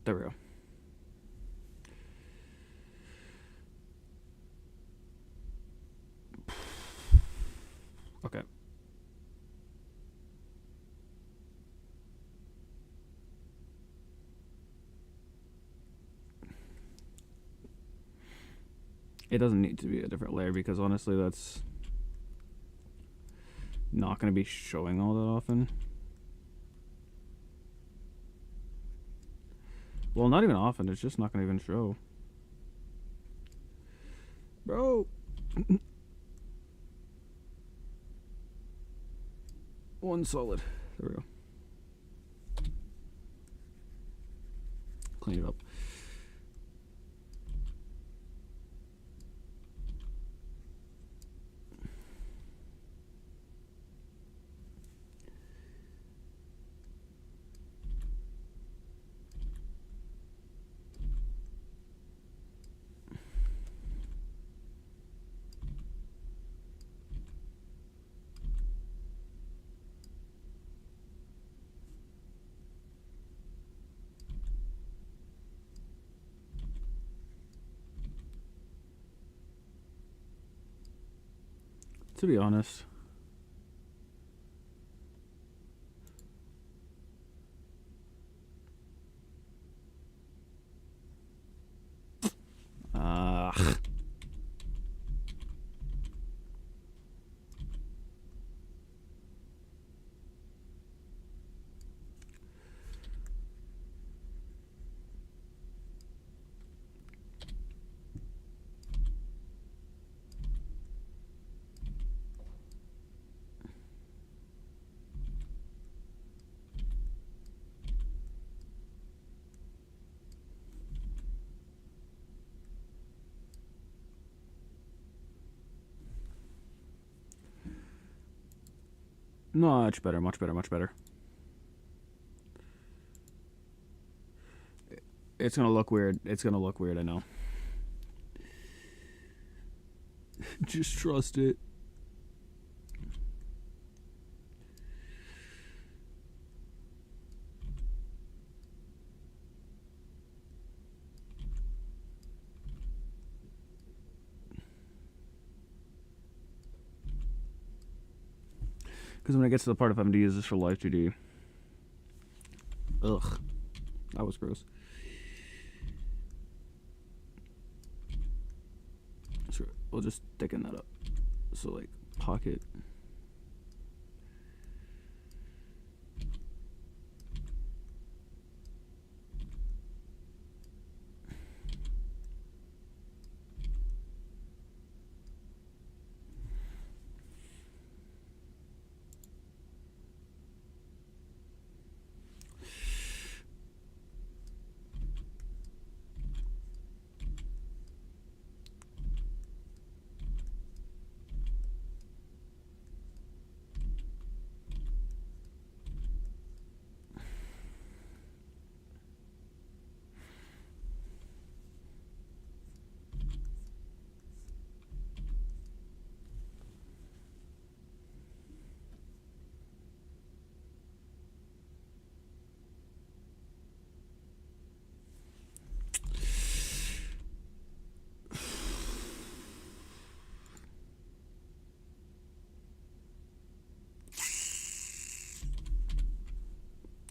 [SPEAKER 1] There we go. Okay. It doesn't need to be a different layer because honestly that's not going to be showing all that often. Well, not even often, it's just not going to even show. Bro! One solid. There we go. Clean it up. To be honest. Much better, much better, much better. It's gonna look weird. It's gonna look weird, I know. Just trust it. Because when it gets to the part of having to use this for live 2D. Ugh. That was gross. So we'll just thicken that up. So, like, pocket.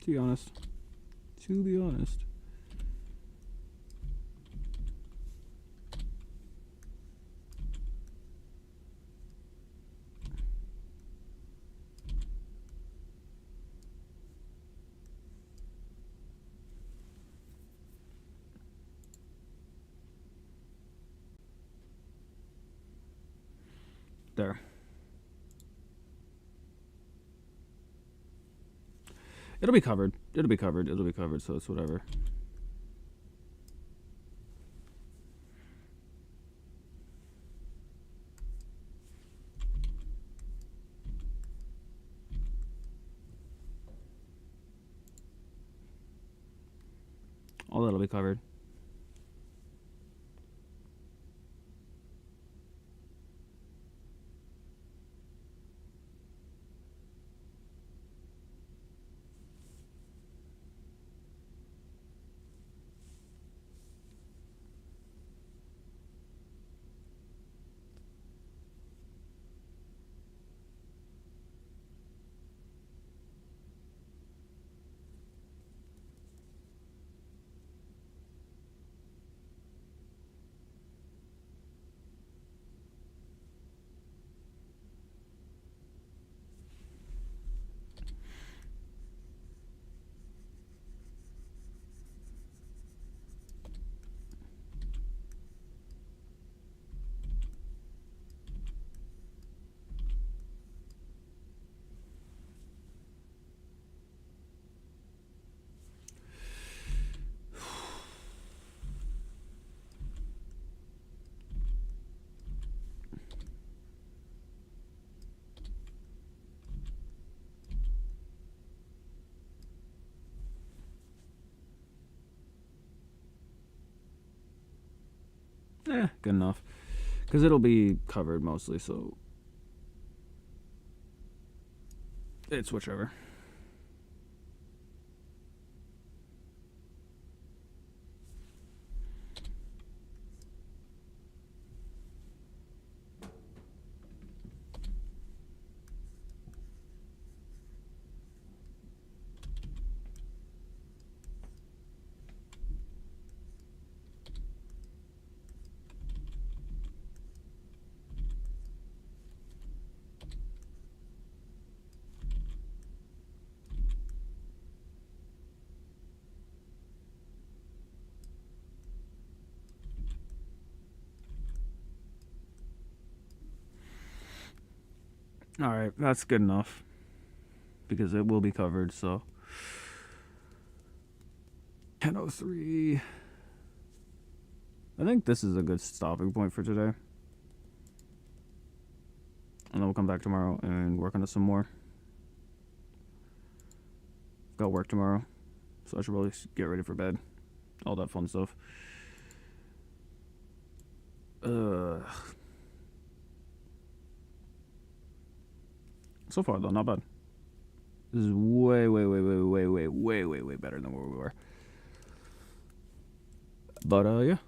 [SPEAKER 1] To be honest. To be honest. There. It'll be covered. It'll be covered. It'll be covered, so it's whatever. All that'll be covered. Good enough. Because it'll be covered mostly, so it's whichever. Alright, that's good enough. Because it will be covered, so. 10:03. I think this is a good stopping point for today. And then we'll come back tomorrow and work on it some more. Got work tomorrow, so I should probably get ready for bed. All that fun stuff. So far though, not bad. This is way better than where we were. But yeah.